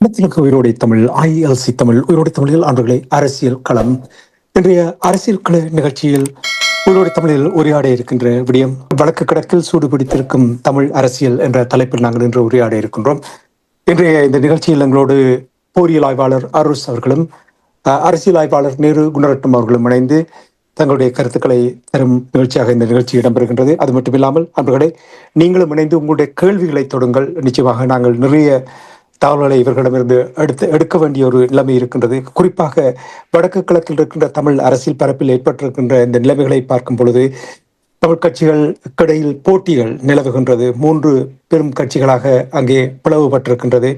இடத்திற்கு உயிரோடை தமிழ் ILC தமிழ் உயிரோடை தமிழில் ஆண்டுகளை அரசியல் களம். இன்றைய அரசியல் கள நிகழ்ச்சியில் உயிரோடை தமிழில் உரையாட இருக்கின்ற விடயம் வடக்கு கிழக்கில் சூடுபிடித்திருக்கும் தமிழ் அரசியல் என்ற தலைப்பில் நாங்கள் இன்று உரையாட இருக்கின்றோம். இன்றைய இந்த நிகழ்ச்சியில் எங்களோடு போரியல் ஆய்வாளர் அருஸ் அவர்களும் அரசியல் ஆய்வாளர் நேரு குணரட்னம் அவர்களும் இணைந்து தங்களுடைய கருத்துக்களை தரும் நிகழ்ச்சியாக இந்த நிகழ்ச்சி இடம்பெறுகின்றது. அது மட்டுமில்லாமல் அன்பர்களே, நீங்களும் இணைந்து உங்களுடைய கேள்விகளை தொடுங்கள். நிச்சயமாக நாங்கள் நிறைய தகவல்களை இவர்களிடமிருந்து எடுக்க வேண்டிய ஒரு நிலைமை இருக்கின்றது. குறிப்பாக வடக்கு கிழக்கில் இருக்கின்ற தமிழ் அரசியல் பரப்பில் ஏற்பட்டிருக்கின்ற இந்த நிலைமைகளை பார்க்கும் பொழுது தமிழ் கட்சிகளுக்கிடையில் போட்டிகள் நிலவுகின்றது. 3 பெரும் கட்சிகளாக அங்கே பிளவுபட்டிருக்கின்றது.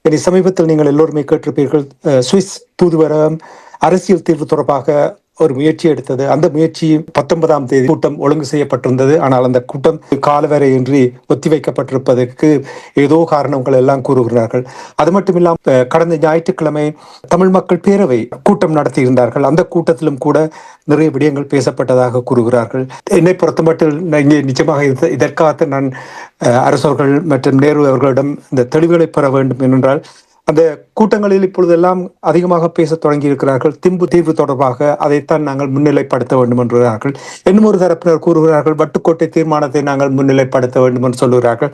இனி சமீபத்தில் நீங்கள் எல்லோருமே கேட்டிருப்பீர்கள், சுவிஸ் தூதுவரகம் அரசியல் தீர்வு தொடர்பாக ஒரு முயற்சி எடுத்தது. அந்த முயற்சி 19ஆம் தேதி கூட்டம் ஒழுங்கு செய்யப்பட்டிருந்தது. ஆனால் அந்த கூட்டம் காலவரையின்றி ஒத்திவைக்கப்பட்டிருப்பதற்கு ஏதோ காரணங்கள் எல்லாம் கூறுகிறார்கள். அது மட்டுமில்லாமல் கடந்த ஞாயிற்றுக்கிழமை தமிழ் மக்கள் பேரவை கூட்டம் நடத்தியிருந்தார்கள். அந்த கூட்டத்திலும் கூட நிறைய விடயங்கள் பேசப்பட்டதாக கூறுகிறார்கள். என்னை பொறுத்தமட்டில் இங்கே நிச்சயமாக இதற்காக நான் அரசர்கள் மற்றும் நேரு அவர்களிடம் இந்த தெளிவுகளை பெற வேண்டும் என்றால், அந்த கூட்டங்களில் இப்பொழுதெல்லாம் அதிகமாக பேச தொடங்கி இருக்கிறார்கள். தீர்வு தொடர்பாக அதைத்தான் நாங்கள் முன்னிலைப்படுத்த வேண்டும் என்கிறார்கள். இன்னும் ஒரு தரப்பினர் கூறுகிறார்கள், வட்டுக்கோட்டை தீர்மானத்தை நாங்கள் முன்னிலைப்படுத்த வேண்டும் என்று சொல்லுகிறார்கள்.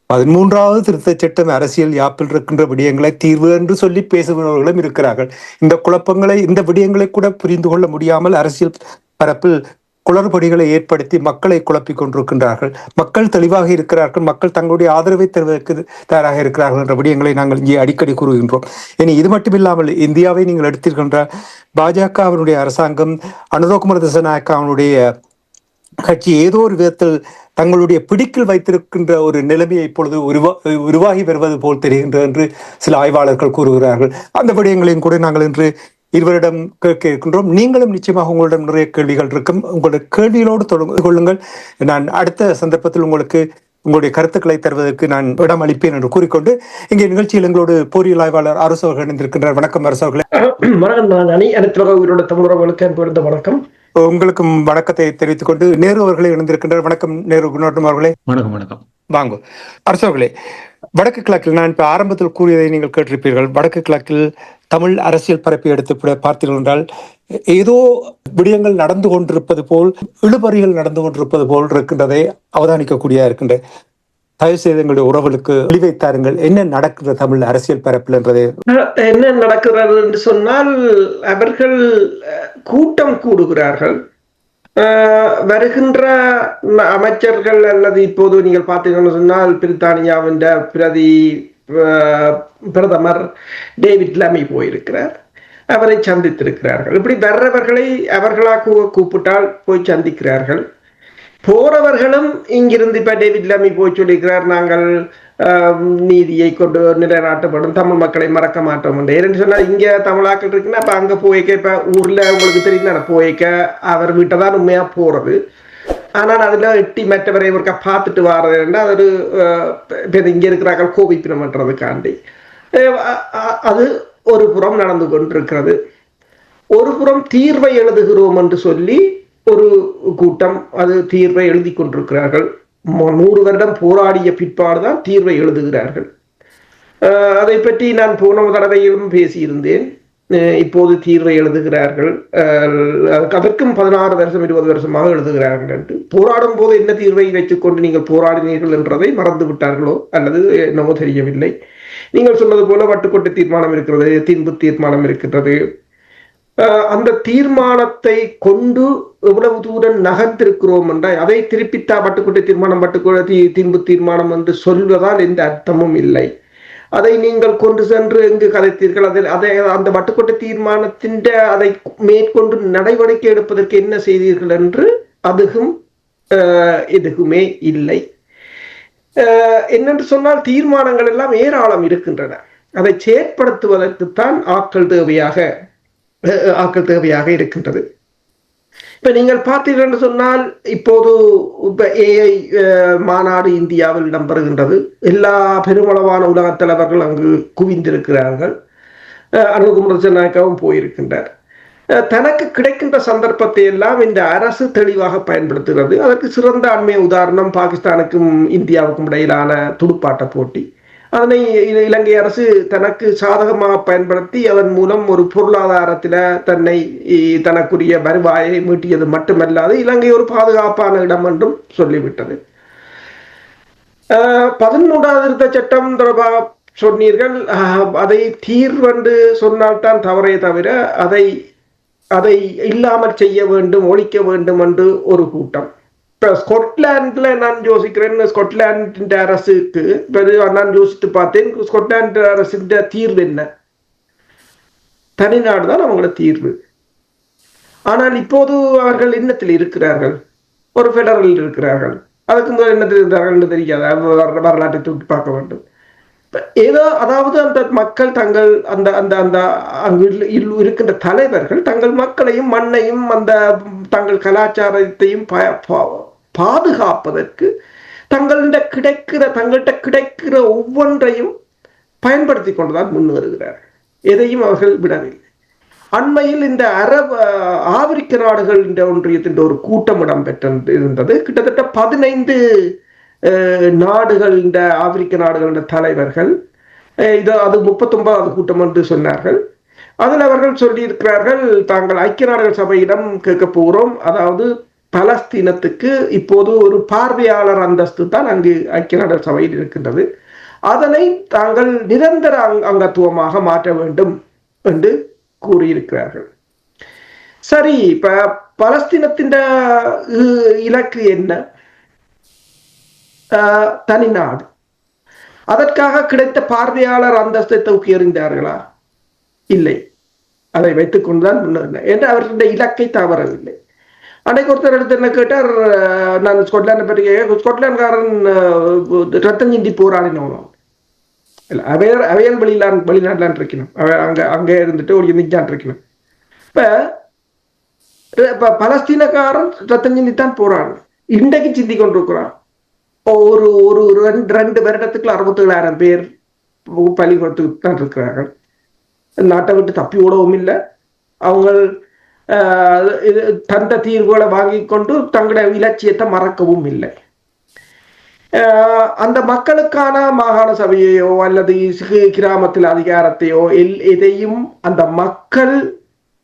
13வது திருத்தச் சட்டம் அரசியல் யாப்பில் இருக்கின்ற விடயங்களை தீர்வு என்று சொல்லி பேசுபவர்களும் இருக்கிறார்கள். இந்த குழப்பங்களை, இந்த விடயங்களை கூட புரிந்து கொள்ள முடியாமல் அரசியல் பரப்பில் குளறுபடிகளை ஏற்படுத்தி மக்களை குழப்பிக் கொண்டிருக்கின்றார்கள். மக்கள் தெளிவாக இருக்கிறார்கள், மக்கள் தங்களுடைய ஆதரவை தருவதற்கு தயாராக இருக்கிறார்கள் என்ற விடயங்களை நாங்கள் இங்கே அடிக்கடி கூறுகின்றோம். இனி இது மட்டுமில்லாமல் இந்தியாவை நீங்கள் எடுத்திருக்கின்ற பாஜகவினுடைய அரசாங்கம், அனுரகுமார திசாநாயக்காவுடைய கட்சி ஏதோ ஒரு விதத்தில் தங்களுடைய பிடிக்கில் வைத்திருக்கின்ற ஒரு நிலைமையை இப்பொழுது உருவாகி வருவது போல் தெரிகின்றது என்று சில ஆய்வாளர்கள் கூறுகிறார்கள். அந்த விடயங்களையும் கூட நாங்கள் இன்று இருவரிடம் கேட்க இருக்கின்றோம். நீங்களும் நிச்சயமாக உங்களிடம் நிறைய கேள்விகள் இருக்கும். உங்களுடைய கேள்விகளோடு தொடர்பு கொள்ளுங்கள். நான் அடுத்த சந்தர்ப்பத்தில் உங்களுடைய கருத்துக்களை தருவதற்கு நான் இடம் அளிப்பேன் என்று கூறிக்கொண்டு இங்கே நிகழ்ச்சியில் எங்களோடு போரியல் ஆய்வாளர் அரசு அவர்கள் இணைந்திருக்கின்றார். வணக்கம் அரசு அவர்களே. வணக்கம். உங்களுக்கும் வணக்கத்தை தெரிவித்துக் கொண்டு நேரு அவர்களை இணைந்திருக்கின்றார். வணக்கம் நேரு குணரட்னம் அவர்களே. வணக்கம். வணக்கம். வாங்க அரசு அவர்களே. வடக்கு கிழக்கில் நான் இப்ப ஆரம்பத்தில் கூறியதை நீங்கள் கேட்டிருப்பீர்கள். வடக்கு கிழக்கில் தமிழ் அரசியல் பரப்பை எடுத்து பார்த்தீர்கள் என்றால் ஏதோ விடயங்கள் நடந்து கொண்டிருப்பது போல், இழுபறிகள் நடந்து கொண்டிருப்பது போல் இருக்கின்றதை அவதானிக்கக்கூடிய இருக்கின்ற. தயவு செய்து எங்களுடைய உறவுகளுக்கு ஒளிவைத்தாருங்கள், என்ன நடக்கிற தமிழ் அரசியல் பரப்பில் என்றதை. என்ன நடக்கிறது என்று சொன்னால், அவர்கள் கூட்டம் கூடுகிறார்கள். வருகின்ற அமைச்சர்கள் அல்லது இப்போது நீங்கள் பார்த்தீங்கன்னு சொன்னால் பிரித்தானியாவின் பிரதமர் டேவிட் லமி போயிருக்கிறார். அவரை சந்தித்திருக்கிறார்கள். இப்படி வர்றவர்களை அவர்களா கூப்பிட்டால் போய் சந்திக்கிறார்கள். போறவர்களும் இங்கிருந்து இப்ப டேவிட் லமி போய் சொல்லியிருக்கிறார், நாங்கள் நீதியை கொண்டு நிலைநாட்டப்படும், தமிழ் மக்களை மறக்க மாட்டோம் என்று சொன்னா, இங்க தமிழாக்கள் இருக்குன்னா அப்ப அங்க போய்க்க, இப்ப ஊர்ல உங்களுக்கு தெரியும் போய்க்க அவர் வீட்டை தான் உண்மையா போறது. ஆனால் அதுல எட்டி மற்றவரை ஒருக்கா பார்த்துட்டு வர்றதுன்னா அது ஒரு இங்க இருக்கிறார்கள் கோபிப்பினம் பண்றதுக்காண்டி அது ஒரு புறம் நடந்து கொண்டிருக்கிறது. ஒரு புறம் தீர்வை எழுதுகிறோம் என்று சொல்லி ஒரு கூட்டம் அது தீர்வை எழுதி கொண்டிருக்கிறார்கள். 100 வருடம் போராடிய பிற்பாடுதான் தீர்வை எழுதுகிறார்கள். அதை பற்றி நான் போன தடவையிலும் பேசியிருந்தேன். இப்போது தீர்வை எழுதுகிறார்கள். அதற்கும் 16 வருஷம் 20 வருஷமாக எழுதுகிறார்கள் என்று. போராடும் போது என்ன தீர்வை வைத்துக்கொண்டு நீங்கள் போராடினீர்கள் என்றதை மறந்து விட்டார்களோ அல்லது என்னவோ தெரியவில்லை. நீங்கள் சொன்னது போல வட்டுக்கோட்டை தீர்மானம் இருக்கிறது, தின்பு தீர்மானம் இருக்கின்றது. அந்த தீர்மானத்தை கொண்டு எவ்வளவு தூரம் நகர்ந்திருக்கிறோம் என்றால் அதை திருப்பித்தா வட்டுக்கோட்டை தீர்மானம் தின்பு தீர்மானம் என்று சொல்வதால் எந்த அர்த்தமும் இல்லை. அதை நீங்கள் கொண்டு சென்று எங்கு கலைத்தீர்கள், அதை அந்த வட்டுக்கோட்டை தீர்மானத்தின் அதை மேற்கொண்டு நடவடிக்கை எடுப்பதற்கு என்ன செய்தீர்கள் என்று அதுவும் எதுவுமே இல்லை. என்னென்று சொன்னால் தீர்மானங்கள் எல்லாம் ஏராளம் இருக்கின்றன. அதை செயற்படுத்துவதற்குத்தான் ஆட்கள் தேவையாக இருக்கின்றது. இப்ப நீங்கள் பார்த்தீர்கள் என்று சொன்னால் இப்போது AI மாநாடு இந்தியாவில் இடம்பெறுகின்றது. எல்லா பெருமளவான உலக தலைவர்கள் அங்கு குவிந்திருக்கிறார்கள். அனுரகுமார திசாநாயக்காவும் போயிருக்கின்றார். தனக்கு கிடைக்கின்ற சந்தர்ப்பத்தை எல்லாம் இந்த அரசு தெளிவாக பயன்படுத்துகிறது. அதற்கு சிறந்த அண்மைய உதாரணம் பாகிஸ்தானுக்கும் இந்தியாவுக்கும் இடையிலான துடுப்பாட்ட போட்டி. அதனை இலங்கை அரசு தனக்கு சாதகமாக பயன்படுத்தி அதன் மூலம் ஒரு பொருளாதாரத்தில தன்னை தனக்குரிய வருவாயை மீட்டியது மட்டுமல்லாது இலங்கை ஒரு பாதுகாப்பான இடம் என்றும் சொல்லிவிட்டது. 13வது திருத்த சட்டம் தொடர்பாக சொன்னீர்கள். அதை தீர்வென்று சொன்னால்தான் தவறே தவிர அதை இல்லாமல் செய்ய வேண்டும், ஒழிக்க வேண்டும் என்று ஒரு கூட்டம். இப்ப ஸ்கொட்லாந்துல நான் யோசிக்கிறேன், ஸ்கொட்லாந்து அரசுக்கு நான் யோசித்து பார்த்தேன், ஸ்கொட்லாந்து அரசின் தீர்வு என்ன? தனிநாடு தான் அவங்களோட தீர்வு. ஆனால் இப்போது அவர்கள் என்னத்தில் இருக்கிறார்கள்? ஒரு பெடரல் இருக்கிறார்கள். அதுக்கு முதல் என்னத்தில் இருந்தார்கள் தெரியாது, வரலாற்றை தூக்கி பார்க்க வேண்டும். ஏதோ அதாவது அந்த மக்கள் தங்கள் அந்த அந்த அந்த அங்கு இருக்கின்ற தலைவர்கள் தங்கள் மக்களையும் மண்ணையும் அந்த தங்கள் கலாச்சாரத்தையும் பாதுகாப்பதற்கு தங்கள்கிட்ட கிடைக்கிற ஒவ்வொன்றையும் பயன்படுத்தி கொண்டுதான் முன்னேறுகிறார்கள். எதையும் அவர்கள் விடவில்லை. அண்மையில் இந்த ஆப்பிரிக்க நாடுகள் ஒன்றியத்தின் ஒரு கூட்டம் இடம்பெற்றிருந்தது. கிட்டத்தட்ட 15 நாடுகள், இந்த ஆப்பிரிக்க நாடுகளின் தலைவர்கள், அது 39வது கூட்டம் என்று சொன்னார்கள். அதில் அவர்கள் சொல்லியிருக்கிறார்கள், தாங்கள் ஐக்கிய நாடுகள் சபையிடம் கேட்க போகிறோம், அதாவது பலஸ்தீனத்துக்கு இப்போது ஒரு பார்வையாளர் அந்தஸ்து தான் அங்கு ஐக்கிய நாடுகள் சபையில் இருக்கின்றது, அதனை தாங்கள் நிரந்தர அங்கத்துவமாக மாற்ற வேண்டும் என்று கூறியிருக்கிறார்கள். சரி, இப்ப பலஸ்தீனத்தின் இலக்கு என்ன? தனிநாடு. அதற்காக கிடைத்த பார்வையாளர் அந்தஸ்தை தூக்கி எறிந்தார்களா? இல்லை. அதை வைத்துக் கொண்டுதான் முன்னேறினார் என்று அவர்களுடைய இலக்கை தவறவில்லை. அன்றைக்கு ஒருத்தர் எடுத்து என்ன கேட்டார், நான் ஸ்கொட்லாண்டை பற்றி ஸ்கொட்லாந்துக்காரன் ரத்தம் சிந்தி போராடினவனும் இல்லை, அவையல் வெளிநாட்டிலான் இருக்கணும், அங்கே இருந்துட்டு ஒரு நிஞ்சான் இருக்கணும். இப்ப பலஸ்தீனக்காரன் ரத்தம் சிந்தித்தான் போராடணும். இன்றைக்கு சிந்தி கொண்டிருக்கிறான். ஒரு ஒரு 2 வருடத்துக்குள்ள 67,000 பேர் பலி கொடுத்து தான் இருக்கிறார்கள். நாட்டை விட்டு தப்பி ஓடவும் இல்லை. அவங்க தந்த தீர்வுகளை வாங்கி கொண்டு தங்களுடைய இலட்சியத்தை மறக்கவும் இல்லை. அந்த மக்களுக்கான மாகாண சபையையோ அல்லது கிராமத்தில் அதிகாரத்தையோ எதையும் அந்த மக்கள்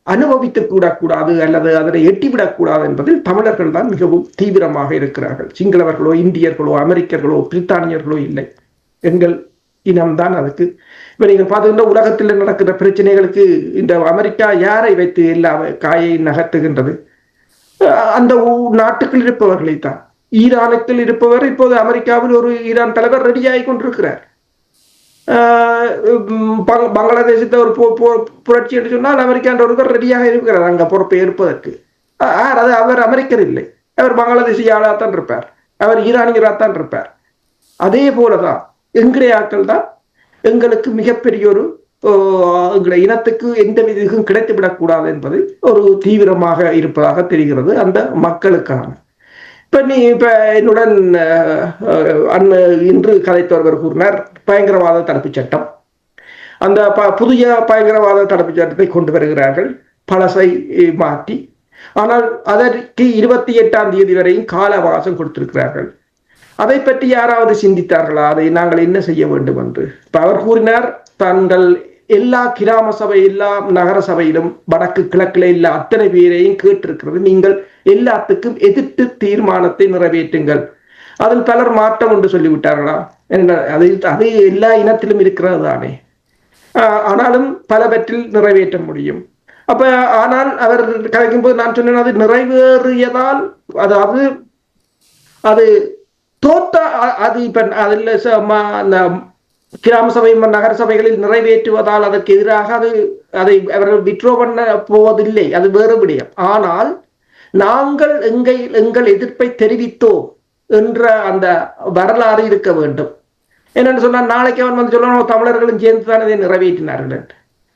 அனுபவித்து கூடக்கூடாது அல்லது அதனை எட்டிவிடக்கூடாது என்பதில் தமிழர்கள் தான் மிகவும் தீவிரமாக இருக்கிறார்கள். சிங்களவர்களோ இந்தியர்களோ அமெரிக்கர்களோ பிரித்தானியர்களோ இல்லை, எங்கள் இனம்தான் அதுக்கு. இப்ப நீங்கள் பார்த்துக்கின்ற உலகத்தில் நடக்கிற பிரச்சனைகளுக்கு இந்த அமெரிக்கா யாரை வைத்து எல்லா காயை நகர்த்துகின்றது? அந்த நாட்டுக்குள் இருப்பவர்களை தான். ஈரானுக்குள் இருப்பவர் இப்போது அமெரிக்காவில் ஒரு ஈரான் தலைவர் ரெடியாகி கொண்டிருக்கிறார். பங்களாதேசத்தை ஒரு புரட்சி என்று சொன்னால் அமெரிக்கா ஒருவர் ரெடியாக இருக்கிறார் அங்க பொறுப்பை ஏற்பதற்கு. அது அவர் அமெரிக்கர் இல்லை, அவர் பங்களாதேசியாளாத்தான் இருப்பார், அவர் ஈரானியராத்தான் இருப்பார். அதே போலதான் எங்களுடைய ஆட்கள் தான் எங்களுக்கு மிகப்பெரிய ஒரு எங்களுடைய இனத்துக்கு எந்த விதமும் கிடைத்துவிடக்கூடாது என்பது ஒரு தீவிரமாக இருப்பதாக தெரிகிறது அந்த மக்களுக்கான. இப்ப என்னுடன் இன்று கதைத்தொருவர் கூறினார், பயங்கரவாத தடுப்பு சட்டம். அந்த புதிய பயங்கரவாத தடுப்பு சட்டத்தை கொண்டு வருகிறார்கள், பழசை மாற்றி. ஆனால் அதற்கு 28ஆம் தேதி வரையும் கால அவகாசம் கொடுத்திருக்கிறார்கள். அதை பற்றி யாராவது சிந்தித்தார்களா? அதை நாங்கள் என்ன செய்ய வேண்டும் என்று. இப்ப அவர் கூறினார், தாங்கள் எல்லா கிராம சபை எல்லா நகர சபையிலும் வடக்கு கிழக்கில் எல்லா அத்தனை பேரையும் கேட்டிருக்கிறது, நீங்கள் எல்லாத்துக்கும் எதிர்த்து தீர்மானத்தை நிறைவேற்றுங்கள். அதில் பலர் மாற்றம் என்று சொல்லிவிட்டார்களா? அது எல்லா இனத்திலும் இருக்கிறது தானே. ஆனாலும் பலவற்றில் நிறைவேற்ற முடியும். அப்ப ஆனால் அவர் கலைக்கும் போது நான் சொன்னேன், அது நிறைவேறியதால் அதாவது அது தோட்ட அது இப்ப அதில் கிராம சபை நகர சபைகளில் நிறைவேற்றுவதால் அதற்கு எதிராக அதை அவர்கள் விட்ரோ பண்ண போவதில்லை, அது வேறு விடயம். ஆனால் நாங்கள் எங்கள் எதிர்ப்பை தெரிவித்தோம் என்ற அந்த வரலாறு இருக்க வேண்டும். என்னன்னு சொன்னா, நாளைக்கு அவன் வந்து சொல்லணும் தமிழர்களும் சேர்ந்து தான் இதை நிறைவேற்றினார்கள்.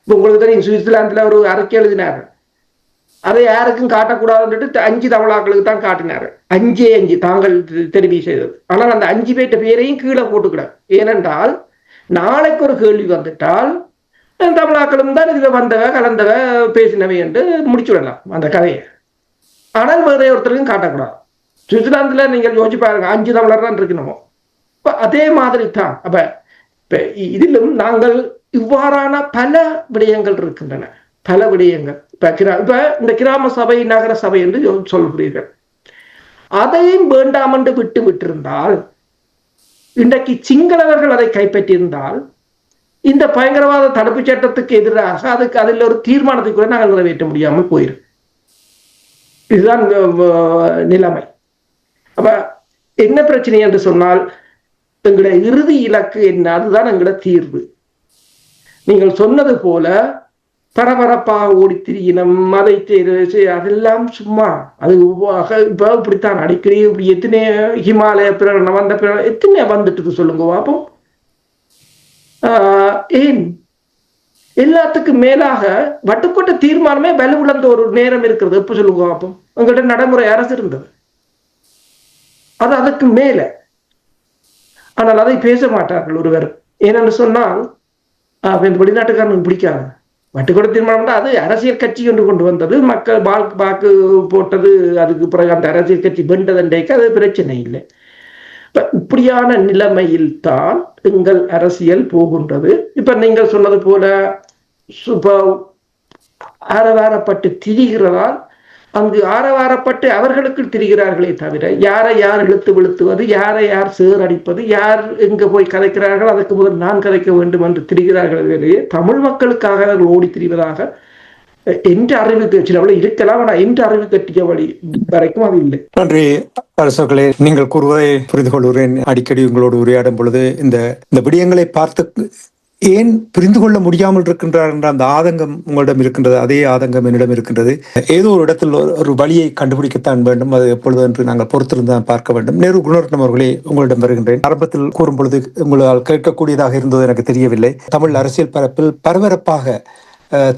உங்களுக்கு தெரியும், சுவிட்சர்லாந்துல ஒரு அறிக்கை எழுதினார்கள், அதை யாருக்கும் காட்டக்கூடாதுன்ட்டு 5 தமிழாக்களுக்கு தான் காட்டினார்கள். 5 தாங்கள் தெரிவு செய்தது. ஆனால் அந்த 5 பேர்ட்ட பேரையும் கீழே போட்டுக்கிறார். ஏனென்றால் நாளைக்கு ஒரு கேள்வி வந்துட்டால் தமிழாக்களும் தான் இதுல வந்தவ கலந்தவ பேசினவை என்று முடிச்சுடலாம் அந்த கதையை. ஆனால் வேற ஒருத்தருக்கும் காட்டக்கூடாது. சுவிட்சர்லாந்துல நீங்கள் யோசிச்சு பாருங்க, 5 தமிழர் தான் இருக்கணுமோ. அதே மாதிரி தான். அப்ப இதிலும் நாங்கள் இவ்வாறான பல விடயங்கள் இருக்கின்றன. பல விடயங்கள் இப்ப இந்த கிராம சபை நகர சபை என்று சொல்கிறீர்கள். அதையும் வேண்டாம் என்று விட்டு விட்டிருந்தால், இன்றைக்கு சிங்களவர்கள் அதை கைப்பற்றியிருந்தால், இந்த பயங்கரவாத தடுப்பு சட்டத்துக்கு எதிராக அதில் ஒரு தீர்மானத்தை கூட நாங்கள் நிறைவேற்ற முடியாமல் போயிருக்கு. இதுதான் நிலைமை. அப்ப என்ன பிரச்சனை என்று சொன்னால், எங்களுடைய இறுதி இலக்கு என்ன? அதுதான் எங்களோட தீர்வு. நீங்கள் சொன்னது போல பரபரப்பாக ஓடி திரியினம் அதை அதெல்லாம் சும்மா. அது இப்ப இப்படித்தான் அடிக்கடி இப்படி எத்தனை ஹிமாலய பிரகடனம் வந்த எத்தனை வந்துட்டு சொல்லுங்க பாப்போம். ஏன் எல்லாத்துக்கும் மேலாக வட்டுக்கோட்டை தீர்மானமே வலுவிழந்த ஒரு நேரம் இருக்கிறது. எப்ப சொல்லுங்க பாப்போம். உங்கள்கிட்ட நடைமுறை அரசு இருந்தது, அது அதுக்கு மேல. ஆனால் அதை பேச மாட்டார்கள் ஒருவர். ஏனென்று சொன்னால் வெளிநாட்டுக்காரனுக்கு பிடிக்காது. வட்டுக்கோட்டை தீர்மானம் அது அரசியல் கட்சி கொண்டு வந்தது, மக்கள் வாக்கு போட்டது, அதுக்கு பிறகு அந்த அரசியல் கட்சி வென்றதண்டைக்கு அது பிரச்சனை இல்லை. இப்படியான நிலைமையில் தான் எங்கள் அரசியல் போகின்றது. இப்ப நீங்கள் சொன்னது போல ஆரவாரப்பட்டு திரிகிறதால் அங்கு ஆரவாரப்பட்டு அவர்களுக்கு திரிகிறார்களே தவிர யாரை யார் இழுத்து விழுத்துவது, யாரை யார் சேர் அடிப்பது, யார் எங்க போய் கதைக்கிறார்கள், அதுக்கு முதல் நான் கதைக்க வேண்டும் என்று திரிகிறார்களே தமிழ் மக்களுக்காக அவர்கள் ஓடி திரிவதாக என்ற அறிவு சிலவளை இருக்கலாம். ஆனால் என்ற அறிவு கட்டிய வழி வரைக்கும் அது இல்லை. நன்றி அரசர்களே, நீங்கள் கூறுவதை புரிந்து கொள்கிறேன். அடிக்கடி உங்களோடு உரையாடும் பொழுது இந்த விடயங்களை பார்த்து ஏன் புரிந்து கொள்ள முடியாமல் இருக்கின்றார் என்ற அந்த ஆதங்கம் உங்களிடம் இருக்கின்றது. அதே ஆதங்கம் என்னிடம் இருக்கின்றது. ஏதோ ஒரு இடத்தில் ஒரு வழியை கண்டுபிடிக்கத்தான் வேண்டும். அது எப்பொழுது என்று நாங்கள் பொறுத்திருந்தான் பார்க்க வேண்டும். நேரு குணரட்னம் அவர்களே, உங்களிடம் வருகின்றேன். ஆரம்பத்தில் கூறும் பொழுது உங்களால் கேட்கக்கூடியதாக இருந்தது எனக்கு தெரியவில்லை. தமிழ் அரசியல் பரப்பில் பரபரப்பாக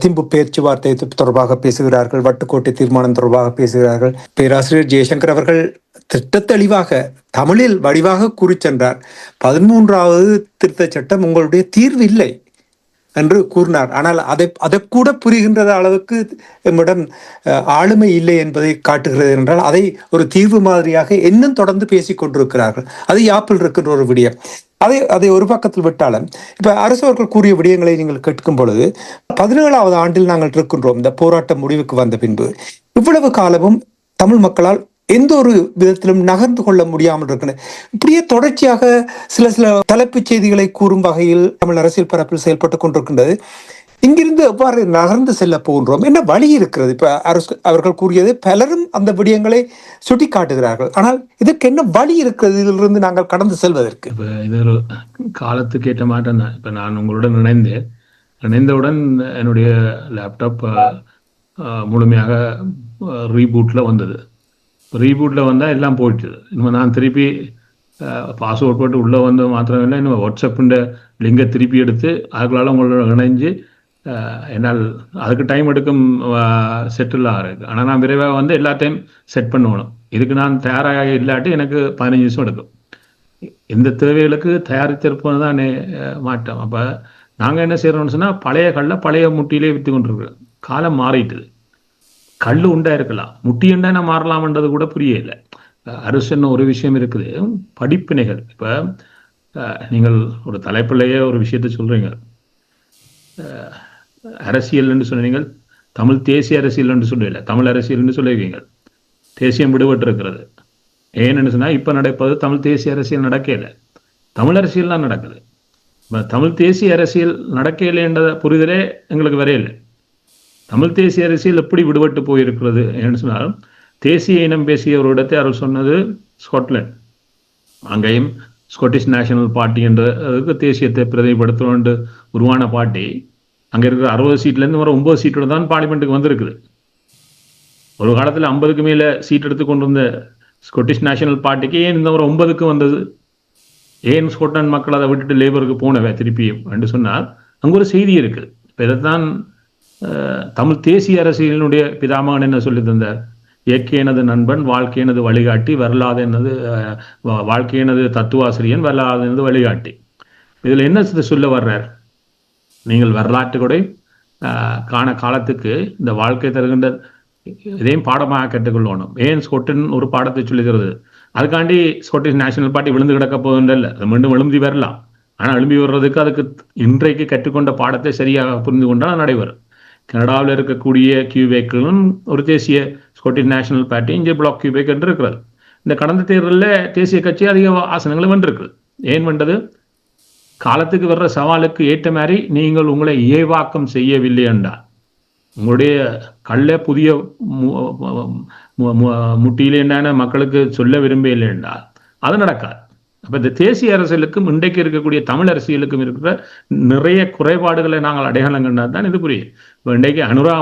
திம்பு பேச்சுவார்த்தை தொடர்பாக பேசுகிறார்கள், வட்டுக்கோட்டை தீர்மானம் தொடர்பாக பேசுகிறார்கள். பேராசிரியர் ஜெயசங்கர் அவர்கள் திட்டத்தெளிவாக தமிழில் வடிவாக கூறி சென்றார். 13வது திருத்த சட்டம் உங்களுடைய தீர்வு இல்லை என்று கூறினார். ஆனால் அதை கூட புரிகின்ற அளவுக்கு நம்மிடம் ஆளுமை இல்லை என்பதை காட்டுகிறது என்றால் அதை ஒரு தீர்வு மாதிரியாக இன்னும் தொடர்ந்து பேசிக் கொண்டிருக்கிறார்கள். அது யாப்பில் இருக்கின்ற ஒரு விடயம். அதை ஒரு பக்கத்தில் விட்டாலும் இப்ப அரசு அவர்கள் கூறிய விடயங்களை நீங்கள் கேட்கும் பொழுது 17வது ஆண்டில் நாங்கள் இருக்கின்றோம். இந்த போராட்டம் முடிவுக்கு வந்த பின்பு இவ்வளவு காலமும் தமிழ் மக்களால் எந்த ஒரு விதத்திலும் நகர்ந்து கொள்ள முடியாமல் இருக்கின்றன. இப்படியே தொடர்ச்சியாக சில தலைப்புச் செய்திகளை கூறும் வகையில் தமிழ் அரசியல் பரப்பில் செயல்பட்டுக் கொண்டிருக்கின்றது. இங்கிருந்து எவ்வாறு நகர்ந்து செல்ல போகின்றோம், என்ன வழி இருக்கிறது? இப்ப அரசு அவர்கள் கூறியது பலரும் அந்த விடயங்களை சுட்டி காட்டுகிறார்கள். ஆனால் இதற்கு என்ன வழி இருக்கிறது இதிலிருந்து நாங்கள் கடந்து செல்வதற்கு? இப்ப இது ஒரு காலத்துக்கு ஏற்ற மாற்றம் தான். இப்ப நான் உங்களுடன் இணைந்தவுடன் என்னுடைய லேப்டாப் முழுமையாக ரீபூட்ல வந்தது. ரீபூட்ல வந்தா எல்லாம் போயிடுச்சு. இன்னும் நான் திருப்பி பாஸ்வேர்ட் போட்டு உள்ள வந்து மாத்திரம் இல்லை, இன்னும் வாட்ஸ்அப்புன்ற லிங்கை திருப்பி எடுத்து அதுக்களால் உங்களோட இணைஞ்சு என்னால் அதுக்கு டைம் எடுக்கும் செட்டில் ஆகுது. ஆனால் நான் விரைவாக வந்து எல்லாத்தையும் செட் பண்ணணும். இதுக்கு நான் தயாராக இல்லாட்டி எனக்கு 15 நிமிஷம் எடுக்கும். இந்த தேவைகளுக்கு தயாரித்திருப்பது தான் மாட்டோம். அப்போ நாங்கள் என்ன செய்யறோம்னு சொன்னால் பழைய கல்லை பழைய முட்டியிலே விற்று கொண்டிருக்கிறோம். காலம் மாறிட்டுது. கல் உண்டா இருக்கலாம், முட்டி உண்டா என்ன மாறலாம்ன்றது கூட புரியல. அரசுன்னு ஒரு விஷயம் இருக்குது, படிப்பினைகள். இப்போ நீங்கள் ஒரு தலைப்பிள்ளையே ஒரு விஷயத்த சொல்றீங்க, அரசியல் என்று சொன்னீங்க, தமிழ் தேசிய அரசியல் என்று சொல்லல, தமிழ் அரசியல் என்று சொல்லுவீங்க. தேசியம் விடுபட்டு இருக்கிறது. ஏன்னு சொன்னா இப்ப நடப்பது தமிழ் தேசிய அரசியல் நடக்கல, தமிழ் அரசியல் தான் நடக்குது. தமிழ் தேசிய அரசியல் நடக்கல என்ற புரிதலே எங்களுக்கு வரையில்லை. தமிழ் தேசிய அரசியல் எப்படி விடுபட்டு போயிருக்கிறது என்று சொன்னாலும், தேசிய இனம் பேசிய ஒரு இடத்தை அவர் சொன்னது ஸ்காட்லாந்து. அங்கேயும் ஸ்காட்டிஷ் நேஷனல் பார்ட்டி என்ற அதுக்கு தேசியத்தை பிரதிநிதிப்படுத்தணும் என்று உருவான பார்ட்டி அங்கே இருக்கிற 60 சீட்லேருந்து ஒரு 9 சீட்டோட தான் பார்லிமெண்ட்டுக்கு வந்திருக்குது. ஒரு காலத்தில் 50க்கு மேலே சீட் எடுத்து கொண்டு வந்த ஸ்காட்டிஷ் நேஷனல் பார்ட்டிக்கு ஏன் இந்த ஒரு 9க்கு வந்தது? ஏன் ஸ்காட்லாந்து மக்கள் அதை விட்டுட்டு லேபருக்கு போனவை திருப்பியும் என்று சொன்னால் அங்கே ஒரு செய்தி இருக்குது. இப்போ இதைத்தான் தமிழ் தேசிய அரசியலினுடைய பிதாமகன் என்ன சொல்லி தந்தார்? இயற்கையினது நண்பன், வாழ்க்கையினது வழிகாட்டி, வரலாறு என்னது வாழ்க்கையினது தத்துவாசிரியன், வரலாறு என்னது வழிகாட்டி. இதில் என்ன சொல்ல வர்றார்? நீங்கள் வரலாற்று கூட காண காலத்துக்கு இந்த வாழ்க்கை தருகின்ற இதையும் பாடமாக கற்றுக்கொள்ளணும். ஏன் ஸ்கொட்டின் ஒரு பாடத்தை சொல்லுகிறது? அதுக்காண்டி ஸ்காட்டிஷ் நேஷனல் பார்ட்டி விழுந்து கிடக்க போகுதுன்றல்ல, அது மீண்டும் எழுந்தி வரலாம். ஆனால் எழும்பி வர்றதுக்கு அதுக்கு இன்றைக்கு கற்றுக்கொண்ட பாடத்தை சரியாக புரிந்து கொண்டால் நடைபெறும். கனடாவில் இருக்கக்கூடிய கியூபேக்களும் ஒரு தேசிய ஸ்காட்டிஷ் நேஷனல் பார்ட்டி, இங்கே பிளாக் கியூபேக் என்று இருக்கிறது. இந்த கடந்த தேர்தலில் தேசிய கட்சி அதிக ஆசனங்களை வென்றிருக்கு. ஏன் வென்றது? காலத்துக்கு வர்ற சவாலுக்கு ஏற்ற மாதிரி நீங்கள் உங்களை இயவாக்கம் செய்யவில்லை என்றால், உங்களுடைய கல்ல புதிய முட்டியிலே என்னென்ன மக்களுக்கு சொல்ல விரும்பவில்லை என்றால் அது நடக்காது. அப்ப இந்த தேசிய அரசியலுக்கும் இன்றைக்கு இருக்கக்கூடிய தமிழ் அரசியலுக்கும் இருக்கிற நிறைய குறைபாடுகளை நாங்கள் அடையாளம் கண்டால் தான் இது புரியும். இப்போ இன்றைக்கு அனுரா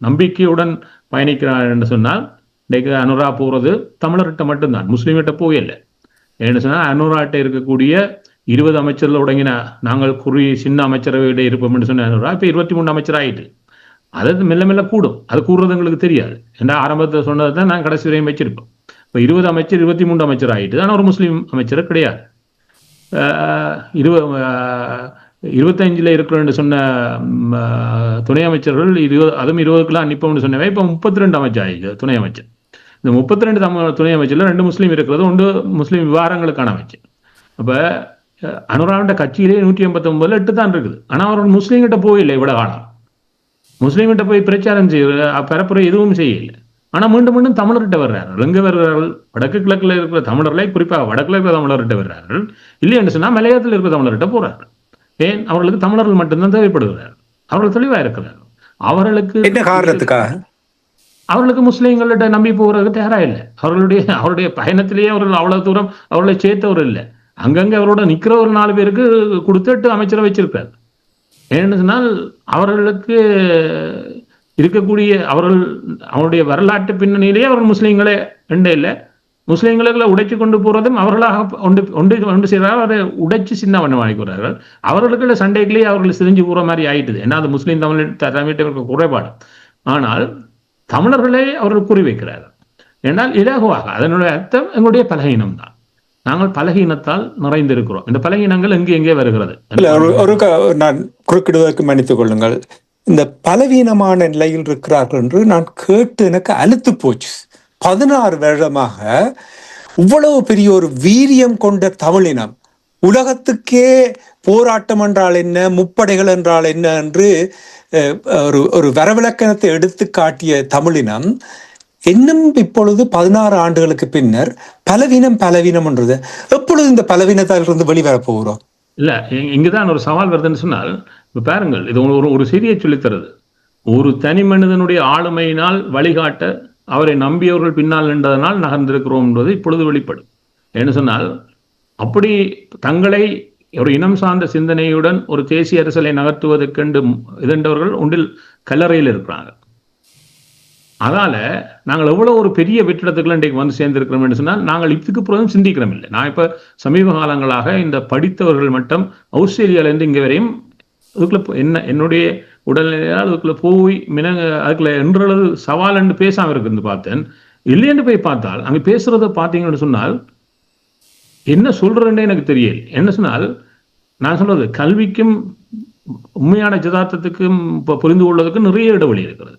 நம்பிக்கையுடன் பயணிக்கிறார் என்று சொன்னால், இன்றைக்கு அனுரா போறது தமிழர்கிட்ட மட்டும்தான், முஸ்லீம்கிட்ட போகலை. ஏன்னு சொன்னால் அனுராட்ட இருக்கக்கூடிய 20 அமைச்சர்கள் உடங்கின நாங்கள் சின்ன அமைச்சரவையிட இருப்போம் என்று சொன்ன அனுரா இப்போ 23 அமைச்சர் ஆயிட்டு. அது மெல்ல மெல்ல கூடும். அது கூடுறது எங்களுக்கு தெரியாது. ஏன்னா ஆரம்பத்தில் சொன்னதை தான் நான் கடைசி வரையும் வச்சிருப்போம். இப்போ 20 அமைச்சர் 23 அமைச்சர் ஆயிட்டு. ஆனால் ஒரு முஸ்லீம் அமைச்சர் கிடையாது. 25 இருக்கிறோன்னு சொன்ன துணை அமைச்சர்கள் அதுவும் 20க்குலாம் அனுப்போம்னு சொன்னவை இப்போ 32 அமைச்சர் ஆயிடுச்சு துணை அமைச்சர். இந்த 32 துணை அமைச்சர்ல 2 முஸ்லீம் இருக்கிறது, 1 முஸ்லீம் விவகாரங்களுக்கான அமைச்சர். அப்போ அனுராவிட்ட கட்சியிலே 189 8 தான் இருக்குது. ஆனால் அவர்கள் முஸ்லீம்கிட்ட போயில்லை. இவ்வளவு காலம் முஸ்லீம்கிட்ட போய் பிரச்சாரம் செய்ய பரப்புரை எதுவும் செய்யலை. ஆனால் மீண்டும் மீண்டும் தமிழர்கிட்ட வர்றார்கள். எங்கே வர்றார்கள்? வடக்கு கிழக்கில் இருக்கிற தமிழர்களை, குறிப்பாக வடக்கில் இருக்கிற தமிழர்கிட்ட வர்றார்கள். இல்லை என்று சொன்னால் மலையாளத்தில் இருக்கிற தமிழர்கிட்ட போறார்கள். ஏன்? அவர்களுக்கு தமிழர்கள் மட்டும்தான் தேவைப்படுகிறார்கள். அவர்கள் தெளிவாக இருக்கிறார்கள். அவர்களுக்கு என்ன காரணத்துக்காக? அவர்களுக்கு முஸ்லீம்கள்கிட்ட நம்பி போகிறதுக்கு தயாரா இல்லை. அவருடைய பயணத்திலேயே அவர்கள் அவ்வளவு தூரம் அவர்களை சேர்த்தவர் இல்லை. அங்கங்கே அவரோட நிற்கிற ஒரு 4 பேருக்கு கொடுத்துட்டு அமைச்சரை வச்சிருக்காரு. ஏன்னு சொன்னால் அவர்களுக்கு இருக்கக்கூடிய அவருடைய வரலாற்று பின்னணியிலேயே அவர்கள் முஸ்லீம்களே ரெண்டே இல்லை. முஸ்லீம்களை உடைச்சு கொண்டு போறதும் அவர்களாக ஒன்று செய்கிறார்கள். அதை உடைச்சு சின்ன வண்ணம் வாங்கிக்கிறார்கள். அவர்களுக்குள்ள சண்டைகளே அவர்கள் சிரிஞ்சு போற மாதிரி ஆயிட்டுது. ஏன்னா அது முஸ்லீம் தமிழ் குறைபாடு. ஆனால் தமிழர்களே அவர்கள் குறிவைக்கிறார்கள். என்றால் இலகுவாக. அதனுடைய அர்த்தம் எங்களுடைய பலகீனம் தான். நாங்கள் பலகீனத்தால் நிறைந்திருக்கிறோம். இந்த பலகீனங்கள் எங்கே வருகிறது? நான் குறுக்கிடுவதற்கு மன்னித்துக் கொள்ளுங்கள். இந்த பலவீனமான நிலையில் இருக்கிறார்கள் என்று நான் கேட்டு எனக்கு அலுத்து போச்சு. 16 வருடமாக இவ்வளவு பெரிய ஒரு வீரியம் கொண்ட தமிழினம், உலகத்துக்கே போராட்டம் என்றால் என்ன, முப்படைகள் என்றால் என்ன என்று ஒரு வரவிலக்கணத்தை எடுத்து காட்டிய தமிழினம் இன்னும் இப்பொழுது 16 ஆண்டுகளுக்கு பின்னர் பலவீனம் என்றது எப்பொழுது இந்த பலவீனத்திலிருந்து வெளிவரப் போகிறோம்? இல்ல, இங்குதான் ஒரு சவால் வருதுன்னு சொன்னால், இப்ப பாருங்கள், இது ஒரு செய்தியை சொல்லித்தருது. ஒரு தனி மனிதனுடைய ஆளுமையினால் வழிகாட்ட அவரை நம்பியவர்கள் பின்னால் நின்றதனால் நகர்ந்திருக்கிறோம் என்பது இப்பொழுது வெளிப்படும். என்ன சொன்னால், அப்படி தங்களை ஒரு இனம் சார்ந்த சிந்தனையுடன் ஒரு தேசிய அரசியலை நகர்த்துவதற்கென்று இதன்றவர்கள் ஒன்றில் கல்லறையில் இருக்கிறாங்க. அதனால நாங்கள் எவ்வளவு ஒரு பெரிய வெற்றிடத்துக்குள்ள இன்றைக்கு வந்து சேர்ந்திருக்கிறோம் என்று சொன்னால், நாங்கள் இதுக்கு பிறகும் சிந்திக்கிறோம் இல்லை. நான் இப்ப சமீப காலங்களாக இந்த படித்தவர்கள் மட்டும் ஆஸ்திரேலியாவிலேருந்து இங்கே வரையும் அதுக்குள்ள என்னுடைய உடல்நிலையால் அதுக்குள்ள போய் அதுக்குள்ள என்றளவு சவால் என்று பேசாம இருக்கு பார்த்தேன். இல்லையென்று போய் பார்த்தால் அங்கே பேசுறத பார்த்தீங்கன்னு சொன்னால் என்ன சொல்றேன்னு எனக்கு தெரியல. என்ன சொன்னால், நான் சொல்றது கல்விக்கும் உண்மையான ஜதார்த்தத்துக்கும் புரிந்து கொள்வதற்கு நிறைய இடைவெளி இருக்கிறது.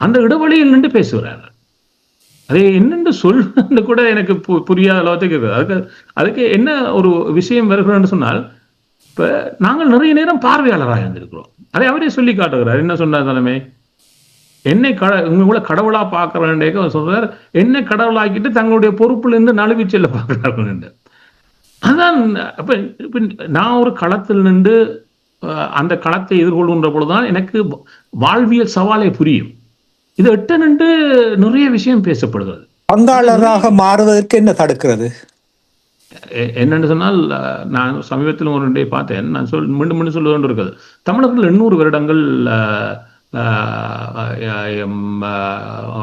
அந்த இடைவெளியில் நின்று பேசுகிறார்கள். அதை என்னென்று சொல்றது கூட எனக்கு புரியாத அளவுக்கு இருக்குது. அதுக்கு என்ன ஒரு விஷயம் வருகிறோன்னு சொன்னால், இப்ப நாங்கள் நிறைய நேரம் பார்வையாளராக இருந்திருக்கிறோம். அதை அவரே சொல்லி காட்டுகிறார். என்ன சொன்னார் தலைமை, என்னை உங்களை கடவுளா பார்க்கிறேன் சொல்றார். என்னை கடவுளாக்கிட்டு தங்களுடைய பொறுப்புல இருந்து நழுவி செல்ல பார்க்கிறார்கள் என்று. அதான் அப்ப நான் ஒரு களத்தில் நின்று அந்த களத்தை எதிர்கொள்கின்ற பொழுதுதான் எனக்கு வாழ்வியல் சவாலை புரியும். இது நின்று நிறைய விஷயம் பேசப்படுகிறது. பங்காளராக மாறுவதற்கு என்ன தடுக்கிறது? என்னன்னு சொன்னால், நான் சமீபத்தில் ஒரு பார்த்தேன். நான் மீண்டும் சொல்ல கொண்டு இருக்குது. தமிழர்கள் 800 வருடங்கள்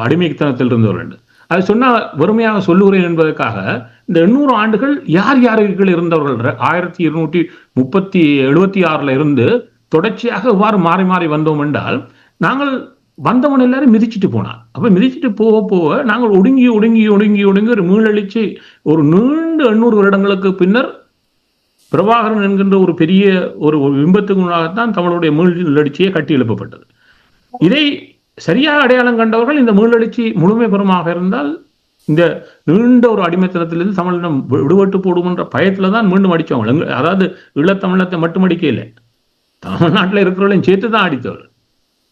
அடிமைத்தனத்தில் இருந்தவர்கள். அதை சொன்னால் வறுமையாக சொல்லுகிறேன் என்பதற்காக இந்த 800 ஆண்டுகள் யார் யார்கள் இருந்தவர்கள் 1276 இருந்து தொடர்ச்சியாக இவ்வாறு மாறி மாறி வந்தோம் என்றால், நாங்கள் வந்தவன் எல்லாரும் மிதிச்சுட்டு போனான். அப்ப மிதிச்சுட்டு போக போக நாங்கள் ஒடுங்கி ஒரு மீளெழுச்சி ஒரு நீண்ட 800 வருடங்களுக்கு பின்னர் பிரபாகரன் என்கின்ற ஒரு பெரிய ஒரு பிம்பத்துக்கு முன்னாகத்தான் தமிழுடைய மீளெழுச்சியை கட்டி எழுப்பப்பட்டது. இதை சரியாக அடையாளம் கண்டவர்கள் இந்த மீளெழுச்சி முழுமை பெறுமாக இருந்தால் இந்த நீண்ட ஒரு அடிமைத்தனத்திலிருந்து தமிழினம் விடுபட்டு போடுமன்ற பயத்துல தான் மீண்டும் அடிச்சவங்க. அதாவது ஈழத்தமிழத்தை மட்டும் அடிக்கல, தமிழ்நாட்டில் இருக்கிறவங்களையும் சேர்த்து தான் அடித்தவர்.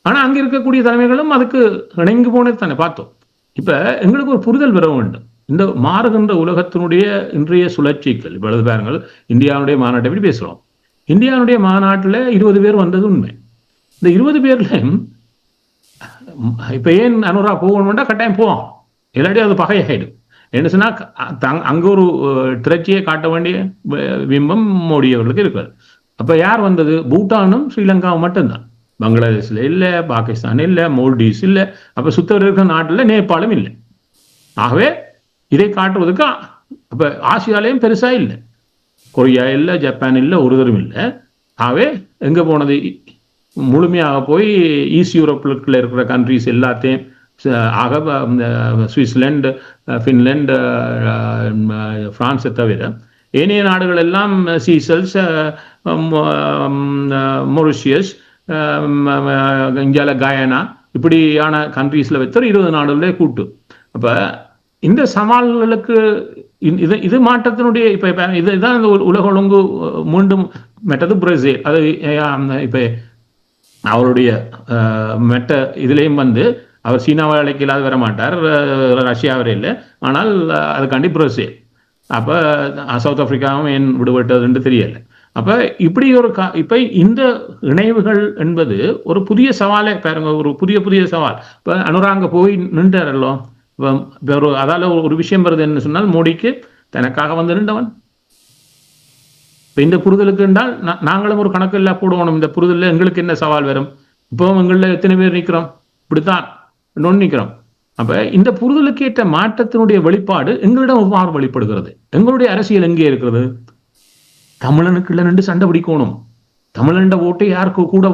ஆனா அங்க இருக்கக்கூடிய தலைமைகளும் அதுக்கு இணங்கி போனது தானே பார்த்தோம். இப்ப எங்களுக்கு ஒரு புரிதல் பெற வேண்டும். இந்த மாறுகின்ற உலகத்தினுடைய இன்றைய சுழற்சிகள் இப்பொழுது பாருங்கள், இந்தியாவுடைய மாநாட்டை எப்படி பேசுறோம். இந்தியாவுடைய மாநாட்டில் 20 பேர் வந்தது உண்மை. இந்த 20 பேர்லையும் இப்ப ஏன் அனுரா போகணும்னா கட்டாயம் போவோம், இல்லாட்டி அது பகையாயிடும். என்ன சொன்னா அங்க ஒரு திரட்சியை காட்ட வேண்டிய பிம்பம் மோடி அவர்களுக்கு இருக்காது. அப்ப யார் வந்தது? பூட்டானும் ஸ்ரீலங்காவும் மட்டும்தான். பங்களாதேஷ்ல இல்ல, பாகிஸ்தான் இல்ல, மோல்டீவ்ஸ் இல்ல, அப்ப சுத்தவர் இருக்கிற நாட்டுல நேபாளம் இல்லை. ஆகவே இதை காட்டுவதற்கு அப்ப ஆசியாலையும் பெருசா இல்லை, கொரியா இல்லை, ஜப்பான் இல்லை, ஒருத்தரும் இல்லை. ஆகவே எங்க போனது? முழுமையாக போய் ஈஸ்ட் யூரோப்பில் இருக்கிற கண்ட்ரிஸ் எல்லாத்தையும் ஆக சுவிட்சர்லாந்து, ஃபின்லாந்து, பிரான்ஸை தவிர ஏனைய நாடுகள் எல்லாம் சீசல்ஸ், மொரிஷியஸ், இந்தியாவில் கயானா இப்படியான கண்ட்ரீஸ்ல வைத்த 20 நாடுகளே கூட்டு. அப்ப இந்த சவால்களுக்கு இது மாற்றத்தினுடைய இப்ப இதுதான் இந்த உலக ஒழுங்கு மீண்டும் மெட்டது பிரேசில். அது இப்ப அவருடைய மெட்ட இதுலேயும் வந்து அவர் சீனாவை அழைக்கலாது வர மாட்டார், ரஷ்யா வரை இல்லை, ஆனால் அதுக்காண்டி பிரேசில். அப்ப சவுத் ஆப்பிரிக்காவும் ஏன் விடுபட்டதுன்னு தெரியல. அப்ப இப்படி ஒரு இப்ப இந்த இணைவுகள் என்பது ஒரு புதிய சவாலே பாருங்க, ஒரு புதிய சவால். இப்ப அனுராங்க போய் நின்றாரല്ലോ. அதால ஒரு விஷயம் வருது என்ன சொன்னால், மோடிக்கு தனக்காக வந்து நின்றவன். இப்ப இந்த புரிதலுக்கு என்றால் நாங்களும் ஒரு கணக்கு எல்லாம் போடுவோம். இந்த புரிதலில் எங்களுக்கு என்ன சவால் வரும்? இப்போ எங்களில் எத்தனை பேர் நிற்கிறோம்? இப்படித்தான் இன்னொன்று நிற்கிறோம். அப்ப இந்த புரிதலுக்கு ஏற்ற மாற்றத்தினுடைய வெளிப்பாடு எங்களிடம் எவ்வாறு வெளிப்படுகிறது? எங்களுடைய அரசியல் எங்கே இருக்கிறது? தமிழனுக்கு இல்லை நின்று சண்டை பிடிக்கணும். தமிழண்ட ஓட்டை யாருக்கு கூட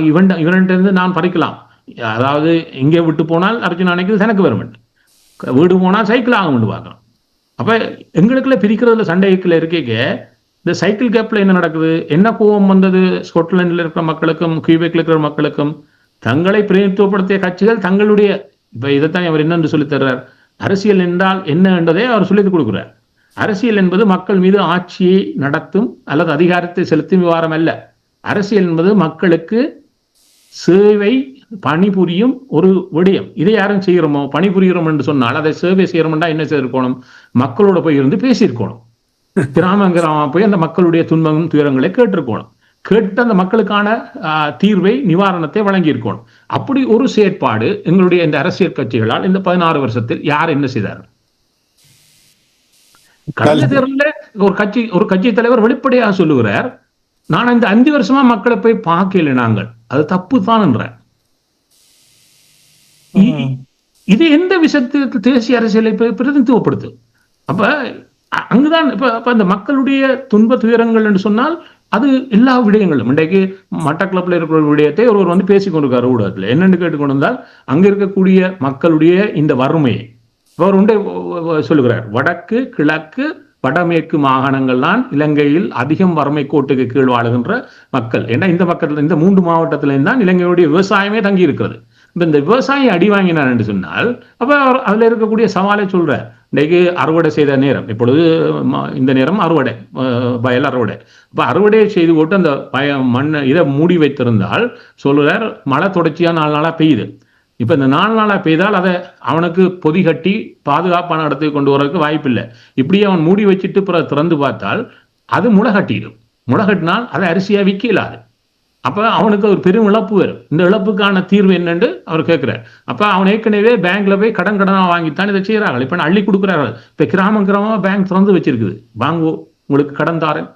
இவன்ட்டு நான் பறிக்கலாம். அதாவது இங்கே விட்டு போனால் அர்ஜுன் அணைக்கு தனக்கு வரும், வீடு போனால் சைக்கிள் ஆகும் பார்க்கலாம். அப்ப எங்களுக்குள்ள பிரிக்கிறதுல சண்டைக்குள்ள இருக்கேக்க இந்த சைக்கிள் கேப்ல என்ன நடக்குது? என்ன கோபம் வந்தது? ஸ்கொட்லாண்டில் இருக்கிற மக்களுக்கும் கியூபெக்ல இருக்கிற மக்களுக்கும் தங்களை பிரதிநிதித்துவப்படுத்திய கட்சிகள் தங்களுடைய இப்ப இதைத்தான் அவர் என்னென்று சொல்லித் தர்றார். அரசியல் என்றால் என்ன என்றதை அவர் சொல்லிக் கொடுக்கிறார். அரசியல் என்பது மக்கள் மீது ஆட்சியை நடத்தும் அல்லது அதிகாரத்தை செலுத்தும் விவகாரம் அல்ல. அரசியல் என்பது மக்களுக்கு சேவை பணிபுரியும் ஒரு விடயம். இதை யாரும் செய்கிறோமோ, பணிபுரிகிறோம் என்று சொன்னால் அதை சேவை செய்யறோம்னா என்ன செய்திருக்கணும்? மக்களோட போய் இருந்து பேசியிருக்கணும். கிராம போய் அந்த மக்களுடைய துன்பங்களும் துயரங்களை கேட்டிருக்கணும். கேட்டு அந்த மக்களுக்கான தீர்வை நிவாரணத்தை வழங்கி இருக்கணும். அப்படி ஒரு செயற்பாடு எங்களுடைய இந்த அரசியல் கட்சிகளால் இந்த 16 வருஷத்தில் யார் என்ன செய்தார்கள்? கடந்த தேர்தலில் ஒரு கட்சி தலைவர் வெளிப்படையாக சொல்லுகிறார், நான் இந்த 5 வருஷமா மக்களை போய் பார்க்கல, நாங்கள் அது தப்பு தான் என்ற. இது எந்த விஷயத்துக்கு தேசிய அரசியலை பிரதிநிதித்துவப்படுத்து? அப்ப அங்குதான் இப்ப இந்த மக்களுடைய துன்ப துயரங்கள் என்று சொன்னால் அது எல்லா விடயங்களும். இன்றைக்கு மட்டக்களப்பில் இருக்கிற விடயத்தை ஒருவர் வந்து பேசிக் கொண்டிருக்காரு ஊடகத்தில். என்னென்னு கேட்டுக்கொண்டு வந்தால் அங்க இருக்கக்கூடிய மக்களுடைய இந்த வறுமையை அவர் உண்டை சொல்லுகிறார். வடக்கு, கிழக்கு, வடமேற்கு மாகாணங்கள் தான் இலங்கையில் அதிகம் வறுமை கோட்டுக்கு கீழ் வாழுகின்ற மக்கள். ஏன்னா இந்த மக்கள் இந்த 3 மாவட்டத்திலேயும் தான் இலங்கையுடைய விவசாயமே தங்கி இருக்கிறது. இப்ப இந்த விவசாயம் அடி வாங்கினார் என்று சொன்னால் அப்ப அதுல இருக்கக்கூடிய சவாலை சொல்றார். இன்றைக்கு அறுவடை செய்த நேரம், இப்பொழுது இந்த நேரம் அறுவடை, வயல் அறுவடை. அப்ப அறுவடையை செய்து போட்டு அந்த மண்ணை இதை மூடி வைத்திருந்தால் சொல்லுறார், மழை தொடர்ச்சியா 4 நாளா பெய்யுது. இப்ப இந்த 4 நாளா பெய்தால் அதை அவனுக்கு பொதி கட்டி பாதுகாப்பான இடத்துக்கு கொண்டு வரதுக்கு வாய்ப்பு இல்லை. இப்படியே அவன் மூடி வச்சுட்டு பிறகு திறந்து பார்த்தால் அது முளை கட்டிடும். முளை கட்டினால் அதை அரிசியா விற்க இல்லாது. அப்ப அவனுக்கு ஒரு பெரும் இழப்பு வரும். இந்த இழப்புக்கான தீர்வு என்னன்னு அவர் கேட்கிறார். அப்ப அவன் ஏற்கனவே பேங்க்ல போய் கடனா வாங்கித்தான் இதை செய்யறாங்க. இப்ப அள்ளி கொடுக்குறார்கள். இப்ப கிராமமா பேங்க் திறந்து வச்சிருக்குது. வாங்கோ, உங்களுக்கு கடன் தாரேன்,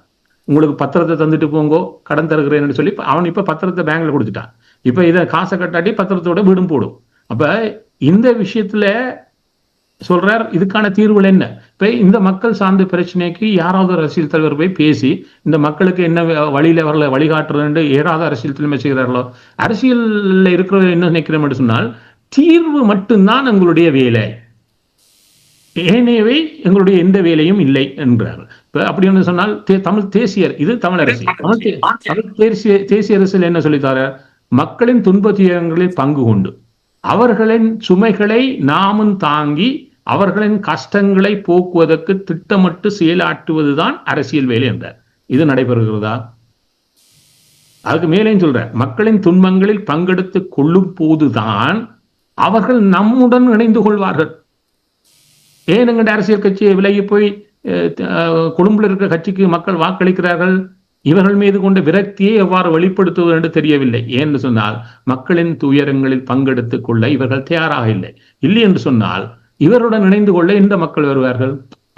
உங்களுக்கு பத்திரத்தை தந்துட்டு போங்கோ, கடன் தருகிறேன்னு சொல்லி அவன் இப்ப பத்திரத்தை பேங்க்ல கொடுத்துட்டான். இப்ப இதை காசை கட்டாட்டி பத்திரத்தோட வீடும் போடும். அப்ப இந்த விஷயத்துல சொல்றார், இதுக்கான தீர்வுகள் என்ன? இப்ப இந்த மக்கள் சார்ந்த பிரச்சனைக்கு யாராவது அரசியல் தலைவர் போய் பேசி இந்த மக்களுக்கு என்ன வழியில அவர்களை வழிகாட்டுறது ஏறாத அரசியல் தலைமை செய்கிறார்களோ? அரசியல்ல இருக்கிற என்ன நினைக்கிறோம் என்று சொன்னால் தீர்வு மட்டும்தான் எங்களுடைய வேலை, ஏனையவை எங்களுடைய எந்த வேலையும் இல்லை என்கிறார்கள். இப்ப அப்படின்னு சொன்னால் தமிழ் தேசியர், இது தமிழ் அரசியல். தேசிய அரசியல் என்ன சொல்லித்தார? மக்களின் துன்ப துயரங்களில் பங்கு கொண்டு அவர்களின் சுமைகளை நாமும் தாங்கி அவர்களின் கஷ்டங்களை போக்குவதற்கு திட்டமிட்டு செயலாற்றுவதுதான் அரசியல் வேலை என்றார். இது நடைபெறுகிறதா? அதுக்கு மேலேயும் சொல்ற, மக்களின் துன்பங்களில் பங்கெடுத்து கொள்ளும் போதுதான் அவர்கள் நம்முடன் இணைந்து கொள்வார்கள். ஏன் எங்கட அரசியல் கட்சியை விலகி போய் கொழும்புல இருக்கிற கட்சிக்கு மக்கள் வாக்களிக்கிறார்கள்? இவர்கள் மீது கொண்ட விரக்தியை எவ்வாறு வெளிப்படுத்துவது என்று தெரியவில்லை. ஏன்னு சொன்னால் மக்களின் துயரங்களில் பங்கெடுத்துக் கொள்ள இவர்கள் தயாராக இல்லை என்று சொன்னால் இவருடன் இணைந்து கொள்ள இந்த மக்கள் வருவார்கள்.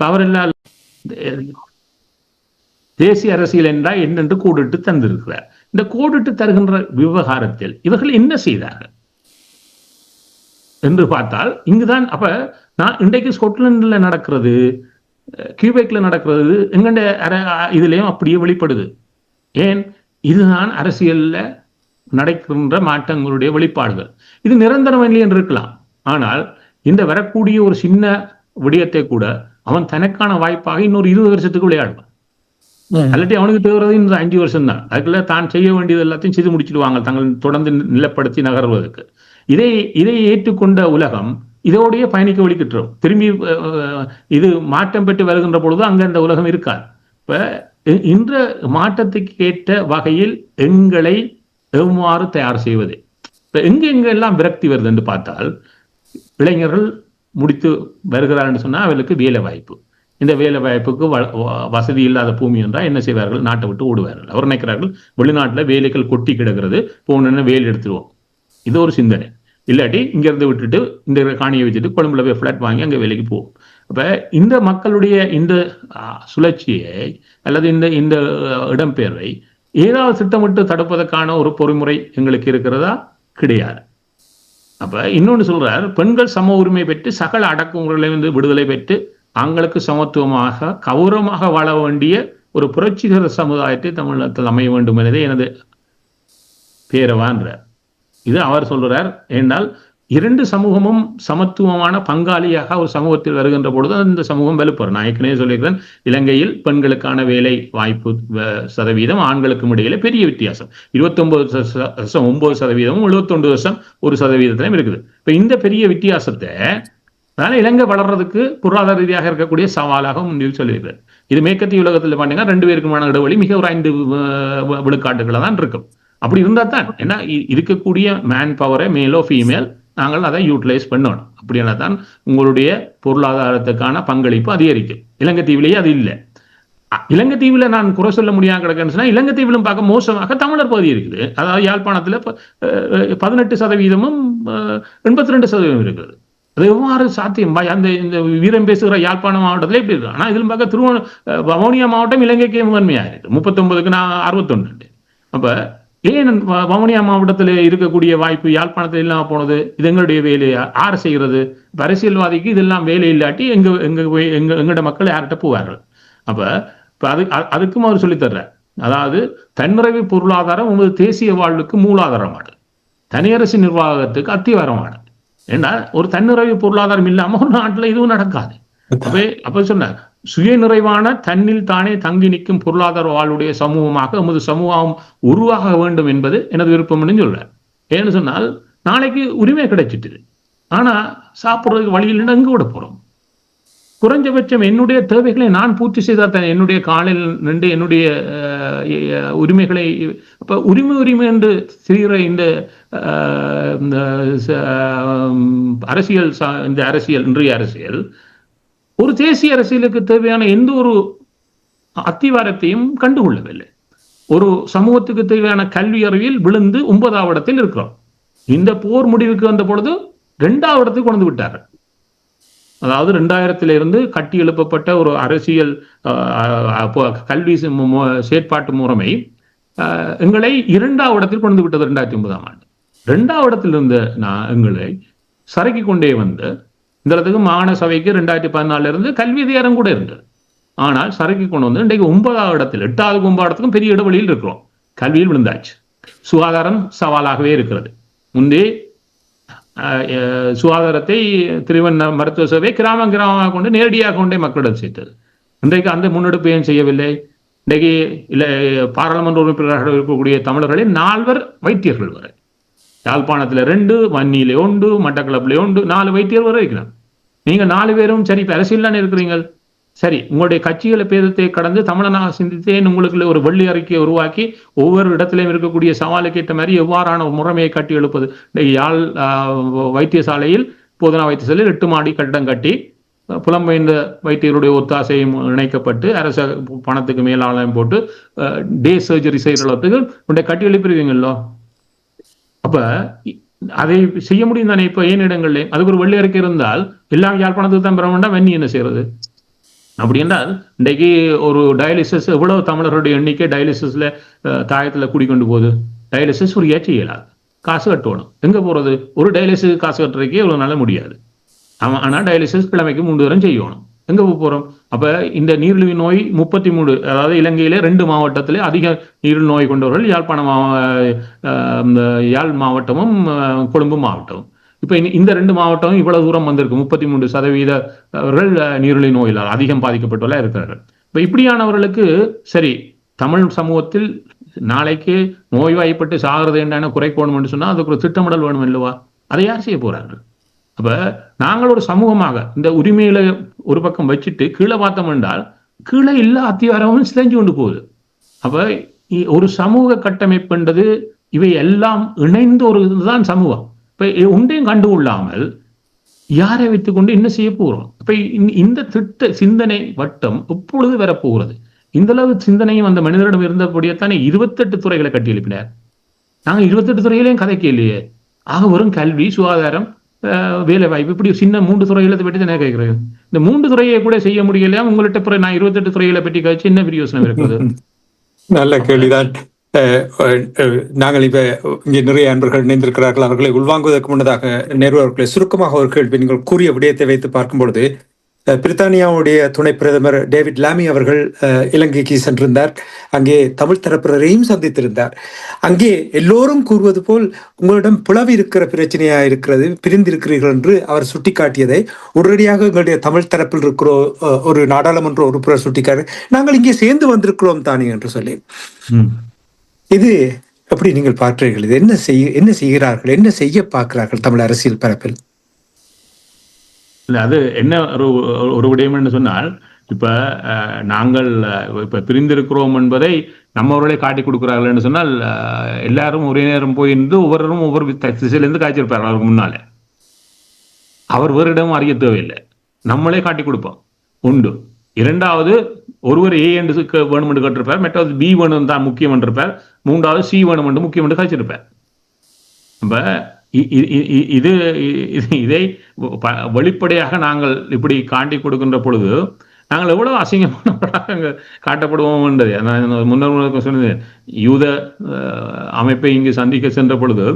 அவரெல்லாம் தேசிய அரசியல் என்றால் என்னென்று கோடிட்டு தந்திருக்கிறார். இந்த கோடிட்டு தருகின்ற விவகாரத்தில் இவர்கள் என்ன செய்தார்கள் என்று பார்த்தால் இங்குதான். அப்ப நான் இன்றைக்கு ஸ்கொட்லாண்டில் நடக்கிறது, கியூபெக்ல நடக்கிறது, எங்கண்ட இதுலயும் அப்படியே வெளிப்படுது. ஏன்? இதுதான் அரசியல்ல நடக்கின்ற மாற்றங்களுடைய வெளிப்பாடுகள். இது நிரந்தரம் இல்லை என்று இருக்கலாம். ஆனால் இந்த வரக்கூடிய ஒரு சின்ன விடயத்தை கூட அவன் தனக்கான வாய்ப்பாக இன்னொரு 20 வருஷத்துக்கு விளையாடுவான். அல்லாட்டி அவனுக்கு தேவைறது இந்த 5 வருஷம் தான். அதுக்குள்ள தான் செய்ய வேண்டியது எல்லாத்தையும் செய்து முடிச்சிடுவாங்க தங்கள் தொடர்ந்து நிலப்படுத்தி நகர்வதற்கு. இதை ஏற்றுக்கொண்ட உலகம் இதோடைய பயணிக்க வழிகிட்டுரும். திரும்பி இது மாற்றம் பெற்று வருகின்ற பொழுது அங்க இந்த உலகம் இருக்காது. இப்ப இன்ற மாற்றத்துக்கு ஏற்ற வகையில் எங்களை எவ்வாறு தயார் செய்வது? இப்ப எங்கெல்லாம் விரக்தி வருது என்று பார்த்தால், இளைஞர்கள் முடித்து வருகிறார் என்று சொன்னால் அவர்களுக்கு வேலை வாய்ப்பு. இந்த வேலை வாய்ப்புக்கு வசதி இல்லாத பூமி என்றால் என்ன செய்வார்கள்? நாட்டை விட்டு ஓடுவார்கள். அவர் நினைக்கிறார்கள் வெளிநாட்டில் வேலைகள் கொட்டி கிடக்கிறது, போன வேலை எடுத்துருவோம். இது ஒரு சிந்தனை. இல்லாட்டி இங்கிருந்து விட்டுட்டு இந்த காணியை வச்சுட்டு கொழும்புல போய் ஃபிளாட் வாங்கி அங்கே வேலைக்கு போகும். அப்ப இந்த மக்களுடைய இந்த சுழற்சியை அல்லது இந்த இடம்பெயர்வை ஏதாவது திட்டமிட்டு தடுப்பதற்கான ஒரு பொறிமுறை எங்களுக்கு இருக்கிறதா? கிடையாது. அப்ப இன்னொன்று சொல்றார், பெண்கள் சம உரிமை பெற்று சகல அடக்குமுறையிலிருந்து விடுதலை பெற்று ஆண்களுக்கு சமத்துவமாக கௌரவமாக வாழ வேண்டிய ஒரு புரட்சிகர சமுதாயத்தை தமிழகத்தில் அமைய வேண்டும் என்பதே எனது பேரவான்றார். இது அவர் சொல்றார். ஏனால் 2 சமூகமும் சமத்துவமான பங்காளியாக ஒரு சமூகத்தில் வருகின்ற பொழுது அந்த சமூகம் வலுப்பெறும். நான் ஏற்கனவே சொல்லியிருக்கிறேன், இலங்கையில் பெண்களுக்கான வேலை வாய்ப்பு சதவீதம் ஆண்களுக்கும் இடையில பெரிய வித்தியாசம். 29.9%, 71% இருக்குது. இப்ப இந்த பெரிய வித்தியாசத்தை அதனால இலங்கை வளர்றதுக்கு பொருளாதார ரீதியாக இருக்கக்கூடிய சவாலாக முன்னில் சொல்லியிருக்கிறார். இது மேற்கத்திய உலகத்தில் பார்த்தீங்கன்னா 2 பேருக்குமான இடைவெளி மிக ஒரு 5 விழுக்காட்டுகளை தான் இருக்கும். அப்படி இருந்தா தான் ஏன்னா இருக்கக்கூடிய மேன் பவரை மேலோ ஃபீமேல் நாங்கள் அதை யூட்டிலைஸ் பண்ணணும். அப்படின்னா தான் உங்களுடைய பொருளாதாரத்துக்கான பங்களிப்பு அதிகரிக்கும். இலங்கை தீவிலேயே அது இல்லை. இலங்கை தீவில் நான் குறை சொல்ல முடியாம கிடக்குன்னு சொன்னா, இலங்கை தீவிலும் பார்க்க மோசமாக தமிழர் பகுதி இருக்குது. அதாவது யாழ்ப்பாணத்துல 18% 82% இருக்குது. அது எவ்வாறு சாத்தியம்? அந்த இந்த வீரம் பேசுகிற யாழ்ப்பாணம் மாவட்டத்திலே இப்படி இருக்கு. ஆனா இதிலும் பார்க்க வவுனியா மாவட்டம் இலங்கைக்கே முதன்மையா இருக்கு. 39க்கு 61. அப்ப ஏன் வவுனியா மாவட்டத்தில் இருக்கக்கூடிய வாய்ப்பு யாழ்ப்பாணத்தில் இல்லாம போனது? இது எங்களுடைய வேலையா? யார் செய்கிறது? அரசியல்வாதிக்கு இதெல்லாம் வேலை இல்லாட்டி எங்களோட மக்கள் யார்கிட்ட போவார்கள்? அப்ப அதுக்கும் அவர் சொல்லித்தர்ற, அதாவது தன்னிறைவு பொருளாதாரம் உமது தேசிய வாழ்வுக்கு மூலாதாரமானது, தனியரசு நிர்வாகத்துக்கு அத்திவாரமானது. ஏன்னா ஒரு தன்னிறைவு பொருளாதாரம் இல்லாம ஒரு நாட்டில் இதுவும் நடக்காது. அப்ப சொன்னார், சுய நிறைவான தன்னில் தானே தங்கி நிற்கும் பொருளாதார வாழ்வுடைய சமூகமாக நமது சமூகம் உருவாக வேண்டும் என்பது எனது விருப்பம்னு சொல்றார். ஏன்னு சொன்னால் நாளைக்கு உரிமை கிடைச்சிட்டு, ஆனா சாப்பிட்றதுக்கு வழியில் எங்க விட போறோம்? குறைஞ்சபட்சம் என்னுடைய தேவைகளை நான் பூர்த்தி செய்தால் என்னுடைய காலில் நின்று என்னுடைய உரிமைகளை. அப்ப உரிமை என்று செய்கிற இந்த அரசியல், இந்த அரசியல், இன்றைய அரசியல் ஒரு தேசிய அரசியலுக்கு தேவையான எந்த ஒரு அத்திவாரத்தையும் கண்டுகொள்ளவில்லை. ஒரு சமூகத்துக்கு தேவையான கல்வி அறிவில் விழுந்து 9வது இடத்தில் இருக்கிறோம். இந்த போர் முடிவுக்கு வந்த பொழுது 2வது இடத்துக்கு கொண்டு விட்டார்கள். அதாவது 2000 கட்டி எழுப்பப்பட்ட ஒரு அரசியல் கல்வி செயற்பாட்டு முறைமை எங்களை 2வது இடத்தில் கொண்டு விட்டது. 2009ஆம் ஆண்டு 2வது இடத்தில் இருந்த எங்களை சறுக்கி கொண்டே வந்து இந்த இடத்துக்கு மாகாண சபைக்கு 2014 கல்வி அதிகாரம் கூட இருந்தது. ஆனால் சறுக்கி கொண்டு வந்து இன்றைக்கு 9வது இடத்தில், 8வது 9வது இடத்துக்கும் பெரிய இடைவெளியில் இருக்கிறோம். கல்வியில் விழுந்தாச்சு. சுகாதாரம் சவாலாகவே இருக்கிறது. முன்பே சுகாதாரத்தை திருவண்ண மருத்துவ சேவை கிராமமாக கொண்டு நேரடியாக கொண்டே மக்களிடம் சேர்த்தது. இன்றைக்கு அந்த முன்னெடுப்பு ஏன் செய்யவில்லை? இன்றைக்கு பாராளுமன்ற உறுப்பினராக இருக்கக்கூடிய தமிழர்களில் 4 வைத்தியர்கள் வரை, யாழ்ப்பாணத்தில் 2, வன்னியிலே 1, மட்டக்களப்பிலே 1, 4 வைத்தியர் வரை இருக்கிறார். நீங்க 4 பேரும் சரி இப்ப அரசியல் தானே இருக்கிறீங்க. சரி, உங்களுடைய கட்சிகளை பேதத்தை கடந்து தமிழனாக சிந்தித்தேன் உங்களுக்குள்ள ஒரு வெள்ளி அறிக்கையை உருவாக்கி ஒவ்வொரு இடத்திலையும் இருக்கக்கூடிய சவாலுக்கு ஏற்ற மாதிரி எவ்வாறான முறைமையை கட்டி எழுப்பது. யாழ் வைத்தியசாலையில் போதனா வைத்தியசாலையில் 8 மாடி கட்டடம் கட்டி புலம்பெயர்ந்த வைத்தியருடைய ஒத்தாசையும் இணைக்கப்பட்டு அரச பணத்துக்கு மேலாளம் போட்டு டே சர்ஜரி செய்கிற அளவுக்கு உடைய கட்டி எழுப்பிருவீங்களோ. அப்ப அதை செய்ய முடியும் தானே. இப்ப ஏன் இடங்கள்ல அதுக்கு ஒரு வெள்ளி அறிக்கை இருந்தால் எல்லாம் யாழ்ப்பாணத்துக்கு தான் பெற வேண்டாம், வெண்ணி என்ன செய்யறது? அப்படி என்றால் இன்றைக்கு ஒரு டயாலிசிஸ் எவ்வளவு தமிழர்களுடைய எண்ணிக்கை டயாலிசிஸ்ல தாயத்துல கூடிக்கொண்டு போகுது. டயாலிசிஸ் ஒரு ஏற்ற இயலாது, காசு கட்டணும். எங்க போறது? ஒரு டயாலிசிஸ் காசு கட்டுறதுக்கே இவ்வளவு நாள முடியாது. ஆனா டயாலிசிஸ் கிழமைக்கு 3 தரம் செய்யணும். எங்க போறோம்? அப்ப இந்த நீரிழிவு நோய் 33, அதாவது இலங்கையிலே 2 மாவட்டத்திலே அதிக நீரிழிவு நோய் கொண்டவர்கள் யாழ் மாவட்டமும் கொழும்பு மாவட்டமும். இப்ப இந்த 2 மாவட்டமும் இவ்வளவு தூரம் வந்திருக்கு. 33% நீரிழிவு நோயிலால் அதிகம் பாதிக்கப்பட்டுள்ள இருக்கிறார்கள். இப்ப இப்படியானவர்களுக்கு சரி தமிழ் சமூகத்தில் நாளைக்கு நோய்வாய்ப்பட்டு சாகிறது என்ன குறைக்கணும் என்று சொன்னா அதுக்கு ஒரு திட்டமிடல் வேணும் இல்லவா? அதை யார் செய்ய போறார்கள்? அப்ப நாங்கள் ஒரு சமூகமாக இந்த உரிமையில ஒரு பக்கம் வச்சுட்டு கீழே பார்த்தோம் என்றால் கீழே எல்லா அத்தியாரமும் சிதைஞ்சு கொண்டு போகுது. அப்ப ஒரு சமூக கட்டமைப்புன்றது இவை எல்லாம் இணைந்த ஒரு இதுதான் சமூகம். இப்ப ஒன்றையும் கண்டு கொள்ளாமல் யாரை வைத்துக் கொண்டு என்ன செய்ய போறோம்? இப்ப இந்த திட்ட சிந்தனை வட்டம் எப்பொழுது வரப்போகிறது? இந்த அளவு சிந்தனையும் அந்த மனிதரிடம் இருந்தபடியத்தானே 28 துறைகளை கட்டி எழுப்பினார். நாங்க 28 துறைகளையும் கதைக்க இல்லையே. ஆக வரும் கல்வி, சுகாதாரம், வேலை வாய்ப்பு, இப்படி சின்ன 3 துறைகளை பற்றி தான் கேட்கிறேன். இந்த 3 துறையை கூட செய்ய முடியலையா உங்கள்கிட்ட? பிறகு நான் 28 துறைகளை பற்றி கழிச்சு என்ன பிரயோசனம் இருக்கிறது? நல்ல கேள்விதான். நாங்கள் இப்ப இங்கே நிறைய அன்பர்கள் இணைந்திருக்கிறார்கள். அவர்களை உள்வாங்குவதற்கு முன்னதாக நேரு அவர்களை சுருக்கமாக ஒரு கேள்வி. நீங்கள் கூறிய விடயத்தை வைத்து பார்க்கும் பொழுது பிரித்தானியாவுடைய துணை பிரதமர் டேவிட் லாமி அவர்கள் இலங்கைக்கு சென்றிருந்தார். அங்கே தமிழ் தரப்பினரையும் சந்தித்திருந்தார். அங்கே எல்லோரும் கூறுவது போல் உங்களிடம் பிளவு இருக்கிற பிரச்சனையா இருக்கிறது, பிரிந்திருக்கிறீர்கள் என்று அவர் சுட்டிக்காட்டியதை உடனடியாக எங்களுடைய தமிழ் தரப்பில் இருக்கிற ஒரு நாடாளுமன்ற உறுப்பினர் சுட்டிக்காட்டு நாங்கள் இங்கே சேர்ந்து வந்திருக்கிறோம் தானே என்று சொல்லி. இது எப்படி நீங்கள் பார்க்கிறீர்கள்? இது என்ன செய்கிறார்கள், என்ன செய்ய பார்க்கிறார்கள் தமிழ் அரசியல் பரப்பில்? இல்ல, அது என்ன ஒரு விடயம் என்று சொன்னால், இப்ப நாங்கள் இப்ப பிரிந்திருக்கிறோம் என்பதை நம்மவர்களே காட்டி கொடுக்கிறார்கள் என்று சொன்னால் எல்லாரும் ஒரே நேரம் போயிருந்து ஒவ்வொருவரும் ஒவ்வொரு திசையிலிருந்து காய்ச்சிருப்பார்கள். அவருக்கு முன்னாலே அவர் வேறு இடம் அறிய தேவையில்லை, நம்மளே காட்டி கொடுப்போம் உண்டு. இரண்டாவது, ஒருவர் ஏ என்று வேணும் என்று கேட்டிருப்பார், மற்றது பி வேணும் தான் முக்கியம் என்றிருப்பார், மூன்றாவது சி வேணும் என்று முக்கியம் என்று காய்ச்சிருப்பார். அப்ப இதை வெளிப்படையாக நாங்கள் இப்படி காட்டி கொடுக்கின்ற பொழுது நாங்கள் எவ்வளவு அசிங்கமானவர்களாக காட்டப்படுவோம் என்றது. முன்னர் சொன்னது, யூத அமைப்பை இங்கு சந்திக்க சென்ற பொழுது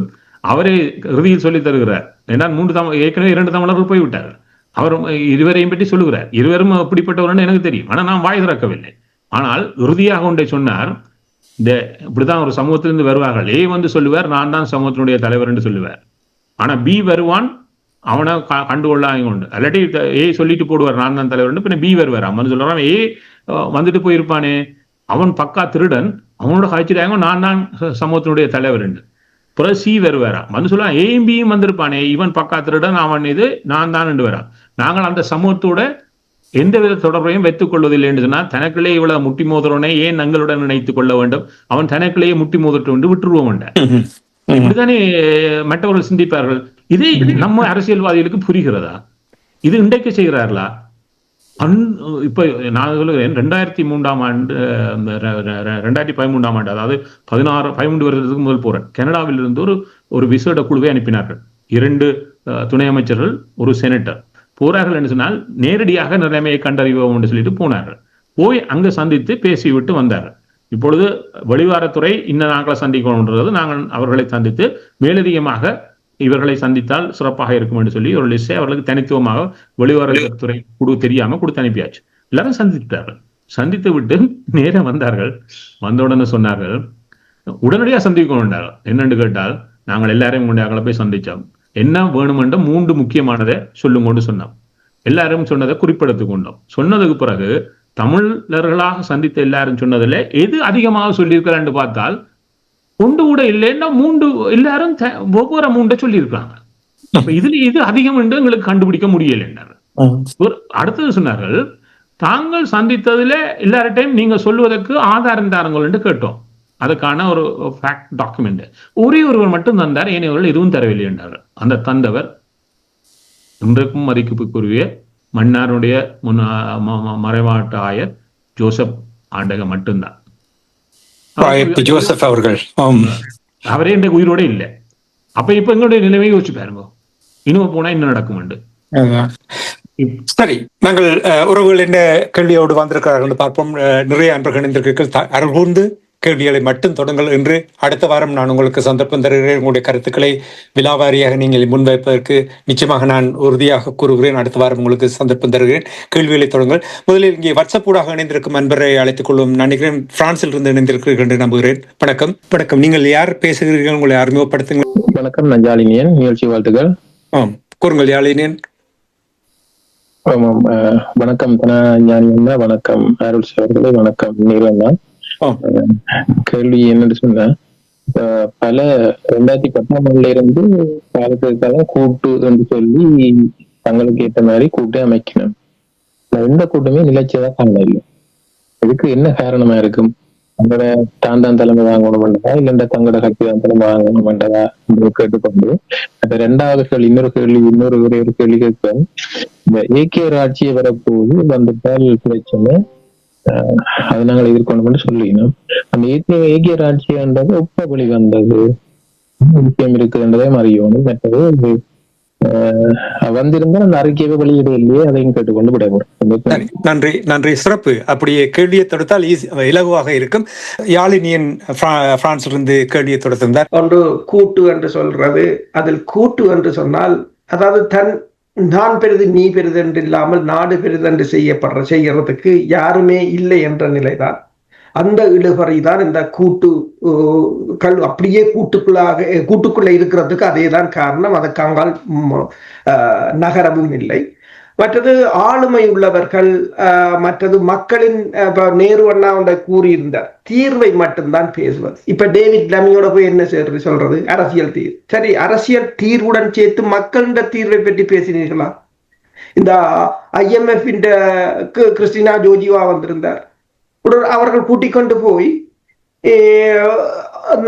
அவரே இறுதியில் சொல்லி தருகிறார். ஏன்னால் ஏற்கனவே 2 தமிழர்கள் போய்விட்டார்கள். அவர் இருவரையும் பற்றி சொல்லுகிறார். இருவரும் அப்படிப்பட்டவர் எனக்கு தெரியும், ஆனால் நான் வாய் திறக்கவில்லை. ஆனால் இறுதியாக ஒன்றை சொன்னார், இப்படிதான் ஒரு சமூகத்திலிருந்து வருவார்கள். ஏ வந்து சொல்லுவார் நான் தான் சமூகத்தினுடைய தலைவர் என்று சொல்லுவார். ஆனா பி வருவான், அவனை கண்டுகொள்ளாங்க உண்டு. அல்லாட்டி ஏ சொல்லிட்டு போடுவார் நான் தான் தலைவர், பின்ன பி வருவார். அவன் சொல்றான் ஏ வந்துட்டு போயிருப்பானே, அவன் பக்கா திருடன், அவனோட காய்ச்சிட்டாங்க நான் தான் சமூகத்தினுடைய தலைவர் என்று. பிறகு சி வருவாரா வந்து சொல்லலாம் ஏயும் பியும் வந்திருப்பானே, இவன் பக்கா திருடன், அவன் இது நான் தான் என்று வரான். நாங்கள் அந்த சமூகத்தோட எந்தவித தொடர்பையும் வைத்துக் கொள்வதில்லை என்று சொன்னால், தனக்கிலே இவ்வளவு முட்டி மோதுறவனை ஏன் எங்களுடன் நினைத்துக் கொள்ள வேண்டும், அவன் தனக்கிலேயே முட்டி மோதிட்டு வந்து விட்டுருவோம் என்ற இப்படித்தானே மற்றவர்கள் சிந்திப்பார்கள். இதை நம்ம அரசியல்வாதிகளுக்கு புரிகிறதா? இது இன்றைக்கு செய்கிறார்களா? இப்ப நான் சொல்லுகிறேன், 2013ஆம் ஆண்டு 2013ஆம் ஆண்டு, அதாவது 13 வருடத்துக்கு முதல் போறேன், கனடாவில் இருந்து ஒரு விசேட குழுவை அனுப்பினார்கள். 2 துணை அமைச்சர்கள், ஒரு செனட்டர் போறார்கள் என்று சொன்னால் நேரடியாக நிலைமையை கண்டறிவோம் என்று சொல்லிட்டு போனார்கள். போய் அங்க சந்தித்து பேசிவிட்டு வந்தார்கள். இப்பொழுது வெளிவாரத்துறை நாங்களை சந்திக்கணும்ன்றது, நாங்கள் அவர்களை சந்தித்து மேலதிகமாக இவர்களை சந்தித்தால் சிறப்பாக இருக்கும் என்று சொல்லி ஒரு லிஸ்டை அவர்களுக்கு தனித்துவமாக வெளிவாரத்துறை தெரியாம கொடுத்து அனுப்பியாச்சு. எல்லாரும் சந்தித்தார்கள். சந்தித்து விட்டு நேரம் வந்தார்கள். வந்தவுடனே சொன்னார்கள், உடனடியாக சந்திக்கணும். என்னென்று கேட்டால், நாங்கள் எல்லாரையும் கொண்டு போய் சந்திச்சோம், என்ன வேணுமென்ற 3 முக்கியமானதை சொல்லுங்கன்னு சொன்னோம். எல்லாரும் சொன்னதை குறிப்பிடத்துக் கொண்டோம். சொன்னதுக்கு பிறகு தமிழர்களாக சந்தித்த எல்லாரும் சொன்னதுல எது அதிகமாக சொல்லியிருக்கிறான்னு பார்த்தால் ஒன்று கூட இல்லைன்னா 3 எல்லாரும் ஒவ்வொரு 3 சொல்லியிருக்காங்க. இதுல இது அதிகம் என்று எங்களுக்கு கண்டுபிடிக்க முடியல என்றார். அடுத்தது சொன்னார்கள், தாங்கள் சந்தித்ததுல எல்லார்ட்டையும் நீங்க சொல்லுவதற்கு ஆதாரம் தாருங்கள் என்று கேட்டோம். அதுக்கான ஒரு ஃபேக்ட் டாக்குமெண்ட் ஒரே ஒருவர் மட்டும் தந்தார், ஏனையவர்கள் எதுவும் தரவில்லை என்றார்கள். அந்த தந்தவர் இன்றைக்கும் மதிப்புக்குரிய மன்னாருடைய மறைமாவட்ட ஆயர் ஜோசப் ஆண்டக மட்டும்தான். ஜோசப் அவர்கள் அவரே இன்றைக்கு உயிரோட இல்லை. அப்ப இப்ப எங்களுடைய நிலைமையை யோசிச்சு பாருங்க, இன்னும் போனா என்ன நடக்கும். சரி, நாங்கள் உறவுகள் என்ன கேள்வியோடு வந்திருக்கிறார்கள் பார்ப்போம். நிறைய அன்பர்கள் இணைந்திருக்கிறீர்கள். அருள் கூர்ந்து கேள்விகளை மட்டும் தொடங்கள் என்று அடுத்த வாரம் நான் உங்களுக்கு சந்தர்ப்பம் தருகிறேன். உங்களுடைய கருத்துக்களை விலாவாரியாக நீங்கள் முன்வைப்பதற்கு நிச்சயமாக நான் உறுதியாக கூறுகிறேன். அடுத்த வாரம் உங்களுக்கு சந்தர்ப்பம் தருகிறேன். கேள்விகளை தொடங்கள். முதலில் இங்கே வாட்ஸ்அப் ஊடாக இணைந்திருக்கும் அன்பரை அழைத்துக் கொள்ளும். நான் நினைக்கிறேன் பிரான்சில் இருந்து இணைந்திருக்கிறீர்கள் என்று நம்புகிறேன். வணக்கம். வணக்கம். நீங்கள் யார் பேசுகிறீர்கள்? உங்களை அறிமுகப்படுத்துங்கள். வணக்கம், நான் ஜாலினியன். நிகழ்ச்சி வாழ்த்துக்கள். கூறுங்கள் யாழினியன். வணக்கம் ஞானியண்ணா, வணக்கம் அருள் அவர்களே, வணக்கம் நீரண்ணா. கேள்வி என்னன்னு சொன்ன, பல 2010 இருந்து காலத்துக்காக கூட்டு என்று சொல்லி தங்களுக்கு ஏற்ற மாதிரி கூட்டை அமைக்கணும். எந்த கூட்டமே நிலைச்சதா காணல. இதுக்கு என்ன காரணமா இருக்கும்? தங்களோட தான் தலைமை வாங்கணும் பண்ணதா, இல்லைண்டா தங்களோட கட்சி தான் தலைமை வாங்கணும் பண்ணதா என்று கேட்டுக்கொண்டு, ரெண்டாவது கேள்வி இன்னொரு ஒரு கேள்வி கேட்பேன். இந்த ஏகே ராட்சியை வரப்போது வந்துட்டால் பிரச்சனை, அதை நாங்கள் எதிர்கொண்டு சொல்லினோம். அந்த ஏகே ராட்சியன்றது ஒப்ப வழி வந்தது விஷயம் இருக்குன்றதை அறியணும். மற்றது வந்திருந்தால் அந்த அறிக்கையை வெளியிட இல்லையே, அதையும் கேட்டுக்கொண்டு விடைபெறும். நன்றி நன்றி. சிறப்பு. அப்படியே கேள்வியை தொடுத்தால் இலகுவாக இருக்கும். யாழினியன் பிரான்சிலிருந்து கேள்வியை தொடுத்திருந்தார். ஒன்று கூட்டு என்று சொல்றது, அதில் கூட்டு என்று சொன்னால் அதாவது நான் பெரிது நீ பெரிது என்று இல்லாமல் நாடு பெரிதென்று செய்யறதுக்கு யாருமே இல்லை என்ற நிலைதான். அந்த இழுபறைதான் இந்த அப்படியே கூட்டுக்குள்ள இருக்கிறதுக்கு அதேதான் காரணம். அதற்காங்கால் நகரமும் இல்லை. மற்றது ஆளுமை உள்ளவர்கள், மற்றது மக்களின் நேரு அண்ணா கூறியிருந்தார், தீர்வை மட்டும்தான் பேசுவது. இப்ப டேவிட் லமியோட போய் என்ன சொல்றது? அரசியல் தீர்வு. சரி, அரசியல் தீர்வுடன் சேர்த்து மக்களின் தீர்வை பற்றி பேசினீர்களா? இந்த IMF கிறிஸ்டினா ஜோர்ஜிவா வந்திருந்தார். அவர்கள் கூட்டிக் கொண்டு போய்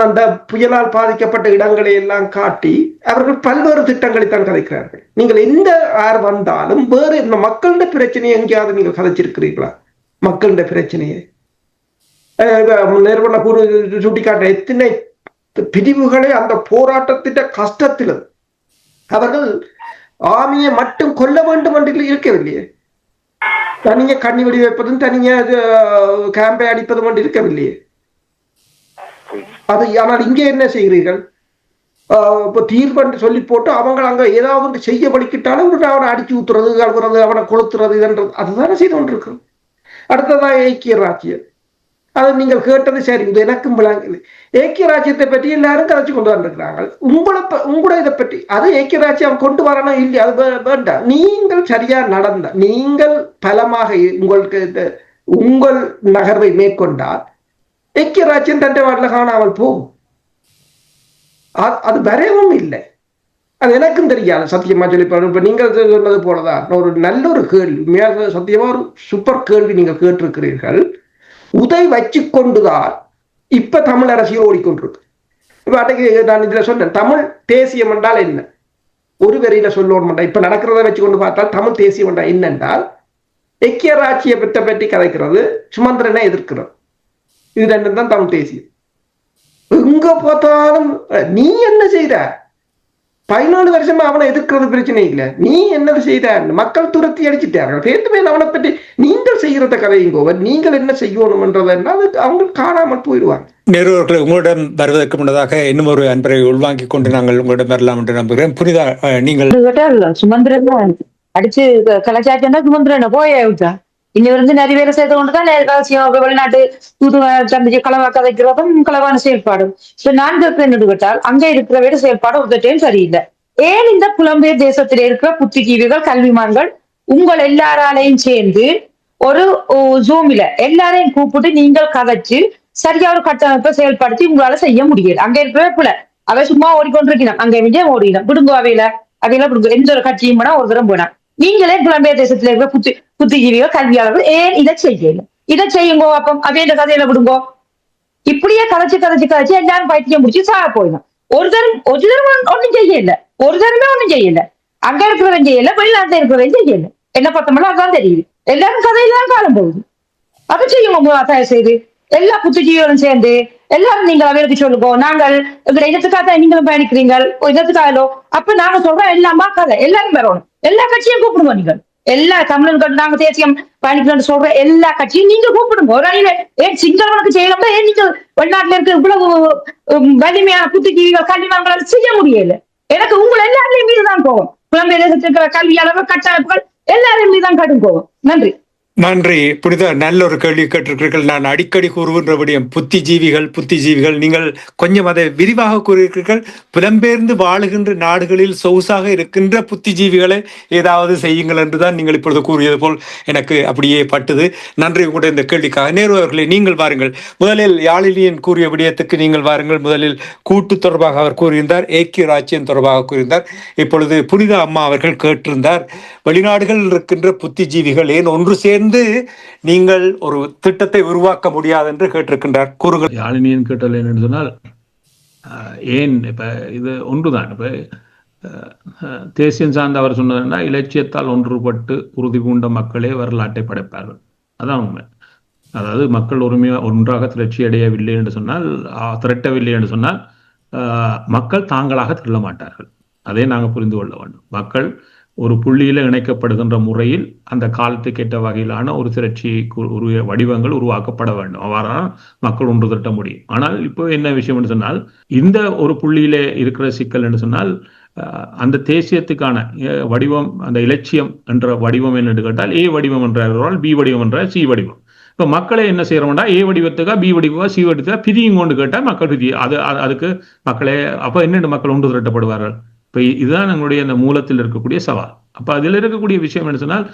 அந்த புயலால் பாதிக்கப்பட்ட இடங்களை எல்லாம் காட்டி அவர்கள் பல்வேறு திட்டங்களை தான் கதைக்கிறார்கள். நீங்கள் எந்த வந்தாலும் வேறு மக்களுடைய பிரச்சனையை எங்கேயாவது நீங்கள் கதைச்சிருக்கிறீர்களா? மக்களுடைய பிரச்சனையை நிறுவன சுட்டிக்காட்ட எத்தனை பிரிவுகளை அந்த போராட்டத்திட்ட கஷ்டத்தில் அவர்கள் ஆமியை மட்டும் கொல்ல வேண்டும் என்று இருக்கவில்லையே. தனிய கண்ணி வெடி வைப்பதும் தனிய கேம்பை அடிப்பதும் என்று இருக்கவில்லையே. அது ஆனால் இங்கே என்ன செய்கிறீர்கள்? இப்போ தீர்ப்பு சொல்லி போட்டு அவங்க அங்க ஏதாவது செய்ய வலிக்கிட்டாலும் அவனை அடிச்சு ஊத்துறது, கழுவுறது, அவனை கொளுத்துறது, இதுன்றது அதுதானே செய்து கொண்டிருக்கிறோம். அடுத்ததான் ஐக்கிய ராஜ்யம். அது நீங்கள் கேட்டது சரி, இது எனக்கும் விளங்குது. ஏக்கிய ராஜ்யத்தை பற்றி எல்லாரும் கதைச்சு கொண்டு வந்திருக்கிறாங்க. உங்களோட இதை பற்றி அது ஏக்கிய ராஜ்யம் கொண்டு வரணும் இல்லையா? அது வேண்டாம். நீங்கள் சரியா நடந்த, நீங்கள் பலமாக உங்களுக்கு உங்கள் நகர்வை மேற்கொண்டால் ஏக்கிய ராஜ்யம் தண்டை வாட்டில் காணாமல் போகும். அது வரவும் இல்லை. அது எனக்கும் தெரியாது சத்தியமா சொல்லி. இப்ப நீங்கள் சொன்னது போலதான் ஒரு நல்ல ஒரு கேள்வி, சத்தியமா ஒரு சூப்பர் கேள்வி நீங்கள் கேட்டிருக்கிறீர்கள். உதை வச்சு கொண்டுதான் இப்ப தமிழ் அரசியல் ஓடிக்கொண்டிருக்கு. இப்ப அன்றைக்கு நான் இதுல சொன்னேன், தமிழ் தேசியம் என்றால் என்ன? ஒரு வரியில சொல்லணும். இப்ப நடக்கிறத வச்சு கொண்டு பார்த்தால் தமிழ் தேசியம் என்றால் என்னென்றால் ஐக்கிய ராஜ்யத்தை பற்றி கதைக்கிறது, சுமந்திரனை எதிர்க்கிறது. இது ரெண்டும் தான் தமிழ் தேசியம். எங்க பார்த்தாலும் நீ என்ன செய்த? 14 வருஷமா அவனை எதிர்க்கிறது பிரச்சனை இல்லை. நீ என்னது செய்த? மக்கள் துரத்தி அடிச்சுட்டார்கள். பேருமே அவனை பற்றி நீங்கள் செய்யறத கதையுங்கோவர், நீங்கள் என்ன செய்யணும்ன்றதுன்னா அது அவங்க காணாமல் போயிடுவாங்க. நேருவர்கள், உங்களிடம் வருவதற்கு முன்னதாக இன்னும் ஒரு அன்பரை உள்வாங்கிக் கொண்டு நாங்கள் உங்களிடம் வரலாம் என்று நம்புகிறேன். புரிதா? நீங்கள் சுமந்திரன் அடிச்சு கலாச்சாரம் சுமந்திரன் போய விட்டா இங்க வந்து நிறைய பேரை சேர்த்து கொண்டுதான் வெளிநாட்டு தூது களவா கதைக்கிறதும் களவான செயல்பாடும். இப்ப நான் கேட்கிறேன் கேட்டால் அங்க இருக்கிற வேறு செயல்பாடு ஒருத்தையும் சரியில்லை. ஏன் இந்த புலம்பெயர் தேசத்தில இருக்கிற புத்திஜீவிகள், கல்விமான்கள் உங்கள் எல்லாராலையும் சேர்ந்து ஒரு ஜூமில எல்லாரையும் கூப்பிட்டு நீங்கள் கதைச்சு சரியா ஒரு கட்டமைப்பை செயல்படுத்தி உங்களால செய்ய முடியாது. அங்க இருக்கிற புல அவை சும்மா ஓடிக்கொண்டிருக்கணும், அங்க விஜயம் ஓடிக்கணும், விடுங்க அவையில விடுங்க. எந்த ஒரு கட்சியும் போனா ஒரு தரம் போனா நீங்களே புலம்பெயர் தேசத்துல இருக்கிற புத்திஜீவிகள் கல்வியாளர்கள் ஏன் இதை செய்யல? இதை செய்யுங்கோ, அப்ப அதே கதையில விடுங்கோ. இப்படியே கதைச்சு எல்லாரும் பைத்தியம் முடிச்சு சாக போயிடும். ஒரு தரம் ஒண்ணும் செய்யல, ஒரு தரமே ஒண்ணும் செய்யல. அங்க இருக்கிறவன் செய்யல, வெளிநாட்டுல இருக்கிறவன் செய்யல. என்ன பார்த்தோம்னா அதான் தெரியுது. எல்லாரும் கதையில தான் காலம் போகுது. அதை செய்யுங்க தயவு செய்து. எல்லா புத்திஜீவிகளும் சேர்ந்து எல்லாரும் நீங்கள் அவருக்கு சொல்லுங்க, நாங்கள் எங்களை இனத்துக்காக நீங்களும் பயணிக்கிறீங்கள் இனத்துக்காகலோ, அப்ப நாங்க சொல்றோம் எல்லாமா கதை எல்லாரும் வரணும். எல்லா கட்சியும் கூப்பிடுங்க. நீங்கள் எல்லா தமிழர்கள் நாங்க தேசியம் பயணிக்கிறோம் சொல்ற எல்லா கட்சியும் நீங்க கூப்பிடுங்க. ஒரு அணியில ஏன் சிங்களவனுக்கு செய்யலாம்னா ஏன் நீங்க வெளிநாட்டுல இருக்க இவ்வளவு வலிமையான புத்திஜீவிகள் கல்விமான்களால் செய்ய முடியல? எனக்கு உங்களை எல்லாரையும் மீதுதான் போகும். புலம்பெயர் தேசத்தில் இருக்கிற கல்வியாளர்கள் கட்டமைப்புகள் எல்லாரையும் மீதுதான் கடும் போகும். நன்றி. நன்றி. புனித நல்ல ஒரு கேள்வி கேட்டிருக்கிறீர்கள். நான் அடிக்கடி கூறுகின்ற விடயம் புத்திஜீவிகள் நீங்கள் கொஞ்சம் அதை விரிவாக கூறியிருக்கிறீர்கள். புலம்பெயர்ந்து வாழுகின்ற நாடுகளில் சொகுசாக இருக்கின்ற புத்திஜீவிகளை ஏதாவது செய்யுங்கள் என்றுதான் நீங்கள் இப்பொழுது கூறியது போல் எனக்கு அப்படியே பட்டது. நன்றி உங்களுடைய இந்த கேள்விக்காக. நேரு அவர்களே, நீங்கள் வாருங்கள். முதலில் யாழிலியன் கூறிய விடயத்துக்கு நீங்கள் வாருங்கள். முதலில் கூட்டு தொடர்பாக அவர் கூறியிருந்தார், ஏக்கிய ராஜ்யம் தொடர்பாக கூறியிருந்தார். இப்பொழுது புனித அம்மா அவர்கள் கேட்டிருந்தார், வெளிநாடுகளில் இருக்கின்ற புத்திஜீவிகள் ஏன் ஒன்று சேர்ந்து நீங்கள் ஒரு திட்டத்தை உருவாக்க முடியாது என்று கேட்டிருக்கின்றார். கூறுகள். யாழினியன் கேட்டல் என்னன்னு சொன்னால், ஏன் இப்ப இது ஒன்றுதான். இப்ப தேசியம் சார்ந்த அவர் சொன்னதுன்னா, இலட்சியத்தால் ஒன்றுபட்டு உறுதி பூண்ட மக்களே வரலாற்றை படைப்பார்கள். அதான் உண்மை. அதாவது மக்கள் ஒன்றாக திரட்சி அடையவில்லை என்று சொன்னால், திரட்டவில்லை என்று சொன்னால் மக்கள் தாங்களாக திரள மாட்டார்கள். அதை நாங்கள் புரிந்து கொள்ள வேண்டும். மக்கள் ஒரு புள்ளியில இணைக்கப்படுகின்ற முறையில் அந்த காலத்துக்கு ஏற்ற வகையிலான ஒரு திரட்சி வடிவங்கள் உருவாக்கப்பட வேண்டும். அவ்வாறான மக்கள் ஒன்று திரட்ட முடியும். ஆனால் இப்போ என்ன விஷயம் என்று சொன்னால், இந்த ஒரு புள்ளியில இருக்கிற சிக்கல் என்று சொன்னால், அந்த தேசியத்துக்கான வடிவம், அந்த இலட்சியம் என்ற வடிவம் என்று கேட்டால் ஏ வடிவம் என்றால் பி வடிவம் என்ற சி வடிவம். இப்ப மக்களே என்ன செய்யறோம்னா, ஏ வடிவத்துக்கா பி வடிவா சி வடிவத்துக்கா பிரியும் கொண்டு கேட்டா மக்கள் பிரி அதுக்கு மக்களே அப்ப என்னென்ன மக்கள் ஒன்று திரட்டப்படுவார்கள்? இப்ப இதுதான் நம்மளுடைய அந்த மூலத்தில் இருக்கக்கூடிய சவால். அப்ப அதில் இருக்கக்கூடிய விஷயம் என்ன சொன்னால்,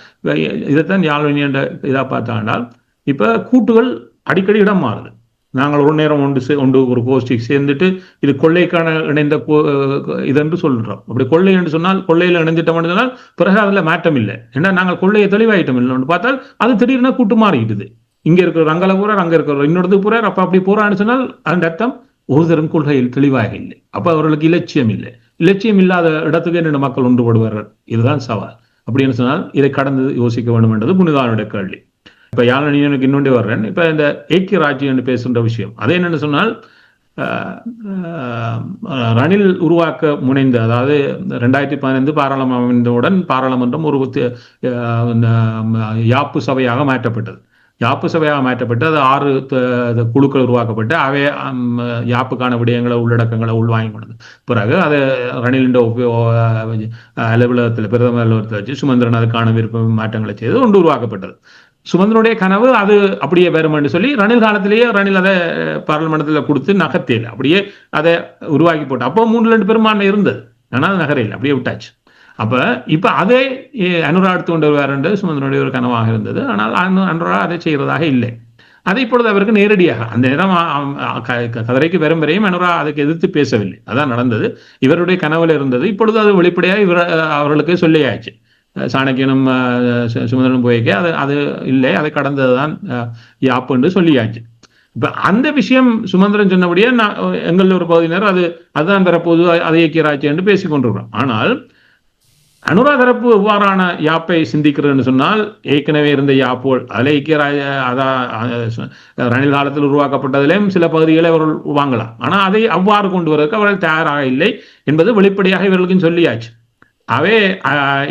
இதைத்தான் யாழினியன் இதா பார்த்தாண்டால், இப்ப கூட்டுகள் அடிக்கடி இடம் மாறுது. நாங்கள் ஒரு நேரம் ஒன்று ஒரு கோஷ்டி சேர்ந்துட்டு இது கொள்ளைக்கான இணைந்த இதென்று சொல்றோம். அப்படி கொள்ளை என்று சொன்னால், கொள்ளையில இணைந்துட்டோம் சொன்னால் பிறகு அதுல மாற்றம் இல்லை. ஏன்னா நாங்கள் கொள்ளையை தெளிவாயிட்டோம் இல்லைன்னு பார்த்தால் அது திடீர்னு கூட்டு மாறிக்கிட்டுது. இங்க இருக்கிற அங்கல போறார், அங்க இருக்கிற இன்னொரு போறார். அப்ப அப்படி போறான்னு சொன்னால் அந்த அர்த்தம் ஒருதரும் கொள்கையில் தெளிவாக இல்லை. அப்ப அவர்களுக்கு இலட்சியம் இல்லை. இலட்சியம் இல்லாத இடத்துக்கு என்னென்ன மக்கள் ஒன்றுபடுவார்கள்? இதுதான் சவால். அப்படின்னு சொன்னால் இதை கடந்து யோசிக்க வேண்டும் என்றது புனிதானுடைய கேள்வி. இப்ப யாழினியனுக்கு இன்னொன்றே வர்றேன். இப்ப இந்த ஏக்கிய ராஜ்யம் என்று பேசுகின்ற விஷயம், அதே என்னன்னு சொன்னால், ரணில் உருவாக்க முனைந்த, அதாவது 2015 பாராளுமன்றம் அமைந்தவுடன் பாராளுமன்றம் ஒரு யாப்பு சபையாக மாற்றப்பட்டது. யாப்பு சபையாக மாற்றப்பட்டு அது 6 குழுக்கள் உருவாக்கப்பட்டு அவை யாப்புக்கான விடயங்களை உள்ளடக்கங்களை உள்வாங்கி கொண்டது. பிறகு அதை ரணிலின் அலுவலகத்தில், பிரதமர் அலுவலகத்தில் வச்சு சுமந்திரன் அதுக்கான விருப்ப மாற்றங்களை செய்து ஒன்று உருவாக்கப்பட்டது. சுமந்திரனுடைய கனவு அது அப்படியே வரும் என்று சொல்லி ரணில் காலத்திலேயே ரணில் அதை பாராளுமன்றத்தில் கொடுத்து நகர்த்தியல, அப்படியே அதை உருவாக்கி போட்டு. அப்போ 3-2 பெரும்பான்மை இருந்தது, ஆனால் நகரையில் அப்படியே விட்டாச்சு. அப்ப இப்ப அதே அனுரா எடுத்து கொண்டு வருவார் என்று சுமந்திரனுடைய ஒரு கனவாக இருந்தது. ஆனால் அனுரா அதை செய்வதாக இல்லை. அதை இப்பொழுது அவருக்கு நேரடியாக அந்த நேரம் கதிரைக்கு வரும் வரையும் அனுரா அதுக்கு எதிர்த்து பேசவில்லை. அதான் நடந்தது. இவருடைய கனவுல இருந்தது. இப்பொழுது அது வெளிப்படையாக அவர்களுக்கு சொல்லியாச்சு. சாணக்கியனும் சுமந்திரனும் போய்க்க அது இல்லை, அதை கடந்ததுதான் யாப்பு என்று சொல்லியாச்சு. இப்ப அந்த விஷயம் சுமந்திரன் சொன்னபடியே எங்கள் ஒரு பகுதியினர் அதுதான் தரப்போது, அதை ஏக்கிய ராஜ்யம் என்று பேசிக் கொண்டிருக்கிறோம். ஆனால் அனுரா தரப்பு எவ்வாறான யாப்பை சிந்திக்கிறதுன்னு சொன்னால், ஏற்கனவே இருந்த யாப்போல் அதில் ஐக்கிய ரணில் காலத்தில் உருவாக்கப்பட்டதிலேயும் சில பகுதிகளை அவர்கள் வாங்கலாம். ஆனால் அதை அவ்வாறு கொண்டு வருவதற்கு அவர்கள் தயாராக இல்லை என்பது வெளிப்படையாக இவர்களுக்கும் சொல்லியாச்சு.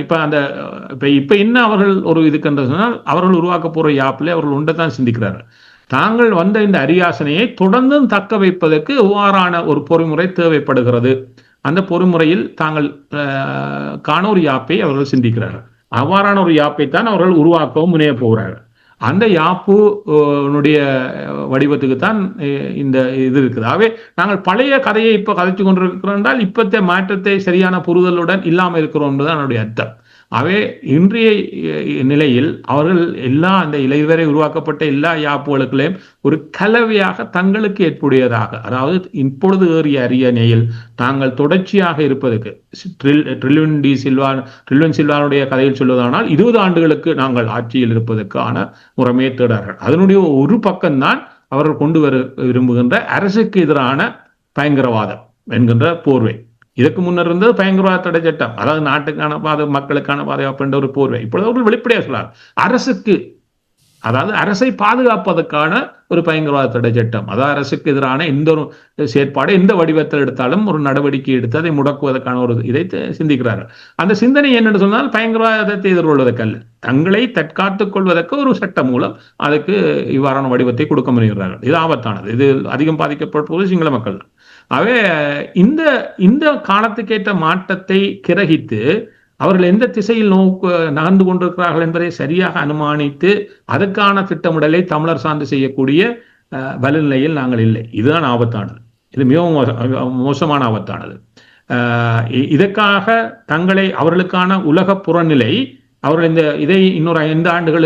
இப்ப என்ன அவர்கள் ஒரு இதுக்குன்றது சொன்னால், அவர்கள் உருவாக்க போற யாப்பிலே அவர்கள் ஒன்றைத்தான் சிந்திக்கிறார்கள். தாங்கள் வந்த இந்த அரியாசனையை தொடர்ந்தும் தக்க வைப்பதற்கு எவ்வாறான ஒரு பொறிமுறை தேவைப்படுகிறது, அந்த பொறிமுறையில் தாங்கள் காண ஒரு யாப்பை அவர்கள் சிந்திக்கிறார்கள். அவ்வாறான ஒரு யாப்பை தான் அவர்கள் உருவாக்கவும் முனைய போகிறார்கள். அந்த யாப்புடைய வடிவத்துக்கு தான் இந்த இது இருக்குது. ஆகவே நாங்கள் பழைய கதையை இப்ப கதைச்சு கொண்டிருக்கிறோம் என்றால் இப்பத்த மாற்றத்தை சரியான புரிதலுடன் இல்லாமல் இருக்கிறோம் என்பதுதான் என்னுடைய அர்த்தம். அவை இன்றைய நிலையில் அவர்கள் எல்லா அந்த இதுவரை உருவாக்கப்பட்ட எல்லா யாப்புகளுக்களையும் ஒரு கலவையாக தங்களுக்கு ஏற்புடையதாக, அதாவது இப்பொழுது ஏறிய அரியணையில் தாங்கள் தொடர்ச்சியாக இருப்பதற்கு ட்ரில்வின் சில்வானுடைய கதையில் சொல்வதானால் 20 ஆண்டுகளுக்கு நாங்கள் ஆட்சியில் இருப்பதற்கான முறைமையை தேடார்கள். அதனுடைய ஒரு பக்கம்தான் அவர்கள் கொண்டு வர விரும்புகின்ற அரசுக்கு எதிரான பயங்கரவாதம் என்கின்ற போர்வை. இதற்கு முன்னர் இருந்தது பயங்கரவாத தடை சட்டம், அதாவது நாட்டுக்கான மக்களுக்கான பாதுகாப்பு என்ற ஒரு போர்வை. இப்பொழுது அவர்கள் வெளிப்படையாக சொல்றார், அரசுக்கு, அதாவது அரசை பாதுகாப்பதற்கான ஒரு பயங்கரவாத தடை சட்டம், அதாவது அரசுக்கு எதிரான எந்த ஒரு செயற்பாடு எந்த வடிவத்தில் எடுத்தாலும் ஒரு நடவடிக்கை எடுத்து அதை முடக்குவதற்கான ஒரு இதை சிந்திக்கிறார்கள். அந்த சிந்தனை என்னென்னு சொன்னால் பயங்கரவாதத்தை எதிர்கொள்வதற்கல்ல, தங்களை தற்காத்துக் கொள்வதற்கு ஒரு சட்டம் மூலம் அதுக்கு இவ்வாறான வடிவத்தை கொடுக்க முனைகிறார்கள். இது ஆபத்தானது. இது அதிகம் பாதிக்கப்படுவது சிங்கள மக்கள். அவை இந்த காலத்துக்கேற்ற மாற்றத்தை கிரகித்து அவர்கள் எந்த திசையில் நகர்ந்து கொண்டிருக்கிறார்கள் என்பதை சரியாக அனுமானித்து அதற்கான திட்டமிடலை தமிழர் சார்ந்து செய்யக்கூடிய வலுநிலையில் நாங்கள் இல்லை. இதுதான் ஆபத்தானது. இது மிகவும் மோசமான ஆபத்தானது. இதற்காக தங்களை அவர்களுக்கான உலக புறநிலை அவர்கள் இதை இன்னொரு 5 ஆண்டுகள்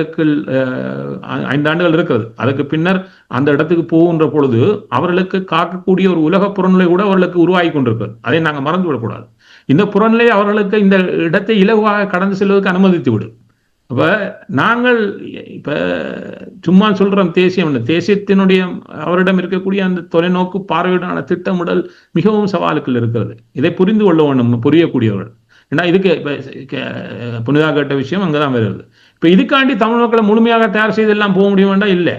இருக்கிறது. அதுக்கு பின்னர் அந்த இடத்துக்கு போகின்ற பொழுது அவர்களுக்கு காக்கக்கூடிய ஒரு உலக புறநிலை கூட அவர்களுக்கு உருவாகி கொண்டிருக்கிறது. அதை நாங்கள் மறந்து விடக்கூடாது. இந்த புறநிலை அவர்களுக்கு இந்த இடத்தை இலகுவாக கடந்து செல்வதற்கு அனுமதித்து விடும். அப்ப நாங்கள் இப்ப சும்மா சொல்றோம் தேசியத்தினுடைய அவரிடம் இருக்கக்கூடிய அந்த தொலைநோக்கு பார்வையுடனான திட்டமிடல் மிகவும் சவாலுக்குள் இருக்கிறது. இதை புரிந்து கொள்ள வேண்டும் புரியக்கூடியவர்கள். ஏன்னா இதுக்கு இப்ப புனிதா கேட்ட விஷயம் அங்கதான் வருது. இப்ப இதுக்காண்டி தமிழ் மக்களை முழுமையாக தயார் செய்து எல்லாம் போக முடியும் வேண்டாம். இல்ல,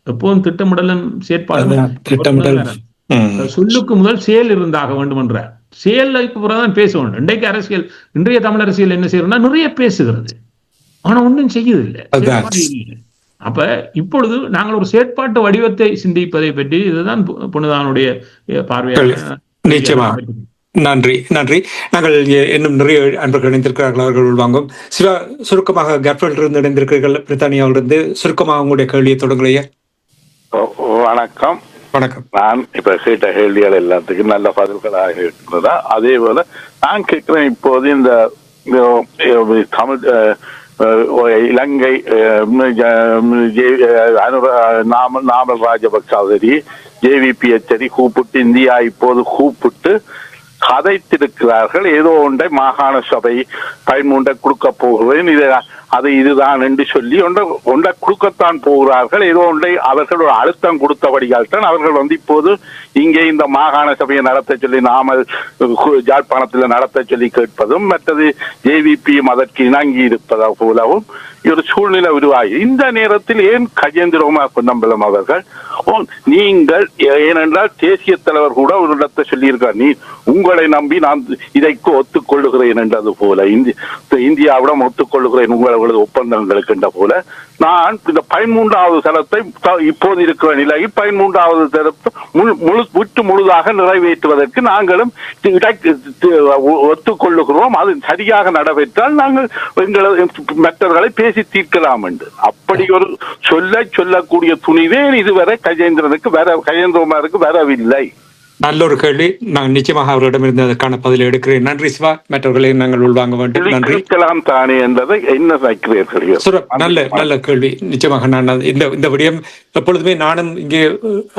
எப்போதும் திட்டமிடலும் செயற்பாடு சொல்லுக்கு முதல் செயல் இருந்தாக வேண்டும் என்ற செயலுக்கு பிறகுதான் பேச வேண்டும். இன்றைக்கு அரசியல், இன்றைய தமிழ் அரசியல் என்ன செய்யறோம்னா நிறைய பேசுகிறது, ஆனா ஒன்றும் செய்யதில்லை. அப்ப இப்பொழுது நாங்கள் ஒரு செயற்பாட்டு வடிவத்தை சிந்திப்பதை பற்றி இதுதான் புனிதானுடைய பார்வையாக. நிச்சயமாக நன்றி. நாங்கள் இன்னும் நிறைய அன்பர்கள் இணைந்திருக்கிறார்கள், அவர்கள் உள்வாங்கும். சிவா, சுருக்கமாக கர்ஃபல்ட் இருந்து இணைந்திருக்கிறீர்கள், பிரித்தானியாவிலிருந்து சுருக்கமாக உங்களுடைய கேள்வியை தொடங்கலையா? வணக்கம். வணக்கம். நான் இப்ப கேட்ட கேள்விகள் எல்லாத்துக்கும் நல்ல பதில்களாக இருக்கிறதா? அதே போல நான் கேட்கிறேன், இப்போது இந்த தமிழ் இலங்கை நாமல் ராஜபக்சரி JVP கூப்பிட்டு இந்தியா இப்போது கூப்பிட்டு கதைத்திருக்கிறார்கள். ஏதோ ஒன்றை மாகாண சபை 13 கொடுக்க போகிறேன், இதுதான் என்று சொல்லி ஒன்றை கொடுக்கத்தான் போகிறார்கள். ஏதோ ஒன்றை அவர்கள் ஒரு அழுத்தம் கொடுத்தபடியால் தான் அவர்கள் இப்போது இங்கே இந்த மாகாண சபையை நடத்த சொல்லி நாமல் யாழ்ப்பாணத்தில் நடத்த சொல்லி கேட்பதும் மற்றது JVP அதற்கு இணங்கி இருப்பதா போலவும் ஒரு சூழ்நிலை உருவாகி, இந்த நேரத்தில் ஏன் கஜேந்திரகுமார் பொன்னம்பலம் அவர்கள் நீங்கள், ஏனென்றால் தேசிய தலைவர் கூட ஒரு இடத்தை சொல்லியிருக்கார், நீ உங்களை நம்பி நான் இதைக்கு ஒத்துக்கொள்ளுகிறேன் என்றது போல, இந்தியாவிடம் ஒத்துக்கொள்ளுகிறேன் உங்களது ஒப்பந்தங்களுக்கு என்ற போல, நான் இந்த 13வது தளத்தை இப்போது இருக்கிற நிலையில் 13வது தளத்தை முழுதாக நிறைவேற்றுவதற்கு நாங்களும் ஒத்துக்கொள்ளுகிறோம். அது சரியாக நடைபெற்றால் நாங்கள் எங்களது மற்றவர்களை பேசி தீர்க்கலாம் என்று அப்படி ஒரு சொல்லக்கூடிய துணிவே இதுவரை கஜேந்திரகுமாருக்கு வரவில்லை. நல்ல ஒரு கேள்வி. நான் நிச்சயமாக அவரிடமிருந்து அதற்கான பதிலை எடுக்கிறேன். நன்றி சிவா. மற்றவர்களை நாங்கள் உள்வாங்க வேண்டும். நன்றி. தானே என்பதை என்ன நினைக்கிறீர்கள்? நல்ல கேள்வி. நிச்சயமாக நான் இந்த விடயம் எப்பொழுதுமே நானும் இங்கே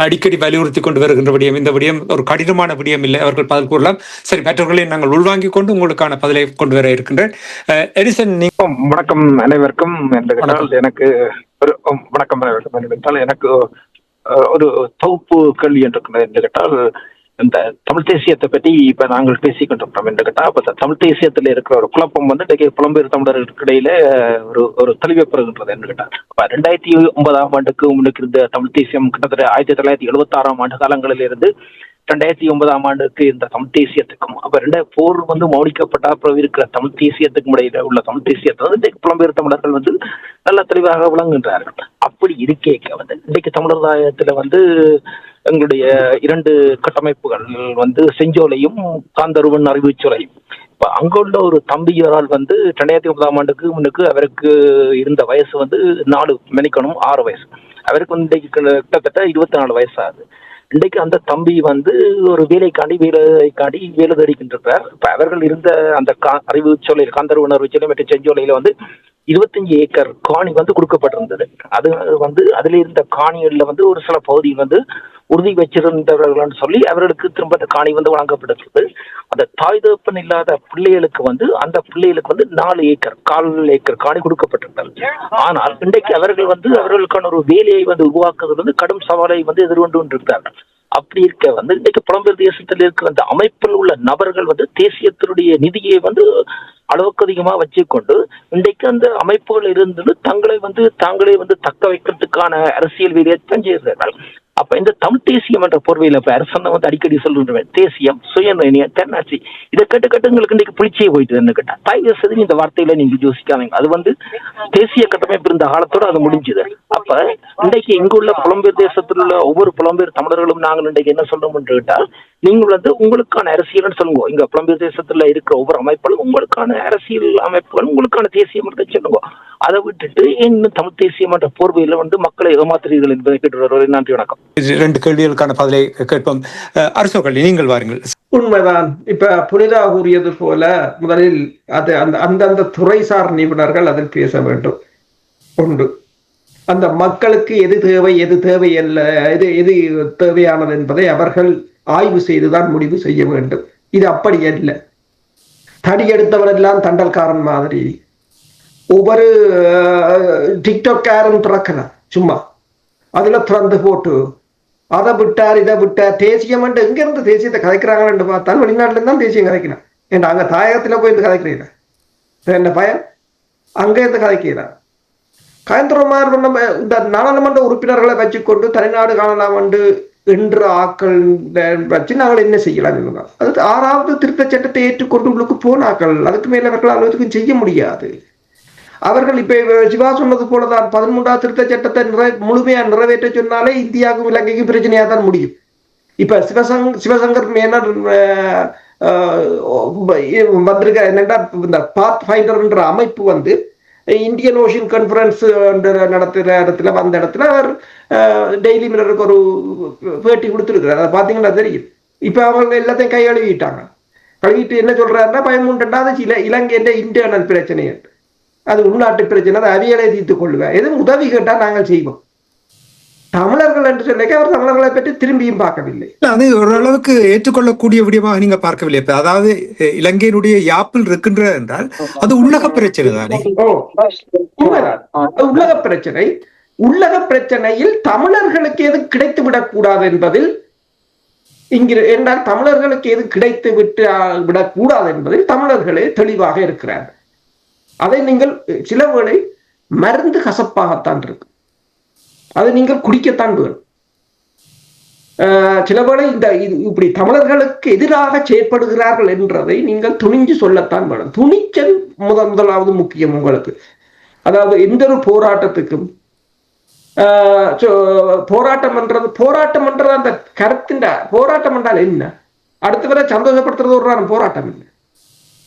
அடிக்கடி வலியுறுத்தி கொண்டு வருகின்ற விடயம். இந்த விடயம் ஒரு கடினமான விடயம் இல்லை, அவர்கள் பதில் கூறலாம். சரி, மற்றவர்களை நாங்கள் உள்வாங்கிக் கொண்டு உங்களுக்கான பதிலை கொண்டு வர இருக்கின்றேன். எடிசன், வணக்கம் அனைவருக்கும். எனக்கு ஒரு வணக்கம் என்றால் எனக்கு ஒரு தொகுப்பு கேள்வி என்று கேட்டால், இந்த தமிழ் தேசியத்தை பற்றி இப்ப நாங்கள் பேசிக்கின்றோம் என்று கேட்டால், அப்ப தமிழ் தேசியத்துல இருக்கிற ஒரு குழப்பம் இன்றைக்கு புலம்பெயர் தமிழர்களுக்கு இடையில ஒரு தெளிவை பெறுகின்றது என்று கேட்டால், 2009ஆம் ஆண்டுக்கு முன்னுக்கு இருந்த தமிழ் தேசியம் கிட்டத்தட்ட 1976ஆம் ஆண்டு காலங்களில் இருந்து 2009ஆம் ஆண்டுக்கு இந்த தமிழ் தேசியத்துக்கும் அப்ப போர் மௌனிக்கப்பட்ட அப்புறம் இருக்கிற தமிழ் தேசியத்துக்கும் இடையில உள்ள தமிழ் தேசியத்தை புலம்பெயர் தமிழர்கள் நல்ல தெளிவாக விளங்குகின்றார்கள். அப்படி இருக்கே இன்றைக்கு தமிழர்தாயத்துல எங்களுடைய 2 கட்டமைப்புகள் செஞ்சோலையும் காந்தருவன் அறிவுச்சோலையும். இப்ப அங்குள்ள ஒரு தம்பியரால் 2009ஆம் ஆண்டுக்கு முன்னுக்கு அவருக்கு இருந்த வயசு 6 வயசு. அவருக்கு இன்றைக்கு கிட்டத்தட்ட 24 வயசு ஆகுது. இன்றைக்கு அந்த தம்பி வந்து ஒரு வேலைக்காண்டி வேலை தேடிக்கின்றார். இப்ப அவர்கள் இருந்த அந்த அறிவு சோலை காந்தர் உணர்வு சோலை மற்றும் செஞ்சோலையில வந்து 25 ஏக்கர் காணி வந்து கொடுக்கப்பட்டிருந்தது. அது வந்து அதுல இருந்த காணிகள்ல வந்து ஒரு சில பகுதி வந்து உறுதி வச்சிருந்தவர்கள் சொல்லி அவர்களுக்கு திரும்ப அந்த காணி வந்து வழங்கப்பட்டிருந்தது. அந்த தாய் தகப்பன் இல்லாத பிள்ளைகளுக்கு வந்து அந்த பிள்ளைகளுக்கு வந்து 4 ஏக்கர் 1/4 ஏக்கர் காணி கொடுக்கப்பட்டிருந்தது. ஆனால் இன்றைக்கு அவர்கள் வந்து அவர்களுக்கான ஒரு வேலையை வந்து உருவாக்குவது வந்து கடும் சவாலை வந்து எதிர்கொண்டு கொண்டிருக்கிறார்கள். அப்படி இருக்க வந்து இன்றைக்கு புலம்பெயர் தேசத்தில் இருக்கிற அந்த அமைப்பில் உள்ள நபர்கள் வந்து தேசியத்தினுடைய நிதியை வந்து அளவுக்கு அதிகமா வச்சுக்கொண்டு இன்றைக்கு அந்த அமைப்புகள் இருந்து தாங்களே வந்து தக்க வைக்கிறதுக்கான அரசியல் வேலையைத்தான் செய்கிறார்கள். அப்ப இந்த தமிழ் தேசியம் என்ற போர்வையில இப்ப அரசனை வந்து அடிக்கடி சொல்லுவேன், தேசியம், சுயநிர்ணயம், தென்னாட்சி, இதை கேட்டு உங்களுக்கு இன்னைக்கு பிடிச்சே போயிட்டு என்ன கேட்டா தாய் தேசத்துக்கு இந்த வார்த்தையில நீங்க யோசிக்காதீங்க. அது வந்து தேசிய கட்டமைப்பு இருந்த காலத்தோட அது முடிஞ்சது. அப்ப இன்றைக்கு இங்குள்ள புலம்பெயர் தேசத்தில் உள்ள ஒவ்வொரு புலம்பெயர் தமிழர்களும் நாங்கள் இன்றைக்கு என்ன சொல்றோம் என்று கேட்டால், நீங்கள் வந்து உங்களுக்கான அரசியல் சொல்லுங்க. இங்க புலம்பெயர் தேசத்துல இருக்கிற ஒவ்வொரு அமைப்புகளும் உங்களுக்கான அரசியல் அமைப்புகள் உங்களுக்கான தேசியம் சொல்லுங்க. அதை விட்டுட்டு இன்னும் தமிழ் தேசியம் என்ற போர்வையில வந்து மக்களை ஏமாத்துறீர்கள் என்பதை கேட்டு நன்றி, வணக்கம். 2 கேள்விகளுக்கான பதிலை கேட்போம். அரசோகள் நீங்கள் வாருங்கள். உண்மைதான். இப்ப புனிதா கூறியது போல முதலில் அது அந்தந்த துறைசார் நிபுணர்கள் அதில் பேச வேண்டும். ஒன்று, அந்த மக்களுக்கு எது தேவை எது தேவையல்ல, எது தேவையானது என்பதை அவர்கள் ஆய்வு செய்துதான் முடிவு செய்ய வேண்டும். இது அப்படி அல்ல. தடி எடுத்தவரெல்லாம் தண்டல்காரன் மாதிரி ஒவ்வொரு டிக்டாக்காரன் திறக்கிறார் சும்மா, அதுல திறந்து போட்டு அதை விட்டார் இதை விட்டார். தேசியம் எங்க இருந்து தேசியத்தை கதைக்கிறாங்கன்னு பார்த்தால் வெளிநாட்டுல இருந்தான் தேசியம் கதைக்கிறான். ஏன்னா அங்க தாயகத்துல போய் இருந்து கதைக்கிறீங்க என்ன பயம்? அங்க இருந்து கதைக்கிறார். கயந்திரமார் இந்த நாடாளுமன்ற உறுப்பினர்களை வச்சுக்கொண்டு தனிநாடு காணலாம் என்ற ஆக்கள் வச்சு நாங்கள் என்ன செய்யலாம்? அது 6வது திருத்த சட்டத்தை ஏற்றுக்கொண்டு உங்களுக்கு போனாக்கள், அதுக்கு மேல அவர்கள் அலுவலகத்துக்கும் செய்ய முடியாது. அவர்கள் இப்ப சிவா சொன்னது போலதான் 13வது திருத்த சட்டத்தை முழுமையா நிறைவேற்ற சொன்னாலே இந்தியாவுக்கும் இலங்கைக்கும் பிரச்சனையா தான் முடியும். இப்ப சிவசங்கர் மேனர் வந்திருக்க என்னன்னா, இந்த பாத் ஃபைண்டர் என்ற அமைப்பு வந்து இந்தியன் ஓஷன் கான்ஃபரன்ஸ் நடத்துற இடத்துல வந்த இடத்துல அவர் டெய்லி மிரருக்கு ஒரு பேட்டி கொடுத்துருக்கிறார். அதை பார்த்தீங்கன்னா தெரியும். இப்ப அவங்க எல்லாத்தையும் கையழுவிட்டாங்க. கழுவிட்டு என்ன சொல்றாருன்னா, 13வது இலங்கை இன்டர்னல் பிரச்சனை, அது உள்நாட்டு பிரச்சனை, அதை அவியலை தீர்த்துக் கொள்ளுவேன், எதுவும் உதவி கேட்டா நாங்கள் செய்வோம். தமிழர்கள் என்று சொல்லிக்க அவர் தமிழர்களை பற்றி திரும்பியும் பார்க்கவில்லை. அது ஓரளவுக்கு ஏற்றுக்கொள்ளக்கூடிய விடயமாக நீங்க பார்க்கவில்லை. அதாவது இலங்கையினுடைய யாப்பில் இருக்கின்ற என்றால் அது உள்ளக பிரச்சனை தானே? உள்ளக பிரச்சனை. உள்ளக பிரச்சனையில் தமிழர்களுக்கு எது கிடைத்து விடக்கூடாது என்பதில் என்றால் தமிழர்களுக்கு எது கிடைத்து விடக்கூடாது என்பதில் தமிழர்களே தெளிவாக இருக்கிறார்கள். அதை நீங்கள் சில வேளை மருந்து கசப்பாகத்தான் இருக்கு, அதை நீங்கள் குடிக்கத்தான் வேணும். சில வேளை இப்படி தமிழர்களுக்கு எதிராக செயற்படுகிறார்கள் என்றதை நீங்கள் துணிஞ்சு சொல்லத்தான் வேணும். துணிச்சல் முதலாவது முக்கியம் உங்களுக்கு. அதாவது எந்த ஒரு போராட்டத்துக்கும் போராட்டம் என்றது அந்த கருத்தின் போராட்டம் என்றால் என்ன? அடுத்த வரை சந்தோஷப்படுத்துறது ஒரு போராட்டம் இல்லை.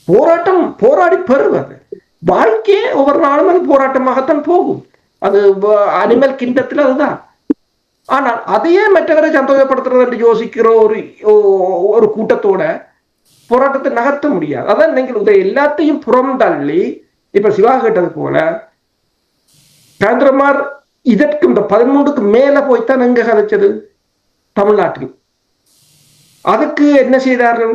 போராட்டம் போராடி பெறுவது வாழ்க்கையே ஒவ்வொரு நாளும் அது போராட்டமாகத்தான் போகும். அது அனிமல் கிண்டத்தில் அதுதான். ஆனால் அதையே மற்றவரை சந்தோஷப்படுத்துறது என்று யோசிக்கிற ஒரு கூட்டத்தோட போராட்டத்தை நகர்த்த முடியாது. அதான் நீங்கள் எல்லாத்தையும் புறம் தள்ளி இப்ப சிவா கேட்டது போல கயந்திரமார் இதற்கு இந்த 13க்கு மேல போய்த்தான் எங்க கதைச்சது தமிழ்நாட்டில். அதுக்கு என்ன செய்தார்கள்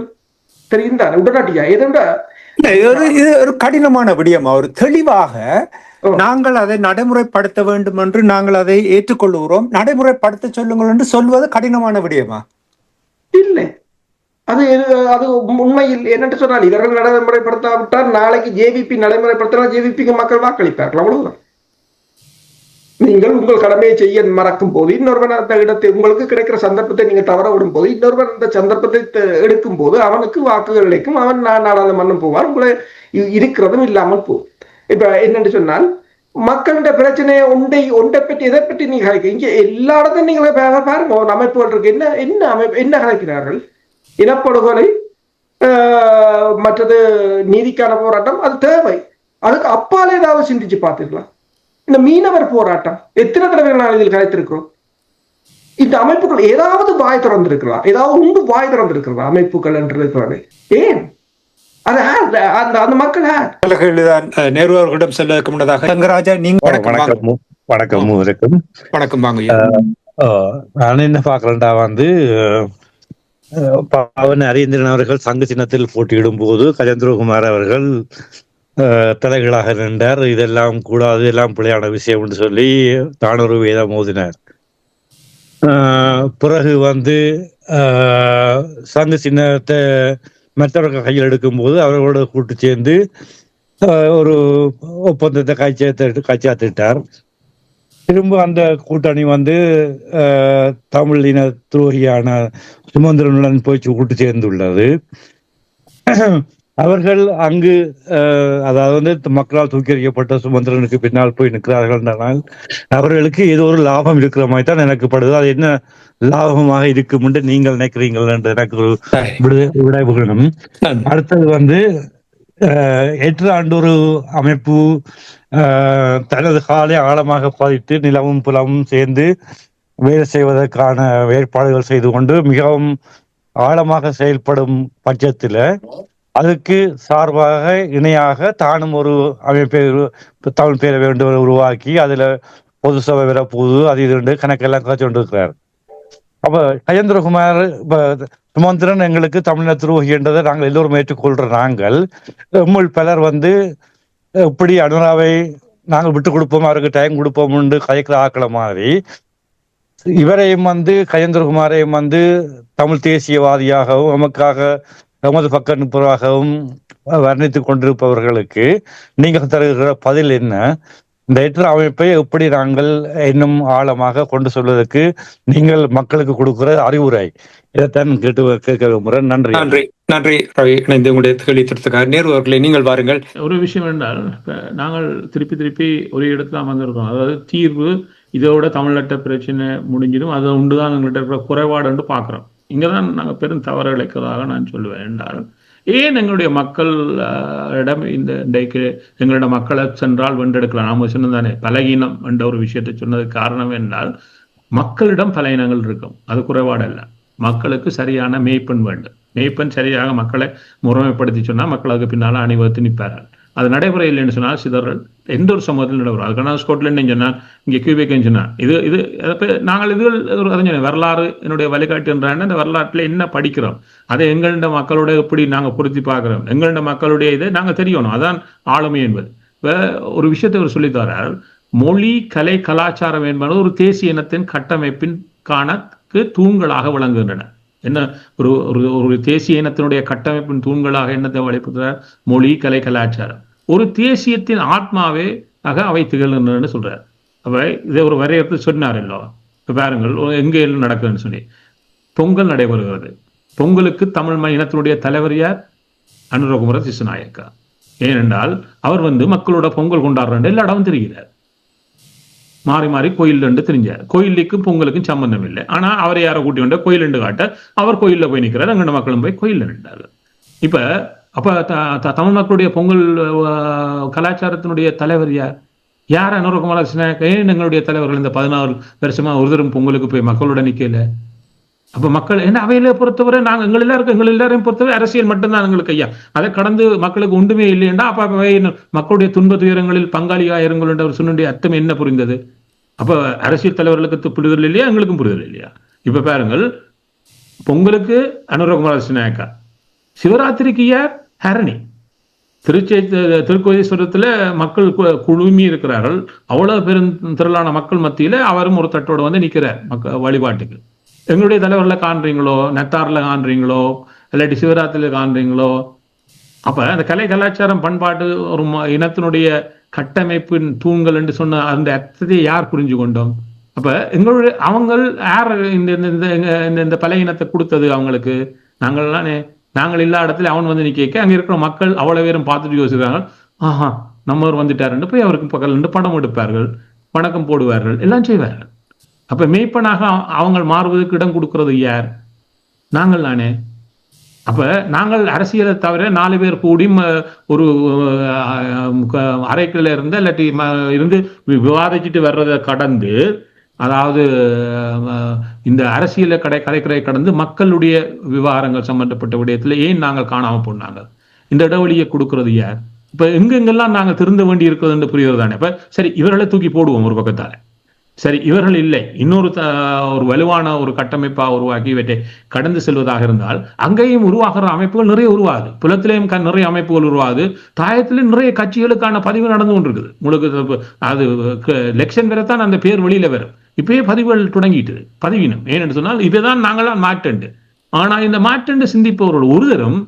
தெரியும் தான் உடனடியா. இது ஒரு கடினமான விடயம். அவர் தெளிவாக நாங்கள் அதை நடைமுறைப்படுத்த வேண்டும் என்று நாங்கள் அதை ஏற்றுக்கொள்ளுகிறோம், நடைமுறைப்படுத்த சொல்லுங்கள் என்று சொல்வது கடினமான விடயமா? இல்லை, அது உண்மையில் என்னென்று சொன்னால் இவர்கள் நடைமுறைப்படுத்தாவிட்டால் நாளைக்கு ஜேவிபி நடைமுறைப்படுத்தினால் ஜேவிபிக்கு மக்கள் வாக்களிப்பார்கள், அவ்வளவுதான். நீங்கள் உங்கள் கடமையை செய்ய மறக்கும் போது இன்னொருவன் அந்த இடத்தை உங்களுக்கு கிடைக்கிற சந்தர்ப்பத்தை நீங்க தவற விடும் போது இன்னொருவன் அந்த சந்தர்ப்பத்தை எடுக்கும் போது அவனுக்கு வாக்குகள் கிடைக்கும், அவன் நாடாளுமன்றம் போவார், உங்களை இருக்கிறதும் இல்லாமல் போகும். இப்ப என்னென்று சொன்னால் மக்களிட பிரச்சனையை ஒன்றை பற்றி எதை பற்றி நீங்க கலைக்க இங்க எல்லா இடத்தையும் நீங்க பாருங்க. ஒரு அமைப்புகள் இருக்கு, என்ன கலைக்கிறார்கள்? இனப்படுகொலை, மற்றது நீதிக்கான போராட்டம், அது தேவை. அதுக்கு அப்பாலே ஏதாவது சிந்திச்சு பார்த்துக்கலாம். இந்த மீனவர் போராட்டம் எத்தனை தடவை நான் இதில் கலைத்திருக்கிறோம். இந்த அமைப்புகள் ஏதாவது வாய் திறந்திருக்கிறதா? ஏதாவது உண்டு வாய் திறந்திருக்கிறதா அமைப்புகள் என்று இருக்கிறது? ஏன் அது அந்த மக்கள் கேள்விதான் நேரு அவர்களிடம் செல்வதற்கு முன்னதாக தங்கராஜா, நீங்க வணக்கம் இருக்கும். வணக்கம் வாங்க. நான் என்ன பாக்குறேன்டா பாவன் நரேந்திரன் அவர்கள் சங்கு சின்னத்தில் போட்டியிடும் போது கஜேந்திரகுமார் அவர்கள் தலைகளாக நின்றார். இதெல்லாம் கூடாது, எல்லாம் பிள்ளையான விஷயம் என்று சொல்லி தானொரு வேதம் மோதினார். பிறகு சங்கு சின்னத்தை மற்றவர்கள் கையில் எடுக்கும் போது அவர்களோட கூட்டு சேர்ந்து ஒரு ஒப்பந்தத்தை கைச்சாத்திட்டார். திரும்ப அந்த கூட்டணி தமிழ் இன துரோகியான சுமந்திரனுடன் போய் கூட்டு சேர்ந்துள்ளது. அவர்கள் அங்கு அதாவது மக்களால் தூக்கி எறியப்பட்ட சுமந்திரனுக்கு பின்னால் போய் நிற்கிறார்கள் என்றால் அவர்களுக்கு ஏதோ ஒரு லாபம் இருக்கிற மாதிரி தான் எனக்கு படுது. அது என்ன லாபமாக இருக்கும் என்று நீங்கள் நினைக்கிறீர்கள் என்று எனக்கு ஒரு விடைவு வேணும். அடுத்தது ஏற்றாண்டொரு அமைப்பு தனது காலை ஆழமாக பதித்து நிலவும் புலமும் சேர்ந்து வேலை செய்வதற்கான ஏற்பாடுகள் செய்து கொண்டு மிகவும் ஆழமாக செயல்படும் பட்சத்தில் அதுக்கு சார்பாக இணையாக தானும் ஒரு அமைப்பை தமிழ் பேரவை உருவாக்கி அதுல பொது சபை வரப்போது அது இது கணக்கெல்லாம் காய்ச்சி கொண்டிருக்கிறார். அப்ப கஜேந்திரகுமார் சுமந்திரன் எங்களுக்கு தமிழின துரோகி என்றதை நாங்கள் எல்லோரும் ஏற்றுக்கொள்ற நாங்கள் பலர் எப்படி அனுராவை நாங்கள் விட்டு கொடுப்போம், அவருக்கு டைம் கொடுப்போம் என்று கதைக்கிற ஆக்கள மாதிரி இவரையும் கஜேந்திரகுமாரையும் தமிழ் தேசியவாதியாகவும் நமக்காக எமது பக்க நிற்பவராகவும் வர்ணித்துக் கொண்டிருப்பவர்களுக்கு நீங்கள் தருகிற பதில் என்ன? இந்த ஏற்ற அமைப்பை எப்படி நாங்கள் இன்னும் ஆழமாக கொண்டு சொல்வதற்கு நீங்கள் மக்களுக்கு கொடுக்கிற அறிவுரை, இதைத்தான் கேட்க விரும்புகிறேன். நன்றி. நன்றி நன்றி ரவி, இணைந்து உங்களுடைய கேள்வி நேரு அவர்களை நீங்கள் வாருங்கள். ஒரு விஷயம் என்றால் நாங்கள் திருப்பி ஒரே இடத்துல வந்திருக்கோம். அதாவது தீர்வு இதோட தமிழ்நாட்டு பிரச்சனை முடிஞ்சிடும், அதை உண்டுதான் எங்கள்கிட்ட இருக்கிற குறைபாடு என்று பார்க்குறோம். இங்கதான் நாங்கள் பெரும் தவறு இழைக்கிறதாக நான் சொல்லுவேன். என்றால் ஏன் எங்களுடைய மக்கள் இடம் இன்றைக்கு எங்களோட மக்களை சென்றால் வென்றெடுக்கலாம்? நாம சொன்னதானே பலகீனம் என்ற ஒரு விஷயத்தை சொன்னதுக்கு காரணம் என்றால் மக்களிடம் பல இனங்கள் இருக்கும், அது குறைபாடு அல்ல. மக்களுக்கு சரியான மேய்ப்பன் வேண்டும். மேய்ப்பன் சரியாக மக்களை முறைமைப்படுத்தி சொன்னால் மக்களுக்கு பின்னால அணிவகுத்து நிற்பார்கள். அது நடைமுறை இல்லைன்னு சொன்னால் சிதறல் எந்த ஒரு சமூகத்தில் நடைபெறும். அதுக்கான ஸ்கொட்லாண்ட் சொன்னால் இங்கே கியூபெக்னு சொன்னால் இது நாங்கள் இது வரலாறு என்னுடைய வழிகாட்டு என்றால் அந்த வரலாற்றில் என்ன படிக்கிறோம், அதை எங்கள்ட மக்களோட எப்படி நாங்கள் பொருத்தி பார்க்குறோம், எங்கள்ட மக்களுடைய இதை நாங்கள் தெரியணும். அதான் ஆளுமை என்பது. இப்போ ஒரு விஷயத்தை அவர் சொல்லித்தரார், மொழி கலை கலாச்சாரம் என்பது ஒரு தேசிய இனத்தின் கட்டமைப்பின் காணக்கு தூண்களாக விளங்குகின்றன. என்ன ஒரு ஒரு தேசிய இனத்தினுடைய கட்டமைப்பின் தூண்களாக என்னத்தை வழிபடுறார்? மொழி கலை கலாச்சாரம். ஒரு தேசியத்தின் ஆத்மாவே அவை திகழ்கின்றன சொல்றார். அப்ப இதை ஒரு வரையறுத்து சொன்னார் இல்லோ. இப்ப பாருங்கள் எங்கே நடக்குதுன்னு சொல்லி பொங்கல் நடைபெறுகிறது. பொங்கலுக்கு தமிழ் இனத்தினுடைய தலைவர் யார்? அனுரகுமார திசுநாயக்கா. ஏனென்றால் அவர் மக்களோட பொங்கல் கொண்டாடுற எல்லா இடமும் தெரிகிறார். மாறி மாறி கோயில் தெரிஞ்சார். கோயிலுக்கும் பொங்கலுக்கும் சம்பந்தம் இல்லை. ஆனா அவரை யாரை கூட்டி வந்த கோயில் காட்ட அவர் கோயில்ல போய் நிற்கிறார். அங்கண்ட மக்களும் போய் கோயில்ல நின்றார்கள். அப்ப தமிழ் மக்களுடைய பொங்கல் கலாச்சாரத்தினுடைய தலைவர் யார்? அனுரகுமார திசுநாயக்கா. ஏன் எங்களுடைய தலைவர்கள் இந்த 14 வருஷமா ஒருத்தரும் பொங்கலுக்கு போய் மக்களோட நிக்கல? அப்ப மக்கள் என்ன அவையில பொறுத்தவரை நாங்கள் எங்கள் எல்லாரையும் பொறுத்தவரை அரசியல் மட்டும்தான் எங்களுக்கு ஐயா. அதை கடந்து மக்களுக்கு ஒன்றுமே இல்லையண்டா அப்ப மக்களுடைய துன்ப துயரங்களில் பங்காளியாயிருங்கள் என்ற ஒரு சொன்னுடைய அர்த்தம் என்ன புரிந்தது? அப்ப அரசியல் தலைவர்களுக்கு புரிதல் இல்லையா, எங்களுக்கும் புரிதல் இல்லையா? இப்ப பாருங்கள், பொங்கலுக்கு அனுரகுமார திசுநாயக்கா, சிவராத்திரிக்கு யார்? ஹரணி. திருக்கோதீஸ்வரத்துல மக்கள் குழுமி இருக்கிறார்கள். அவ்வளவு பெரும் திரளான மக்கள் மத்தியில அவரும் ஒரு தட்டோடு நிற்கிறார் வழிபாட்டுக்கு. எங்களுடைய தலைவர்ல காண்றீங்களோ, நத்தாறுல காண்றீங்களோ, இல்லாட்டி சிவராத்திரியில காண்றீங்களோ? அப்ப அந்த கலை கலாச்சாரம் பண்பாட்டு ஒரு இனத்தினுடைய கட்டமைப்பின் தூண்கள் என்று சொன்ன அந்த அர்த்தத்தை யார் புரிஞ்சு கொண்டோம்? அப்ப எங்களுடைய அவங்கள் யார் இந்த பல இனத்தை கொடுத்தது அவங்களுக்கு? நாங்கள் எல்லா இடத்துல அவன் நிக்க அங்க இருக்கிற மக்கள் அவ்வளவு பேரும் பார்த்துட்டு யோசிக்கிறாங்க, ஆஹா நம்மவர் வந்துட்டாருன்னு போய் அவருக்கு பக்கத்துல படம் எடுப்பார்கள், வணக்கம் போடுவார்கள், எல்லாம் செய்வார்கள். அப்ப மேய்ப்பனாக அவங்க மாறுவதற்கு இடம் கொடுக்கிறது யார்? நாங்கள் தானே. அப்ப நாங்கள் அரசியலை தவிர 4 பேர் கூடி ஒரு அறைக்குள்ள இருந்து இல்லாட்டி இருந்து விவாதிச்சுட்டு வர்றதை கடந்து அதாவது இந்த அரசியலை கதைக்கரை கடந்து மக்களுடைய விவகாரங்கள் சம்பந்தப்பட்ட விடயத்துல ஏன் நாங்கள் காணாம போனாங்க? இந்த இடைவெளியை கொடுக்கறது யார்? இப்ப எங்கெங்கெல்லாம் நாங்கள் திருந்த வேண்டி இருக்கிறது என்று புரிகிறது தானே. இப்ப சரி, இவர்களை தூக்கி போடுவோம் ஒரு பக்கத்தால. சரி, இவர்கள் இல்லை, இன்னொரு ஒரு வலுவான ஒரு கட்டமைப்பா உருவாக்கி இவற்றை கடந்து செல்வதாக இருந்தால் அங்கேயும் உருவாகிற அமைப்புகள் நிறைய உருவாகுது. புலத்திலேயும் நிறைய அமைப்புகள் உருவாகுது. தாயத்திலும் நிறைய கட்சிகளுக்கான பதிவு நடந்து கொண்டிருக்குது. உங்களுக்கு அது எலெக்ஷன் வரைத்தான் அந்த பேர் வெளியில வரும். இப்பயே பதிவுகள் தொடங்கிட்டு பதிவினம். ஏன்னு சொன்னால் இவைதான் நாங்களாம் மாற்றண்டு. ஆனா இந்த மாற்றண்டு சிந்திப்பவர்கள் ஒருதரும்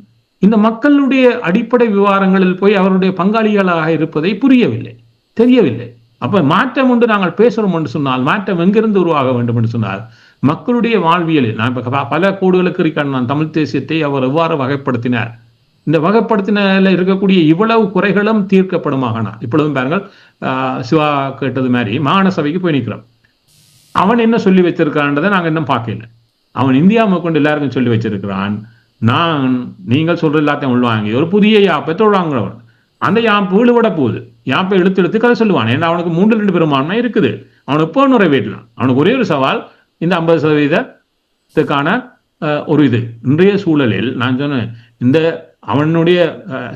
இந்த மக்களுடைய அடிப்படை விவகாரங்களில் போய் அவருடைய பங்காளிகளாக இருப்பதை புரியவில்லை, தெரியவில்லை. அப்ப மாற்றம் ஒன்று நாங்கள் பேசுறோம் என்று சொன்னால் மாற்றம் எங்கிருந்து உருவாக வேண்டும் என்று சொன்னால் மக்களுடைய வாழ்வியலில் நான் இப்ப பல கோடுகளுக்கு இருக்கான நான் தமிழ் தேசியத்தை அவர் எவ்வாறு வகைப்படுத்தினார், இந்த வகைப்படுத்தின இருக்கக்கூடிய இவ்வளவு குறைகளும் தீர்க்கப்படுமாகனா. இப்பொழுதும் பாருங்கள், சிவா கேட்டது மாதிரி மாகாண சபைக்கு போய் நிற்கிறோம். அவன் என்ன சொல்லி வச்சிருக்கான்றதை நாங்க இன்னும் பார்க்கல. அவன் இந்தியா கொண்டு எல்லாருக்கும் சொல்லி வச்சிருக்கிறான், நீங்கள் சொல்ற எல்லாத்தையும் உள்வாங்கி ஒரு புதிய யாப்பை தொழுவாங்கிறவன். அந்த யாப்பு விழுவிட போகுது, யாப்பை இழுத்து கதை சொல்லுவான். ஏன்னா அவனுக்கு 3-2 பெரும்பான்மை இருக்குது. அவனுக்கு எப்போ நிறைவேற்றலாம். அவனுக்கு ஒரே ஒரு சவால், இந்த 50%த்துக்கான ஒரு இது. இன்றைய சூழலில் நான் சொன்னேன், இந்த அவனுடைய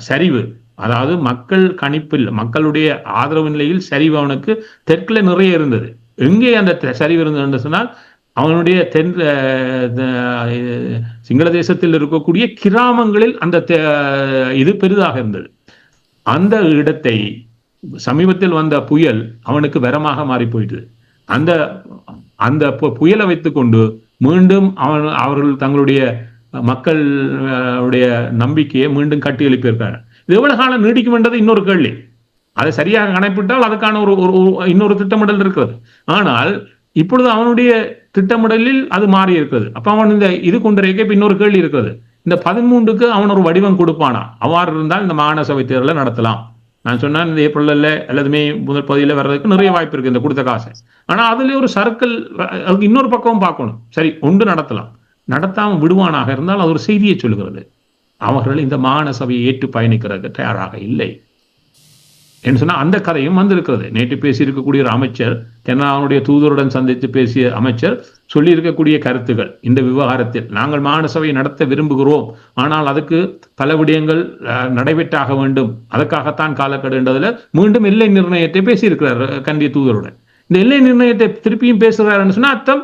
சரிவு, அதாவது மக்கள் கணிப்பில் மக்களுடைய ஆதரவு நிலையில் சரிவு அவனுக்கு தெற்குல நிறைய இருந்தது. எங்கே அந்த சரிவு இருந்தது என்று சொன்னால் அவனுடைய சிங்கள தேசத்தில் இருக்கக்கூடிய கிராமங்களில் அந்த இது பெரிதாக இருந்தது. அந்த இடத்தை சமீபத்தில் வந்த புயல் அவனுக்கு வரமாக மாறி போயிட்டது. அந்த அந்த புயலை வைத்துக்கொண்டு மீண்டும் அவர்கள் தங்களுடைய மக்களுடைய நம்பிக்கையை மீண்டும் கட்டி எழுப்பியிருக்காங்க. இது எவ்வளவு காலம் நீடிக்கும் என்றது இன்னொரு கேள்வி. அதை சரியாக கணப்பிட்டால் அதுக்கான ஒரு இன்னொரு திட்டமிடல் இருக்கிறது. ஆனால் இப்பொழுது அவனுடைய திட்டமிடலில் அது மாறி இருக்கிறது. அப்ப அவன் இந்த இது கொண்டிருக்க இப்ப இன்னொரு கேள்வி இருக்கிறது, இந்த 13க்கு அவன் ஒரு வடிவம் கொடுப்பானா? அவ்வாறு இருந்தால் இந்த மாகாண சபை தேர்தலை நடத்தலாம். நான் சொன்னேன், இந்த ஏப்ரல்ல அல்லது மே முதல் பகுதியில் வர்றதுக்கு நிறைய வாய்ப்பு இருக்கு இந்த கொடுத்த காசை. ஆனா அதுல ஒரு சர்க்கிள், அதுக்கு இன்னொரு பக்கமும் பார்க்கணும். சரி, ஒன்று நடத்தலாம், நடத்தாம விடுவானாக இருந்தால் அது ஒரு செய்தியை சொல்லுகிறது, அவர்கள் இந்த மாகாண சபையை ஏற்று பயணிக்கிறதுக்கு தயாராக இல்லை என்று சொன்னா அந்த கதையும் வந்திருக்கிறது. நேற்று பேசியிருக்கக்கூடிய ஒரு அமைச்சர், கனடாவுடைய தூதருடன் சந்தித்து பேசிய அமைச்சர் சொல்லி இருக்கக்கூடிய கருத்துக்கள், இந்த விவகாரத்தில் நாங்கள் மாகாண சபையை நடத்த விரும்புகிறோம், ஆனால் அதுக்கு பல விடயங்கள் நடைபெற்றாக வேண்டும், அதற்காகத்தான் காலக்கெடு என்றதுல மீண்டும் எல்லை நிர்ணயத்தை பேசியிருக்கிறார் கண்டிய தூதருடன். இந்த எல்லை நிர்ணயத்தை திருப்பியும் பேசுகிறார் சொன்னா அர்த்தம்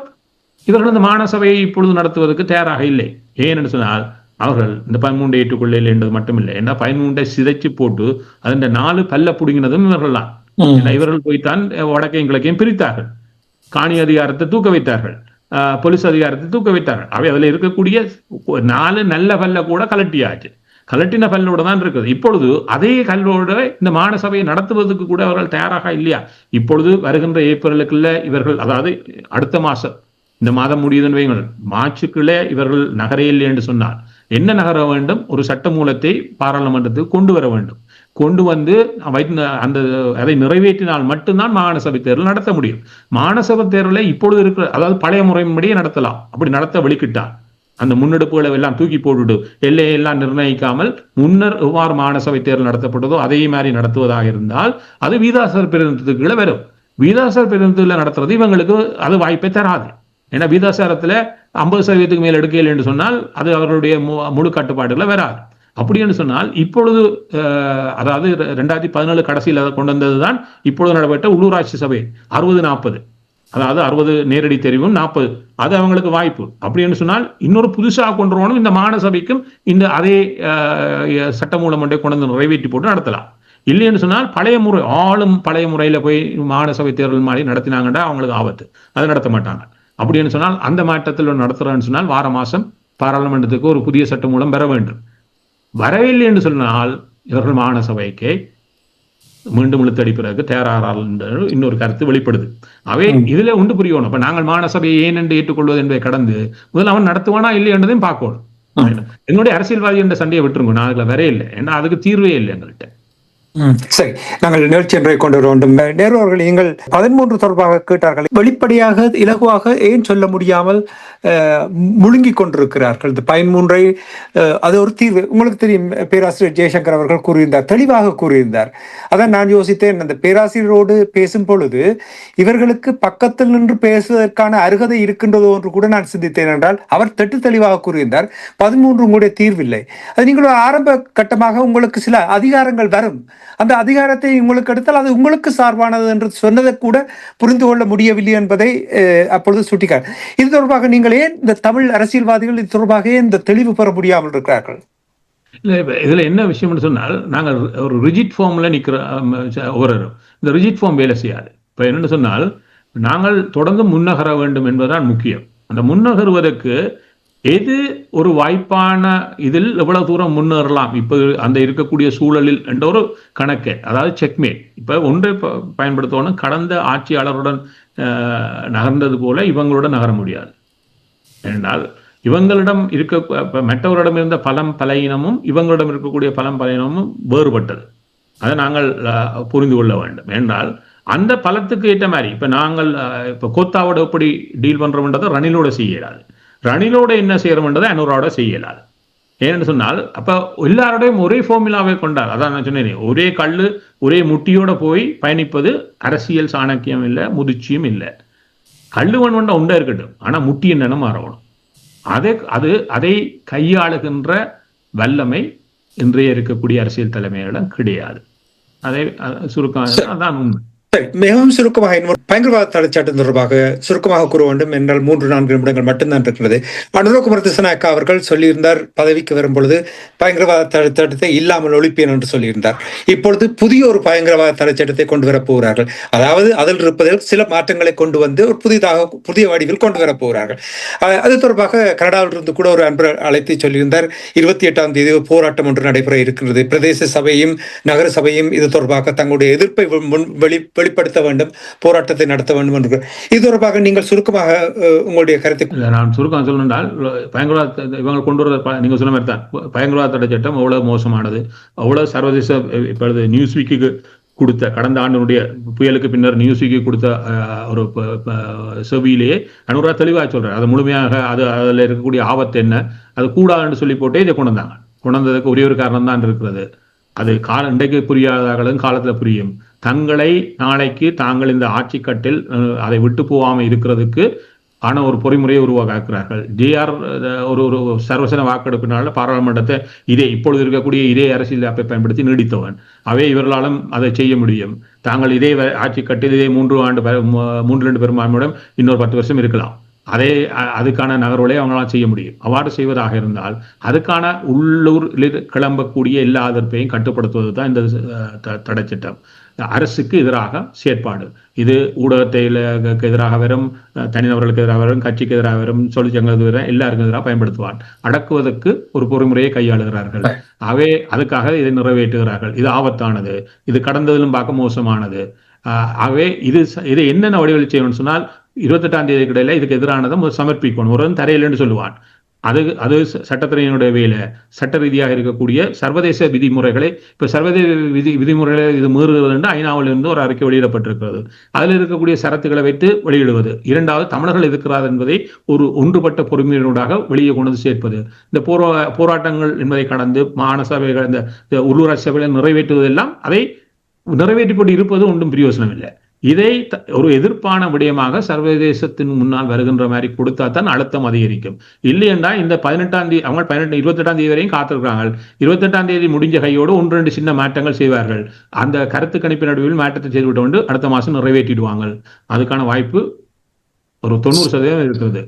இவர்கள் இந்த மாகாண சபையை இப்பொழுது நடத்துவதற்கு தயாராக இல்லை. ஏன்னு சொன்னால் அவர்கள் இந்த 13 ஏற்றுக்கொள்ள என்றது மட்டுமில்லை, ஏன்னா 13 சிதைச்சு போட்டு அதன் 4 பல்ல புடுங்கினதும் இவர்கள் தான். இவர்கள் போய்த்தான் வடக்கையும் கிழக்கையும் பிரித்தார்கள், காணி அதிகாரத்தை தூக்க வைத்தார்கள், போலீஸ் அதிகாரத்தை தூக்க வைத்தார்கள். அவை அதில் இருக்கக்கூடிய 4 நல்ல பல்ல கூட கலட்டியாச்சு, கலட்டின பல்லோட தான் இருக்குது. இப்பொழுது அதே கல்லோட இந்த மாகாண சபையை நடத்துவதற்கு கூட அவர்கள் தயாராக இல்லையா? இப்பொழுது வருகின்ற ஏப்ரலுக்குள்ள இவர்கள், அதாவது அடுத்த மாசம், இந்த மாதம் முடியுதுன்னு வைங்கள், மார்ச்சுக்குள்ளே இவர்கள் நகரையில்லை என்று சொன்னால் என்ன நகர வேண்டும்? ஒரு சட்ட மூலத்தை பாராளுமன்றத்துக்கு கொண்டு வர வேண்டும். கொண்டு வந்து அந்த அதை நிறைவேற்றினால் மட்டும்தான் மாகாண சபை தேர்தல் நடத்த முடியும். மாகாண சபை தேர்தலை இப்பொழுது இருக்கிற, அதாவது பழைய முறைப்படியே நடத்தலாம். அப்படி நடத்த வழிக்கிட்டால் அந்த முன்னெடுப்புகளை எல்லாம் தூக்கி போட்டுட்டு எல்லையெல்லாம் நிர்ணயிக்காமல் முன்னர் எவ்வாறு மாகாண சபை தேர்தல் நடத்தப்பட்டதோ அதே மாதிரி நடத்துவதாக இருந்தால் அது வீதாசர் பிரதிநிதித்துவ வரும். வீதாசர் பிரதிநிதித்துவ நடத்துறது இவங்களுக்கு அது வாய்ப்பை தராது. ஏன்னா வீதாசாரத்துல 50% மேல் எடுக்கல என்று சொன்னால் அது அவர்களுடைய முழு கட்டுப்பாடுகளை வராது. அப்படி என்று சொன்னால் இப்பொழுது அதாவது 2017 கடைசியில் அதை கொண்டு வந்ததுதான் இப்பொழுது நடைபெற்ற உள்ளூராட்சி சபை 60-40, அதாவது 60 நேரடி தெரிவும் 40, அது அவங்களுக்கு வாய்ப்பு. அப்படி என்று சொன்னால் இன்னொரு புதுசாக கொண்டு வரணும். இந்த மாகாண சபைக்கும் இந்த அதே சட்டமூலம் ஒன்றை கொண்டு வந்து நிறைவேற்றி போட்டு நடத்தலாம். இல்லைன்னு சொன்னால் பழைய முறை, ஆளும் பழைய முறையில போய் மாகாண சபை தேர்தல் மாதிரி நடத்தினாங்கன்னா அவங்களுக்கு ஆபத்து, அதை நடத்த மாட்டாங்க. அப்படின்னு சொன்னால் அந்த மாற்றத்தில் நடத்துறேன்னு சொன்னால் வார மாசம் பாராளுமன்றத்துக்கு ஒரு புதிய சட்டம் மூலம் பெற வேண்டும். வரவில்லை என்று சொன்னால் இவர்கள் மாகாண சபைக்கு மீண்டும் இழுத்தடிப்பதற்கு தயாராகிறார்கள் என்ற இன்னொரு கருத்து வெளிப்படுது. அவை இதுல ஒன்று புரியணும். இப்ப நாங்கள் மாகாண சபையை ஏன் என்று ஏற்றுக்கொள்வது என்பதை கடந்து முதல்ல அவன் நடத்துவானா இல்லை என்றதையும் பார்க்கணும். எங்களுடைய அரசியல்வாதி என்ற சண்டையை விட்டுருங்க, நான் அதுல வரே இல்லை, ஏன்னா அதுக்கு தீர்வே இல்லை எங்கள்கிட்ட. சரி, நாங்கள் நிகழ்ச்சி ஒன்றை கொண்டு வர வேண்டும். நேரு அவர்கள், நீங்கள் 13 தொடர்பாக கேட்டார்கள். வெளிப்படையாக இலகுவாக ஏன் சொல்ல முடியாமல் முழுங்கிக் கொண்டிருக்கிறார்கள் இந்த 13ஐ? அது ஒரு தீர்வு. உங்களுக்கு தெரியும், பேராசிரியர் ஜெயசங்கர் அவர்கள் கூறியிருந்தார், தெளிவாக கூறியிருந்தார். அதான் நான் யோசித்தேன், அந்த பேராசிரியரோடு பேசும் பொழுது இவர்களுக்கு பக்கத்தில் நின்று பேசுவதற்கான அருகதை இருக்கின்றதோ என்று கூட நான் சிந்தித்தேன். என்றால் அவர் தெட்டு தெளிவாக கூறியிருந்தார், 13 உங்களுடைய தீர்வில்லை. அது நீங்கள் ஆரம்ப கட்டமாக உங்களுக்கு சில அதிகாரங்கள் வரும், அந்த அதிகாரத்தை உங்களுக்கு எடுத்தால் அது உங்களுக்கு சார்பானது என்று சொன்னதை கூட புரிந்து கொள்ள முடியவில்லை என்பதை அப்பொழுது சுட்டிக்கார். இது தொடர்பாக நீங்கள் ஏன் இந்த தமிழ் அரசியல்வாதிகள் இது தொடர்பாக இந்த தெளிவு பெற முடியாமல் இருக்கிறார்கள்? இதுல என்ன விஷயம்னு சொன்னால், நாங்கள் ஒரு ரிஜிட் ஃபார்ம்ல நிக்கிற இந்த ரிஜிட் ஃபார்ம் வேலை செய்யாது. இப்ப என்னன்னு சொன்னால், நாங்கள் தொடர்ந்து முன்னகர வேண்டும் என்பதுதான் முக்கியம். அந்த முன்னகருவதற்கு எது ஒரு வாய்ப்பான இதில் எவ்வளவு தூரம் முன்னேறலாம் இப்ப அந்த இருக்கக்கூடிய சூழலில் என்ற ஒரு கணக்கு, அதாவது செக்மேட். இப்ப ஒன்றை பயன்படுத்தணும், கடந்த ஆட்சியாளருடன் நகர்ந்தது போல இவங்களுடன் நகர முடியாது. ஏனென்றால் இவங்களிடம் இருக்க மற்றவரிடம் இருந்த பலம் பலையினமும் இவங்களிடம் இருக்கக்கூடிய பலம் பலையினமும் வேறுபட்டது. அதை நாங்கள் புரிந்து கொள்ள வேண்டும். என்றால் அந்த பலத்துக்கு ஏற்ற மாதிரி இப்ப நாங்கள் இப்ப கோத்தாவோட எப்படி டீல் பண்றோம்ன்றதை ரணிலோட செய்யலாது, ரணிலோட என்ன செய்யறோம்ன்றதை அனுராவோட செய்யலாது. ஏன்னு சொன்னால் அப்ப எல்லாரோடையும் ஒரே ஃபார்முலாவை கொண்டார். அதான் நான் சொன்னேன், ஒரே கல்லு ஒரே முட்டியோட போய் பயணிப்பது அரசியல் சாணக்கியம் இல்லை, முதிர்ச்சியும் இல்லை. கல்லு ஒன்று உண்டா இருக்கட்டும், ஆனா முட்டி என்னன்னு மாறணும். அதை கையாளுகின்ற வல்லமை இன்றைய இருக்கக்கூடிய அரசியல் தலைமையிடம் கிடையாது. அதை சுருக்கம் அதான் உண்மை. மிகவும் சுருக்கமாக பயங்கரவாத தடைச்சட்டம் தொடர்பாக சுருக்கமாக கூற வேண்டும் என்றால் 3-4 நிமிடங்கள் மட்டும்தான் இருக்கிறது. அனுரகுமார் திசாநாயக்கா அவர்கள் சொல்லியிருந்தார், பதவிக்கு வரும் பொழுது பயங்கரவாத தடைச்சட்டத்தை இல்லாமல் ஒழிப்பேன் என்று சொல்லியிருந்தார். இப்பொழுது புதிய ஒரு பயங்கரவாத தடைச்சட்டத்தை கொண்டு வரப் போகிறார்கள். அதாவது அதில் இருப்பதில் சில மாற்றங்களை கொண்டு வந்து ஒரு புதிய வடிவில் கொண்டு வரப் போகிறார்கள். அது தொடர்பாக கனடாவில் இருந்து கூட ஒரு அன்பர் அழைத்து சொல்லியிருந்தார், 28ஆம் தேதி போராட்டம் ஒன்று நடைபெற இருக்கிறது. பிரதேச சபையும் நகர சபையும் இது தொடர்பாக தங்களுடைய எதிர்ப்பை வெளிப்படுத்த வேண்டும், போராட்டத்தை நடத்த வேண்டும் என்று. இது தொடர்பாக நீங்கள் சுருக்கமாக உங்களுடைய கருத்தை. நான் சுருக்கம் சொல்லணும்னால், பயங்கரவாத இவங்க கொண்டு வர நீங்க சொன்ன மாதிரி தான் பயங்கரவாத தடை சட்டம் அவ்வளவு மோசமானது, அவ்வளவு சர்வதேச இப்பொழுது நியூஸ் வீக்கு கொடுத்த கடந்த ஆண்டினுடைய புயலுக்கு பின்னர் நியூஸ் வீக்கு கொடுத்த ஒரு செவியிலேயே அனுரா தெளிவாக சொல்றாரு. அது முழுமையாக அதில் இருக்கக்கூடிய ஆபத்து என்ன, அது கூடாதுன்னு சொல்லி போட்டே இதை கொண்டு வந்தாங்க. கொண்டு வந்ததுக்கு ஒரே ஒரு காரணம் தான் இருக்கிறது, அது இன்றைக்கு புரியாதவர்களும் காலத்துல புரியும். தங்களை நாளைக்கு தாங்கள் இந்த ஆட்சி கட்டில் அதை விட்டு போகாமல் இருக்கிறதுக்கு ஆன ஒரு பொறிமுறையை உருவாக்குறார்கள். ஜேஆர் ஒரு சர்வசன வாக்கெடுப்பினால பாராளுமன்றத்தை இப்பொழுது இருக்கக்கூடிய இதே அரசியல் அப்பை பயன்படுத்தி நீடித்தவன். இவர்களாலும் அதை செய்ய முடியும். தாங்கள் இதே ஆட்சி கட்டில் இதே 3 பெரும்பான்மையுடன் இன்னொரு 10 வருஷம் இருக்கலாம். அதுக்கான நகர்வுகளை அவங்களால செய்ய முடியும். அவ்வாறு செய்வதாக இருந்தால் அதுக்கான உள்ளூரில் கிளம்பக்கூடிய எல்லா எதிர்ப்பையும் கட்டுப்படுத்துவது தான் இந்த தடை சட்டம். அரசுக்கு எதிராக செயற்பாடு, இது ஊடகத்துக்கு எதிராக வரும், தனிநபர்களுக்கு எதிராக வரும், கட்சிக்கு எதிராக வரும், தொழிற்சங்கத்துக்கு எல்லாருக்கும் எதிராக பயன்படுத்துவான். அடக்குவதற்கு ஒரு பொறிமுறையை கையாளுகிறார்கள். அதுக்காக இதை நிறைவேற்றுகிறார்கள். இது ஆபத்தானது, இது கடந்ததிலும் பார்க்க மோசமானது. இது என்னென்ன வடிவத்தில் செய்யணும்னு சொன்னால், 28ஆம் தேதி கிடையில இதுக்கு எதிரானதை சமர்ப்பிக்கணும். ஒரு தரையில்னு சொல்லுவான், அது சட்டத்துறையினுடைய வேலை. சட்ட ரீதியாக இருக்கக்கூடிய சர்வதேச விதிமுறைகளை, இப்ப சர்வதேச விதிமுறைகளை இது மீறுகிறது ஐநாவில் இருந்து ஒரு அறிக்கை வெளியிடப்பட்டிருக்கிறது. அதில் இருக்கக்கூடிய சரத்துக்களை வைத்து வெளியிடுவது. 2வது, தமிழர்கள் எதிர்க்கிறார் என்பதை ஒரு ஒன்றுபட்ட பொறுமையினூடாக வெளியே கொண்டு சேர்ப்பது. இந்த போராட்டங்கள் என்பதை கடந்து மாகாண சபைகள், இந்த உள்ளூராட்சி சபைகளை நிறைவேற்றுவதெல்லாம் அதை நிறைவேற்றிப்பட்டு இருப்பது ஒன்றும் பிரயோசனம் இல்லை. இதை ஒரு எதிர்ப்பான விடயமாக சர்வதேசத்தின் முன்னால் வருகின்ற மாதிரி கொடுத்தா தான் அழுத்தம் அதிகரிக்கும். இல்லையென்றா இந்த 18ஆம் தேதி அவங்க 28ஆம் தேதி வரையும் காத்திருக்கிறாங்க. 28ஆம் தேதி முடிஞ்ச கையோடு 1-2 சின்ன மாற்றங்கள் செய்வார்கள். அந்த கருத்து கணிப்பு நடுவில் மாற்றத்தை செய்துவிட்டு கொண்டு அடுத்த மாசம் நிறைவேற்றிடுவாங்க. அதுக்கான வாய்ப்பு ஒரு 90% இருக்கிறது.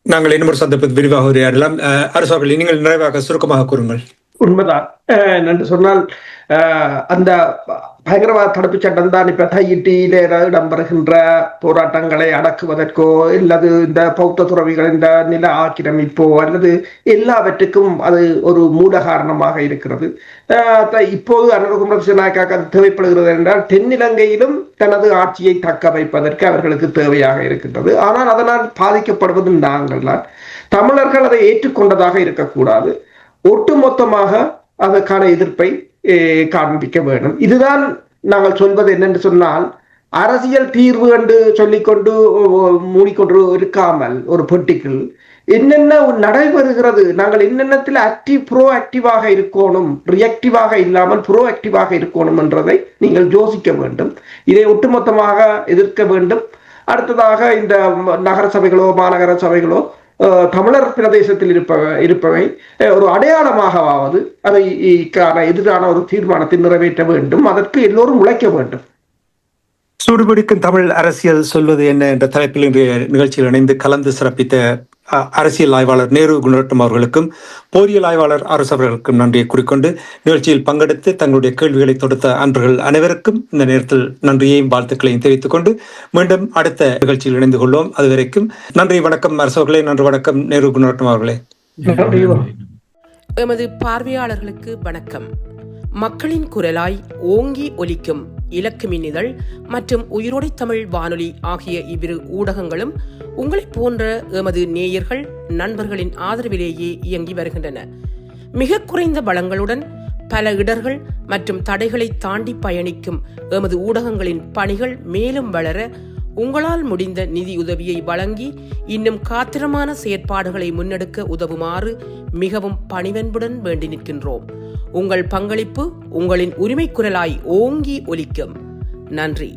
நாங்கள் இன்னொரு சந்தர்ப்பத்தில் விரிவாக உரையாடலாம். அரசர்கள், நீங்கள் நிறைவாக சுருக்கமாக கூறுங்கள். உண்மைதான் என்று சொன்னால், அந்த பயங்கரவாத தடுப்பு சட்டம் தான் இப்ப தையிட்டியில இடம்பெறுகின்ற போராட்டங்களை அடக்குவதற்கோ அல்லது இந்த பௌத்த துறவிகள் இந்த நில ஆக்கிரமிப்போ அல்லது எல்லாவற்றுக்கும் அது ஒரு மூல காரணமாக இருக்கிறது. இப்போது அனுரகுமார் திசாநாயக்காவுக்கு அது தேவைப்படுகிறது என்றால், தென்னிலங்கையிலும் தனது ஆட்சியை தக்க வைப்பதற்கு அவர்களுக்கு தேவையாக இருக்கின்றது. ஆனால் அதனால் பாதிக்கப்படுவது நாங்கள் தான். தமிழர்கள் அதை ஏற்றுக்கொண்டதாக இருக்கக்கூடாது. ஒட்டுமொத்தமாக அதற்கான எதிர்ப்பை காண்பிக்க வேண்டும். இதுதான் நாங்கள் சொல்வது என்னென்று சொன்னால், அரசியல் தீர்வு என்று சொல்லிக்கொண்டு மூடிக்கொண்டு இருக்காமல் ஒரு பொட்டிக்குள் என்னென்ன நடைபெறுகிறது, நாங்கள் என்னென்னத்தில் ப்ரோ ஆக்டிவாக இருக்கணும், ரியாக்டிவாக இல்லாமல் ப்ரோ ஆக்டிவாக இருக்கணும் என்றதை நீங்கள் யோசிக்க வேண்டும். இதை ஒட்டுமொத்தமாக எதிர்க்க வேண்டும். அடுத்ததாக இந்த நகர சபைகளோ மாநகர சபைகளோ தமிழர் பிரதேசத்தில் இருப்பவை ஒரு அடையாளமாகவாவது அதை எதிரான ஒரு தீர்மானத்தை நிறைவேற்ற வேண்டும். அதற்கு எல்லோரும் உழைக்க வேண்டும். சூடுபிடிக்கும் தமிழ் அரசியல் சொல்வது என்ன என்ற தலைப்பில் இன்றைய நிகழ்ச்சியில் இணைந்து கலந்து சிறப்பித்த அரசியல் ஆய்வாளர் நேரு குணரட்னம் அவர்களுக்கும் போரியல் ஆய்வாளர் அரசு அவர்களுக்கும் நன்றியை கூறிக்கொண்டு நிகழ்ச்சியில் பங்கெடுத்து தங்களுடைய கேள்விகளை தொடுத்த அன்பர்கள் அனைவருக்கும் இந்த நேரத்தில் நன்றியையும் வாழ்த்துக்களையும் தெரிவித்துக் கொண்டு மீண்டும் அடுத்த நிகழ்ச்சியில் இணைந்து கொள்வோம். அதுவரைக்கும் நன்றி, வணக்கம் அரசு அவர்களே. நன்றி, வணக்கம் நேரு குணரட்னம் அவர்களே. எமது பார்வையாளர்களுக்கு வணக்கம். மக்களின் குரலாய் ஓங்கி ஒலிக்கும் இலக்கு மின்னிதழ் மற்றும் உயிரோடை தமிழ் வானொலி ஆகிய இவ்விரு ஊடகங்களும் உங்களைப் போன்ற எமது நேயர்கள் நண்பர்களின் ஆதரவிலேயே இயங்கி வருகின்றன. மிக குறைந்த வளங்களுடன் பல இடர்கள் மற்றும் தடைகளை தாண்டி பயணிக்கும் எமது ஊடகங்களின் பணிகள் மேலும் வளர உங்களால் முடிந்த நிதியுதவியை வழங்கி இன்னும் காத்திரமான செயற்பாடுகளை முன்னெடுக்க உதவுமாறு மிகவும் பணிவன்புடன் வேண்டி நிற்கின்றோம். உங்கள் பங்களிப்பு உங்களின் உரிமை குரலாய் ஓங்கி ஒலிக்கும். நன்றி.